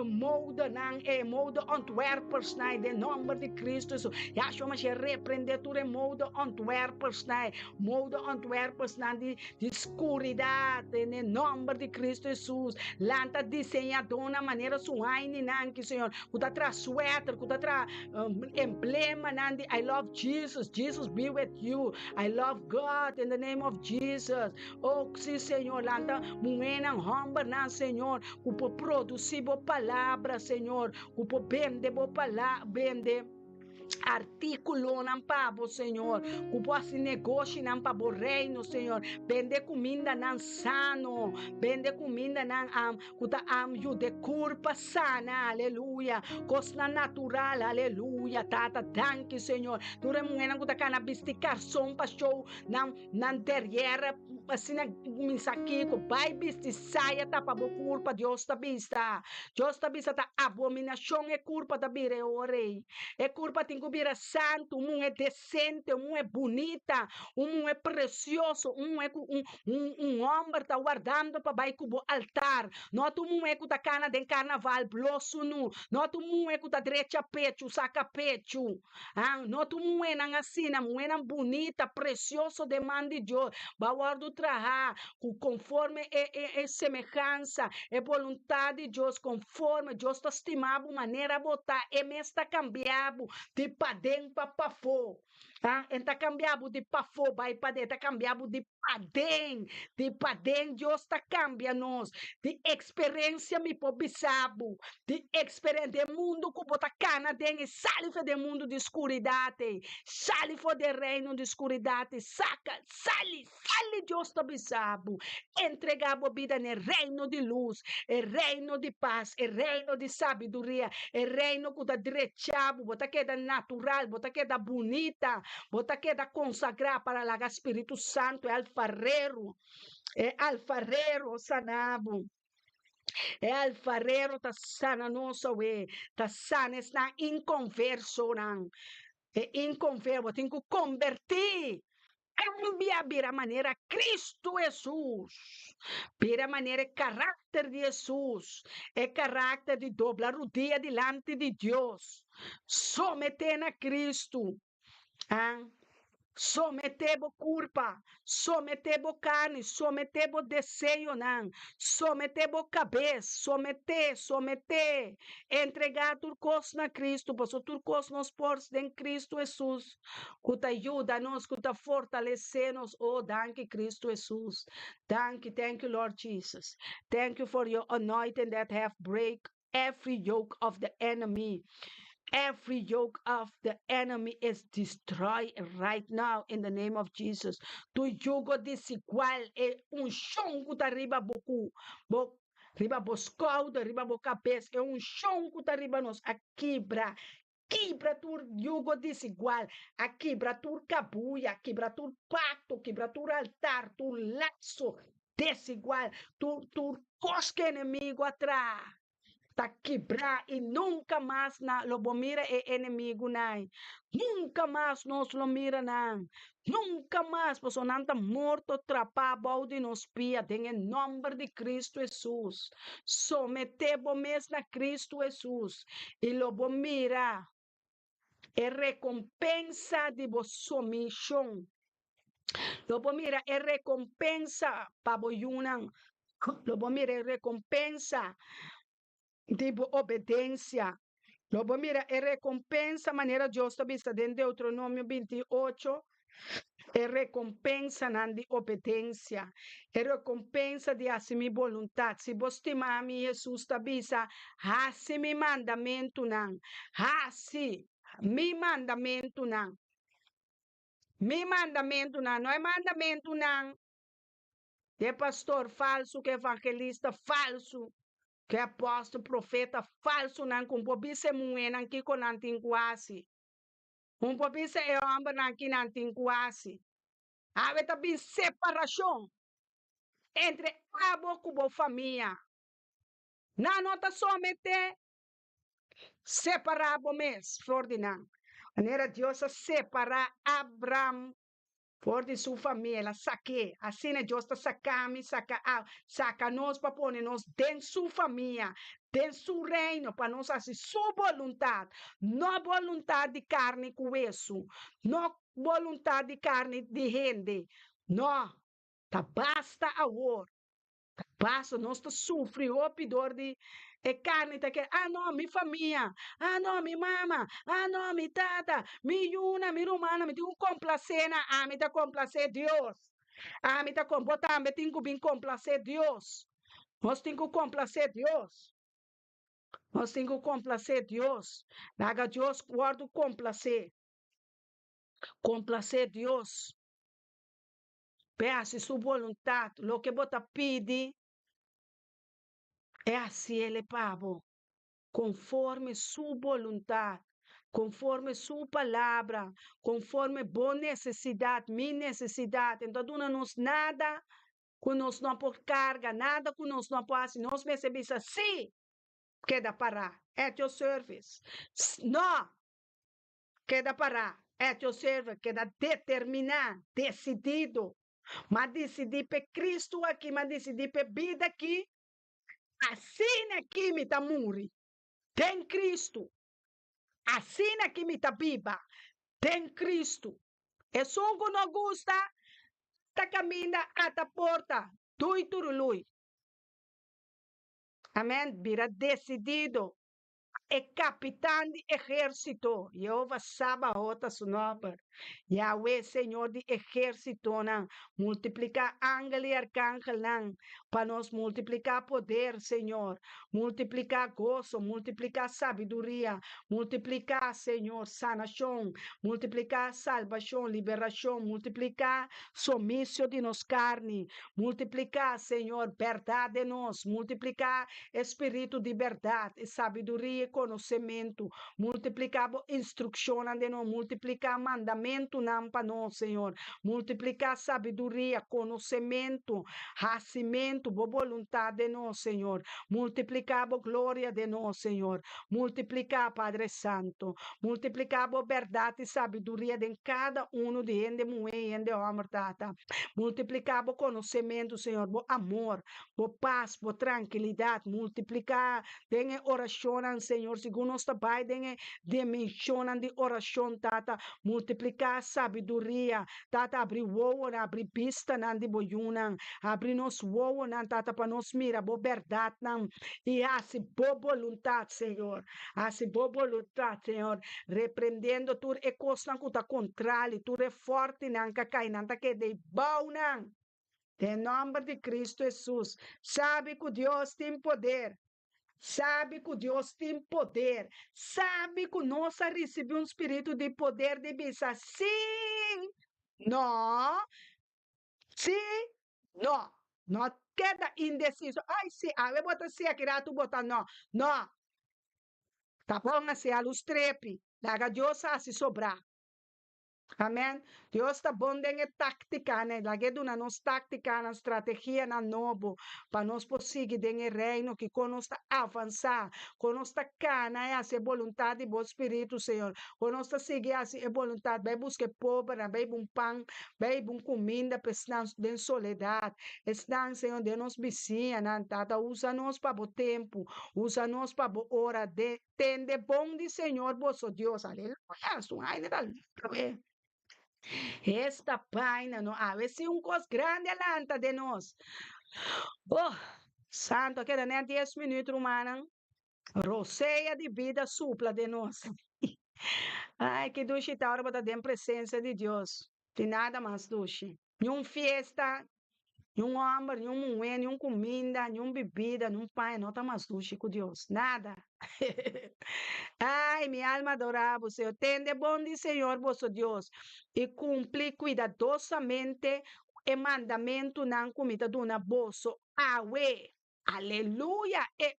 molda não ei, molda ontwerpers não, de nome de Cristo, Yahshua Mashiach, repreender tu molda ontwerpers não, molda ontwerpers não de escuridade, em nome de Cristo Jesus, lanta desenhador na maneira suaine não, que Senhor, que traz sweater, que traz emblema não de I love Jesus, Jesus be with you, I love God in the name of Jesus. Oh, sim, Senhor, lanta muena humber não, Senhor, que produzir boa palavra, Senhor, que vende boa palavra, vende artículo não para Senhor, que possa negócio não para o reino, Senhor, vende comida não sano, vende comida não ajuda curva sana, aleluia, coisa natural, aleluia, tata, danke, Senhor, tu remuena que tá na bisticar som para show, não terreira, assim, aqui, que vai bisti saia, tá para curva, Deus tá tá abominação é curva da bire, orei, é curva tem que vir santo, um é decente, um é bonita, um é precioso, um é homem está guardando para vai com o altar. Não tu um é que tá cana de carnaval, blosso nu. Não tu um é que tá direita pecho, saca pecho. Não tu um é não assim, não é bonita, precioso de mão de Deus. Vai guardar trabalhar conforme é semelhança, é vontade de Deus, conforme Deus está estimado, maneira botar, é mesmo está cambiado de padem para pafô. Está cambiado de pafô, vai para está cambiado de padem, Deus está cambiando-nos, de experiência me pobisabo, de experiência de mundo que bota cana e saliva de mundo de escuridade, saliva de reino de escuridade, saca, sali, Deus está bisabo, entregar a vida no reino de luz, o reino de paz, o reino de sabedoria, o reino que dá direito, bota que da natural, bota que da bonita, bota que da consagrar para o Espírito Santo, é alfarero sanabo. É alfarero tá sana nossa ué, tá sana está inconverso não. É inconverso, tem que convertir. Cambia vira maneira Cristo Jesus. Vira maneira caráter de Jesus. É caráter de dobrar o dia diante de Deus. Someter a Cristo. Sometebo culpa, sometebo carne, sometebo desejo não, sometebo cabeça, someter, entregar turcos na Cristo, pois o turcos nos pors em Cristo Jesus, que te ajuda nos, que te fortalece nos, oh, thank Cristo Jesus, thank you Lord Jesus, thank you for your anointing that have break every yoke of the enemy. Every yoke of the enemy is destroyed right now in the name of Jesus. Tu jugo desigual é chongo da riba bocu, riba boscalda, riba boca cabeça, é chongo da riba nos a quebra tu jugo desigual, a quebra tu cabuia, quebra tu pacto, quebra tu altar, tu laço desigual, tu cosca inimigo atrás. Tá quebrar e nunca mais lo mira é inimigo não. Nunca mais nós lo mira não. Nunca mais, pois não está morto, trapado de nos pia, em nome de Cristo Jesus. Sometemos mesmo a Cristo Jesus e lo mira. É recompensa de vossa submissão. Lo mira é recompensa para boiunan. Lo mira é recompensa de obediência. Lobo mira, é recompensa, maneira de Deus está dentro de Deuteronômio 28, é recompensa de obediência, é recompensa de assumir vontade. Se você estimar Jesus está bisa, mi mandamento não, mi mandamento não. Mi mandamento não é mandamento não. É pastor falso, que evangelista falso, que apóstolo, profeta falso não com pobise muenan que com antinguasi. Pobise é homem não que antinguasi. Há também separação entre abo com a família. Não nota somente separado mes, Ferdinand. Maneira Deus a separar Abraão por de sua família, saque. Assim é Deus está sacando, saca nós para pôr nós dentro de sua família, dentro do seu reino, para nós fazer sua vontade. Não vontade de carne com isso, não vontade de carne de gente. Não, tá basta agora. Basta, nós está sofrendo o pidor de carne, tá que, não, minha família, não, minha mama, não, minha tata, minha yuna, minha romana, me tenho complacer, me tá complacer Deus. Me tá botar, me tenho que complacer Deus. Nós temos que complacer Deus. Nós temos que complacer Deus. Naga Deus guarda complacer. Complacer Deus. Peça sua vontade, lo que você pede. É assim ele, Pablo, conforme sua vontade, conforme sua palavra, conforme boa necessidade, minha necessidade. Então, não nos nada que nós não por carga, nada que nós não pode, nós recebemos assim, queda parar, é teu serviço. Não, queda parar, é teu serviço, queda determinar, decidido, mas decidir para Cristo aqui, mas decidir para vida aqui. Assim aqui me está muri. Tem Cristo. Assim aqui me está viva. Tem Cristo. É só que não gosta. Está caminhando até a porta. Tui turului. Amém. Vira decidido. É capitão de exército. Jeová sabe a outra su nome. Yahweh, Senhor de exército, não. Multiplicar ángel e arcángel, não. Para nós multiplicar poder, Senhor. Multiplicar gozo, multiplicar sabedoria. Multiplicar, Senhor, sanação. Multiplicar salvação, liberação. Multiplicar somício de nos carne. Multiplicar, Senhor, verdade de nós. Multiplicar espírito de verdade e sabedoria e conhecimento, multiplicar instrução de nós, multiplicar mandamento não para nós, Senhor, multiplicar sabedoria, conhecimento, racimento, boa vontade de nós, Senhor, multiplicar a glória de nós, Senhor, multiplicar, Padre Santo, multiplicar a verdade e sabedoria de cada um de ende mulher e ende homem, tata, multiplicar o conhecimento, Senhor, o amor, o paz, a tranquilidade, multiplicar, dengue oração, Senhor, segundo nossa Pai, dengue dimensão de oração, tata, multiplicar sabedoria, tata, abrir o abrir pista, de boiuna, abrir nos o tata, para nos mira, boa verdade, e assim, boa vontade, Senhor, assim, boa vontade, Senhor, repreendendo tu e costa que está contrário, tu é forte, não, cai, não, tá que de bom, não. Em nome de Cristo Jesus, sabe que Deus tem poder, sabe que Deus tem poder, sabe que nós recebemos um espírito de poder de pensar sim, não, sim, não, não queda indeciso, ai sim, eu botar sim aqui, tu botar não, não, tá bom assim, a luz trepe, daga Deus a se sobrar. Amém. Deus está bom de tática, né? Lagi do na nos tática, na estratégia na novo, para nós conseguir de reino que conosco avançar, conosco cana é a vontade do Espírito, Senhor. Conosco seguir a vontade, vai buscar pobre, vai um pão, vai comida, para estar em soledade. Estão, Senhor, de nos vizinha, não tata, usa nós para o tempo, usa nós para a hora de tende bom de Senhor, vosso Deus. Aleluia. Esta página, não, a ver se coisa grande alanta de nós. Oh, santo, queda nem 10 minutos, humana. Roceia de vida supla de nós. Ai, que duche tá hora para ter presença de Deus. Tem nada mais duche. Nenhum festa, nenhum homem, nenhum mulher, nenhum comida, nenhum bebida, nenhum pai, não tá mais duche com Deus. Nada. Ai, minha alma adorava o Senhor. Tende bom de Senhor, vosso Deus, e cumpri cuidadosamente o mandamento não comida do vosso Aue. Aleluia. E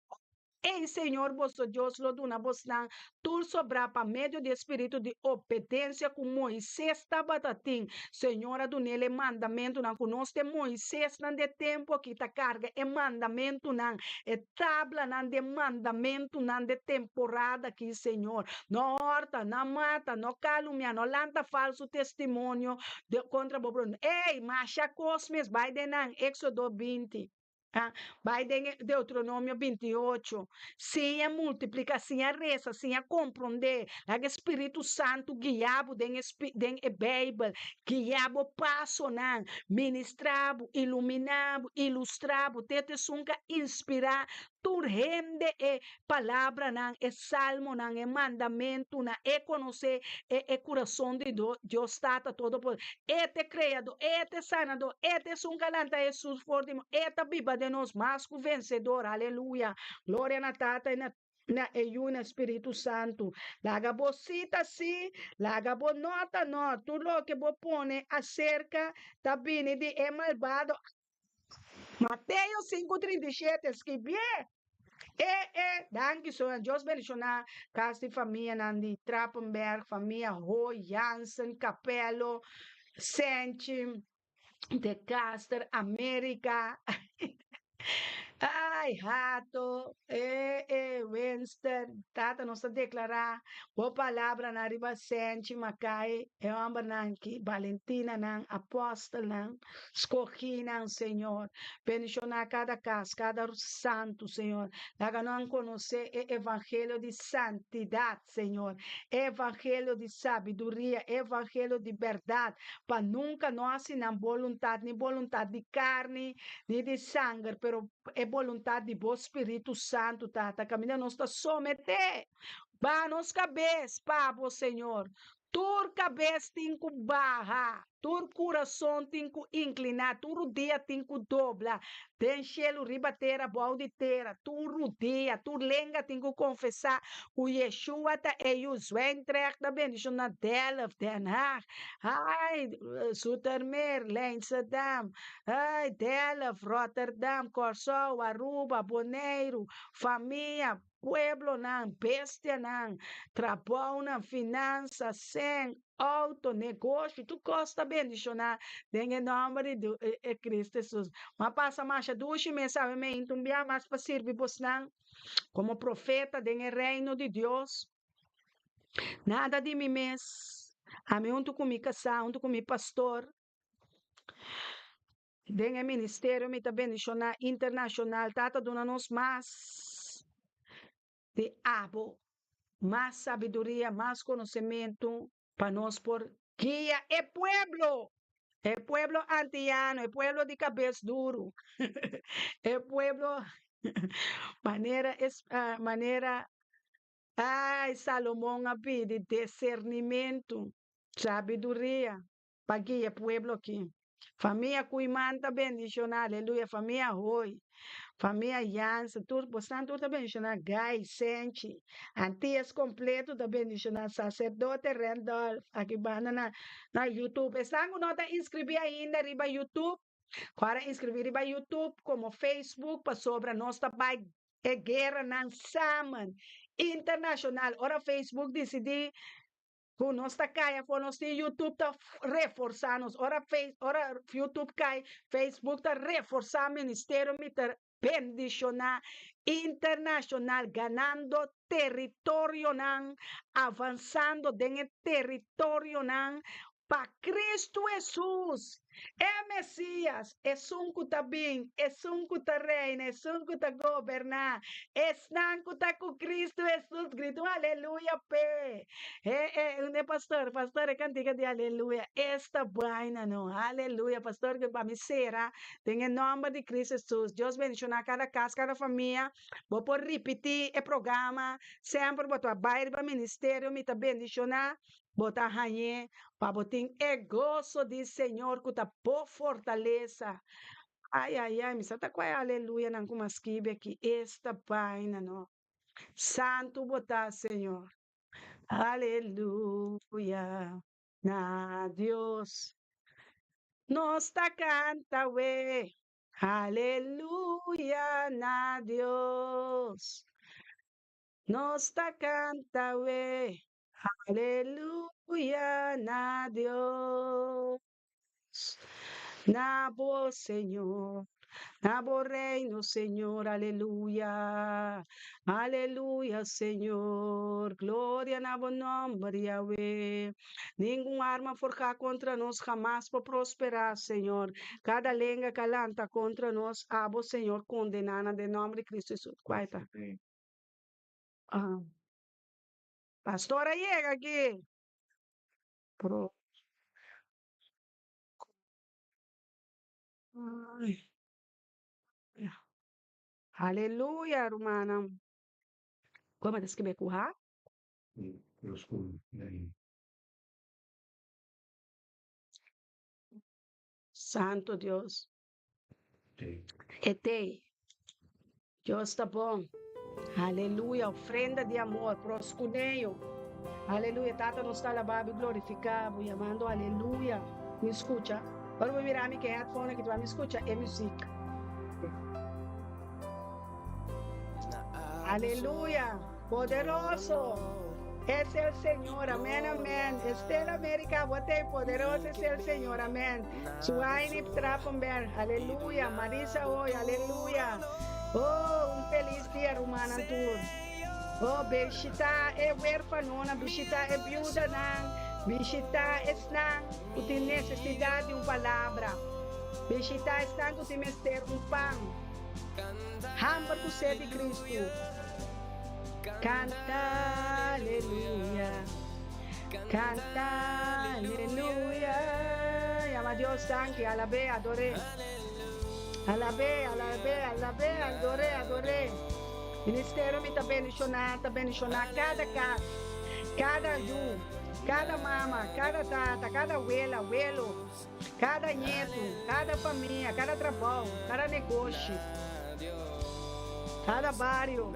Ei, Senhor, vosso Deus, lo duna vos nan, tur sobra para meio de espírito de obediência com Moisés estava tatim. Senhora, do nele mandamento não conosco Moisés não de tempo que ta carga é mandamento não é tabla não de mandamento não de temporada que Senhor não horta, não mata, não calumnia, não lanta falso testemunho contra o Bruno. Ei, mas Cosmes vai de não Éxodo 20. Vai de Deuteronômio 28. Sim, a multiplica, sim, a reza, sim, a compreender. O Espírito Santo guiabo den Bíblia, guiabo passo não, ministrabo, iluminabo, ilustrabo, tete sunca inspirar, turrende e palavra não, e salmo não, e mandamento não, e conhecer e coração de Deus tata todo por este criador, este sanador, este sunca lanta Jesus forte, esta biba de nós mais que vencedor, aleluia, glória na tata e na Eyuna Espírito Santo. Laga bocita sim, laga bo nota, tudo lo que bo pone acerca da bine de é malvado. Mateus 5:37 escreve. Danke so, Deus bendicionar casa de família Nandi Trappenberg, família Roy, Jansen, Capello, Sente, De Caster, América. Ai, rato, Winston, tata nossa declarar, boa palavra na riba sente, macai, amba nanki, Valentina nan, apóstolo nan, escolhi nan, Senhor, bendicionar cada casa, cada santo, Senhor, laga não conhecer o evangelho de santidade, Senhor, evangelho de sabedoria, evangelho de verdade, para nunca nós não vontade, nem vontade de carne, nem de sangue, pero é vontade de bom Espírito Santo, tata, caminhando nós está someter, ba nos cabeça, pavo, Senhor, tur cabeça tem que barra, tur coração tem que inclinar, tur dia tem que doblar, denchelo ribatera, bauditeira, tur rodia, tur lenga tem que confessar, o Yeshua tá e os entrega da bendição na dela, Den Haag, ai, Zoetermeer, Leidschendam, ai, Delft, Rotterdam, Curaçao, Aruba, Bonaire, família, pueblo não, bestia não, trabalho não, finanças, sem, auto, negócio, tu gosta bendicionar, em nome de Cristo Jesus. Mas passa marcha duas mensagem, me entumbia mais para servir vos não, como profeta, em reino de Deus, nada de mim mesmo, a mim unto com mi casar, unto com mi pastor, den ministério me também bendicionar internacional, tata dona nos mais de abo, mais sabedoria, mais conhecimento para nós por guia é pueblo antiano, é pueblo de cabeça duro, é pueblo maneira ai Salomão a pede discernimento, sabedoria para guia pueblo aqui. Família Cuimanta bendicionar, aleluia, família Roy, família Jansen, tudo, bastante tudo bendicionar, Gai, Sente, Antias completo da bendicionar, sacerdote Randolph, aqui na YouTube, estão com nota inscrever ainda riba YouTube, para inscrever riba YouTube, como Facebook, para sobre a nossa pai, guerra na Saman, internacional, ora Facebook decidir com nossa caia, com nosso YouTube tá reforçando, ora YouTube cai, Facebook tá reforçando ministério, me tá bendicionar internacional, ganhando território não, avançando dentro território não, para Cristo Jesus. É Messias, é sunco tá bem, é sunco tá reina, é sunco tá governar, é sanco tá com Cristo Jesus, grito aleluia, pé. Pastor, é cantiga de aleluia, esta vaina não, aleluia, pastor, que para mim será, tem em nome de Cristo Jesus, Deus bendicionar cada casa, cada família, vou por repetir o programa, sempre vou tua baile para ministério, me tá bendicionar, botar rainha, para botar gozo de Senhor, que tá por fortaleza. Ai, me sata qual é aleluia, não como esquibe aqui, esta vaina, não. Santo botar, Senhor. Aleluia, na Deus. Nos ta canta, we. Aleluia, na Deus. Nos ta canta we. Aleluya na Dios. Na bo Señor. Na bo reino, Señor. Aleluya. Aleluya, Señor. Glória na bo nombre, Yahweh. Nenhuma arma forjada contra nós jamás por prosperar, Senhor. Cada língua calanta contra nós, abo, Senhor, condenada de nome de Cristo Jesus. Guaita. Ah, pastora chega aqui. Pro. Ai. Aleluia, hermana. Como é que me currar? Eu escolho. Santo Deus. Sim. Etei. Deus está bom. Aleluia. Ofrenda de amor. Proscuneio. Aleluia. Tata nos está lavado e glorificado. E amando. Aleluia. Me escuta. Agora vou virar me que é headphone que tu vai me escutar. É música. Aleluia. Poderoso. Es el Señor, amén, amén. Estela América, bote poderoso es el Señor, amén. Su aini trapomber, aleluya. Marisa hoy, aleluya. Oh, un feliz día, hermana tour. Oh, Bishita é huérfanona, Bishita é viúva, não. Bishita está com necessidade de uma palavra. Bishita está com ter um pão. Hamba com sede de Cristo. Canta, aleluya. Canta, aleluya. Llama a Dios, tanque, alabé, adoré. Alabé, alabé, alabé, adoré, adoré. Ministério me está bendicionando cada casa, cada ju, cada mama, cada tata, cada abuela, abuelo, cada neto, cada família, cada trabalho, cada negócio, cada barrio,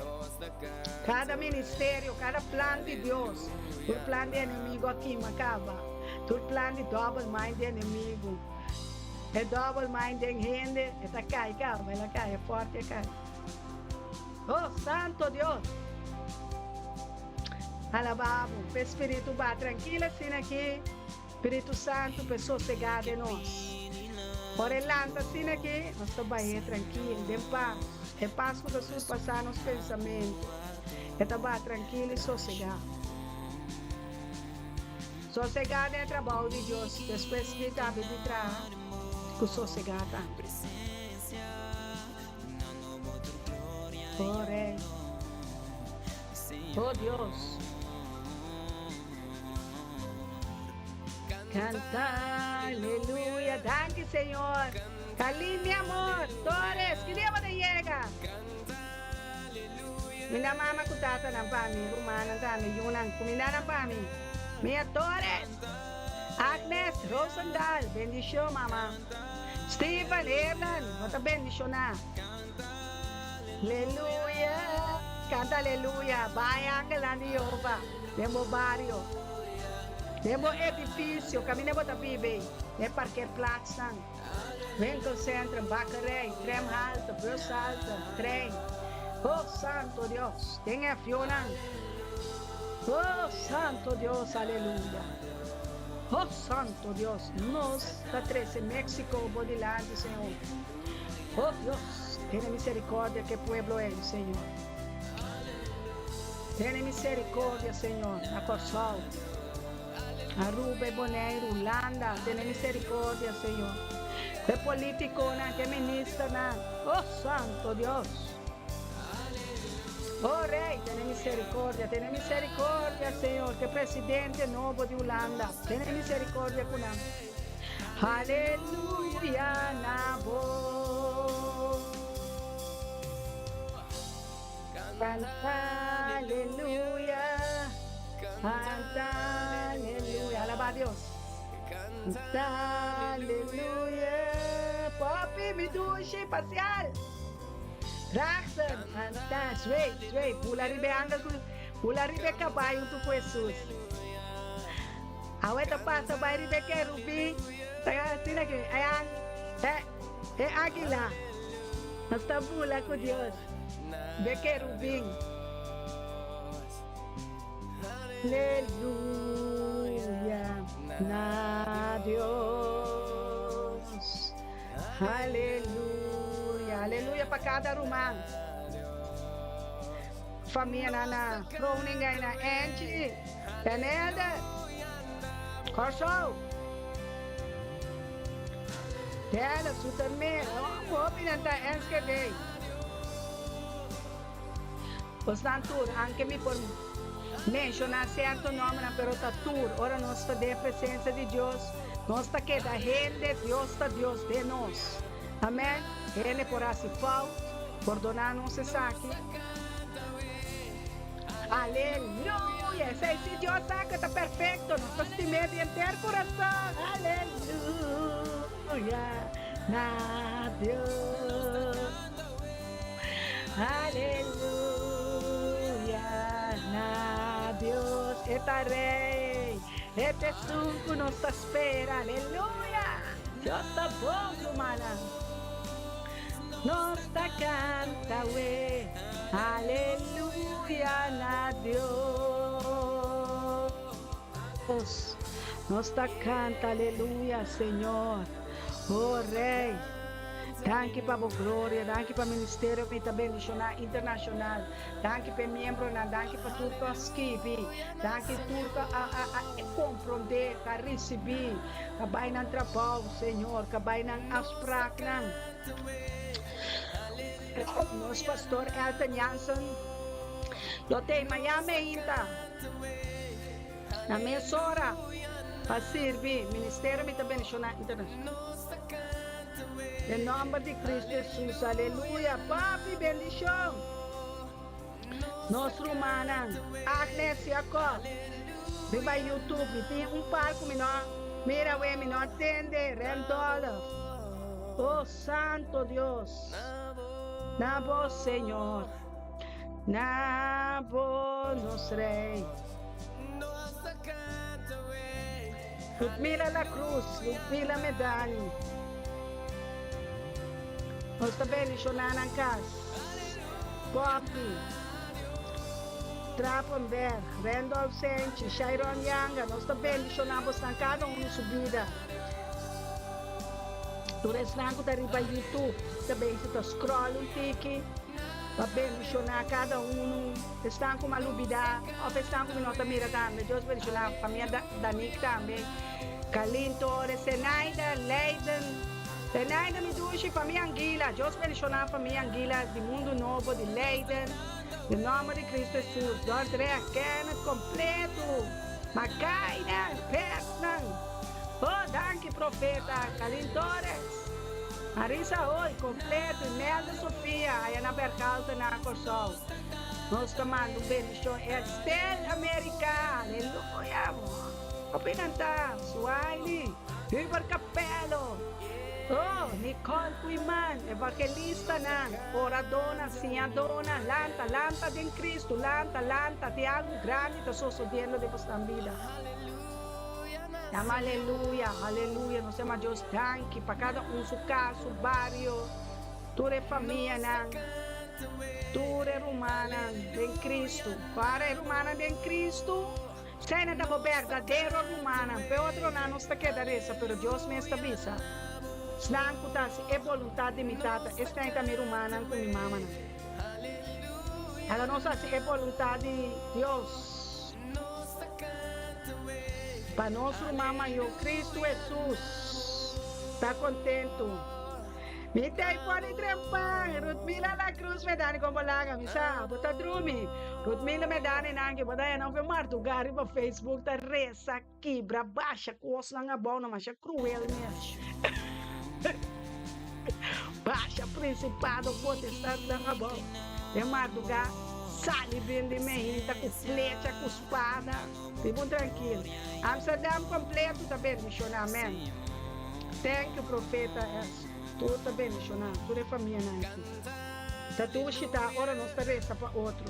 cada ministério, cada plano de Deus. O plano de inimigo aqui não acaba. O plano de double mind de inimigo. É double mind de gente, ela cai, calma, ela cai, é forte, cai. Oh, Santo Deus! Alabado, o Espírito vai tranquilo assim aqui. Espírito Santo, pessoa cegada em nós. Por elanta assim aqui, nós estamos tranquilo, de paz. É paz que Jesus passar nos pensamentos. Estamos tranquilo e sossegado. Sossegado é trabalho de Deus. Depois de Davi de trás, com sossegado. Oh, Rei. Oh, Deus. Canta, aleluia. Danke, Senhor. Kalim, mi amor. Torres, que dia você chega? Minha mama kutata ng pami. Rumana kami. Yunan. Kumina ng pami. Mia Torres. Agnes Rosendal. Bendisyon, mama. Stephen Hernan. Mata bendisyon na. Aleluia. Canta aleluia. Bayang lang ni Jehová. Demo barrio. Demo edifício. Kami na bota pibe. Ne parquet plaatsan. Winkelcentrum, bakkerij, tramhalte, bushalte, trein. Oh, Santo Dios, tenha Fiona. Oh, Santo Dios, aleluia. Oh, Santo Dios, nós da 13 México, Bodilante, Senhor. Oh, Deus, tenha misericórdia que pueblo é, Senhor. Tenha misericórdia, Senhor, na Corsol. Aruba e Bonaire, Holanda, tenha misericórdia, Senhor. Que político, que ministra, oh Santo Dios. Oh Rei, ten misericórdia, Senhor, que presidente novo de Holanda, ten misericórdia com nós. Aleluia, nabo. Canta, aleluia. Canta, aleluia. Alaba a Deus. Canta, aleluia. Pop, me duche, parcial. Raxan, anta, sway, pula ribe caballo tu Jesus. Aweta passa vai ribe que rubi, taga sina que ayan, águila. Nós tá pula com Deus. Be que rubi. Aleluya, na Dios. Aleluya, aleluya para cada rumang. Família na Froning ay na Angie, Canada, Corso. Dela, Sutamir, hope nanta Enske Day. Postantur, anche mi por mencionar certo nome na perota tur, ora nós está de presença de Deus, nós está que da gente, Deus está Deus de nós. Amém? Ele por assim falta, por donar nos saque. Aleluia! Se Deus saca, está perfeito, nós estimamos de inteiro coração. Aleluia! Na Deus. Aleluia! Na Deus. Eta Rei, este surco nos espera. Aleluia! Deus está bom, humana. Nos está canta, ué. Aleluia, na Deus. Nos está canta, aleluia, Senhor. Oh, Rei. Danke para a glória, danke para o Ministério Internacional, danke para membro, danke para tudo que escrevi, danke tudo que compreender, que receber, que vai no trabalho, Senhor, que vai na afspraak. Nosso pastor Elton Jansen, eu tenho Miami ainda, na minha hora, para servir, Ministério Internacional. Em nome de Cristo Jesus, aleluia, papi, bendição. Nosso romana, Agnes Jacob, viva YouTube, tem palco menor, mira o menor, tende, rendola. Oh, Santo Deus, na voz, Senhor, na voz, nosso Rei. Ludmila La Cruz, Ludmila Medani. Nós também mencionamos na casa. Poppy, Trappenberg, Randolph Sente, Shairon Yanga. Nós também mencionamos na cada subida. Durante o ano, está no YouTube. Também está scroll tiki. Também mencionar cada Estão com uma lubida. Ou estão com uma nota mira também. Deus vai mencionar a família da Nick também. Kalinto, Senaida, Leiden. Tenaida me duche família Anguila, Deus mencionar a família Anguila do Mundo Novo de Leiden, em nome de Cristo Jesus, Deus requer completo, Macaina, Pesnan, oh, danke profeta, Calintores, Marisa Oi, completo, Imelda Sofia, aí na Bercalta na Corsol, nós tomando bendição, Estel América, aleluia, Opinanta, Suaili, Iber Capello, oh, Nicole Cuiman, evangelista na, oradona, sinhadona, lanta de Cristo, lanta, de algo grande está sucedendo de vuestra vida. Aleluia, aleluia, nós temos Deus danke para cada seu caso, seu barrio, tua família, tua romana de Cristo, para a romana de Cristo, cena da verdadeira romana, para outro não está quedando essa, mas Deus me estabiliza. Senang kutas e voluntad de mitata, esta é a humana com minha mama. Ela não sabe se é voluntad de Deus. Para nosso mama, eu Cristo Jesus, está contento. Me tem pode trepar, Ludmila La Cruz me dá como laga, me sabe, bota drumi. Ludmila me dá nangue, bota aí não vê martugari para Facebook, tá reza quebra, baixa, coça na boa, mas é cruel mesmo. Baixa principado, potestade da rabão. De madrugada, sai bem de mim, com flecha, com espada. Fico tranquilo. Amsterdam completo também, missionário. Amém. Thank you, profeta. Tu também, missionário. Tu é família, né? Tá tu chita, ora não está reza para outro.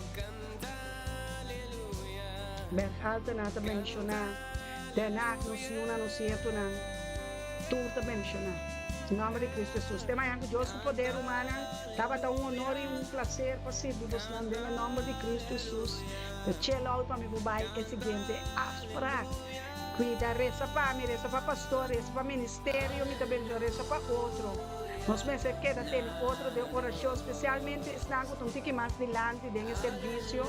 Bem, alta na também, missionário. Denak, no siuna, no siento, na. Tu também, missionário. Em nome de Cristo Jesus. Tema yang Deus o poder humano. Tava da honor e prazer para servir vos nome em nome de Cristo Jesus. Eu te louvo para me bubai esse gente aspra. Cuida, reza para mim, reza para pastor, reza para ministério, me também reza para outro. Nós pensamos que tem outro de oração, especialmente estamos um pouquinho mais adiante desse serviço.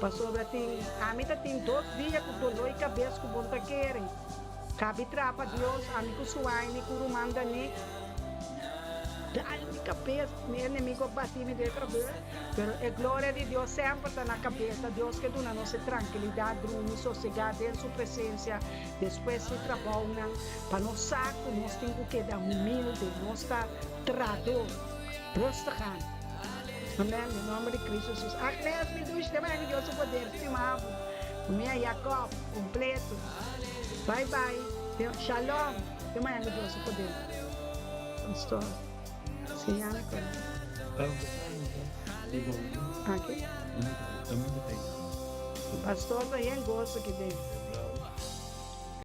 Pastor, a mim tem 2 dias com dor e cabeça com bom querem. Cabe trapa Deus, amigo suai, ni curumanda ni. Dá-lhe cabeça, meu inimigo bate-me de trabalho. Pero a glória de Deus sempre está na cabeça. Deus que dá nossa tranquilidade, dormir, sossegar em sua presença. Depois se trabalha. Para nós saco, nós temos que dar humilde, nós está trador. Prostar. Amém. Em nome de Cristo Jesus. Agnes, me duas também que Deus o poder, estimado. Minha Jacob, completo. Bye bye. Shalom. Também que Deus o poder. Pastor. Sim, Ana. Aqui. Pastor, aí é gosto que tem.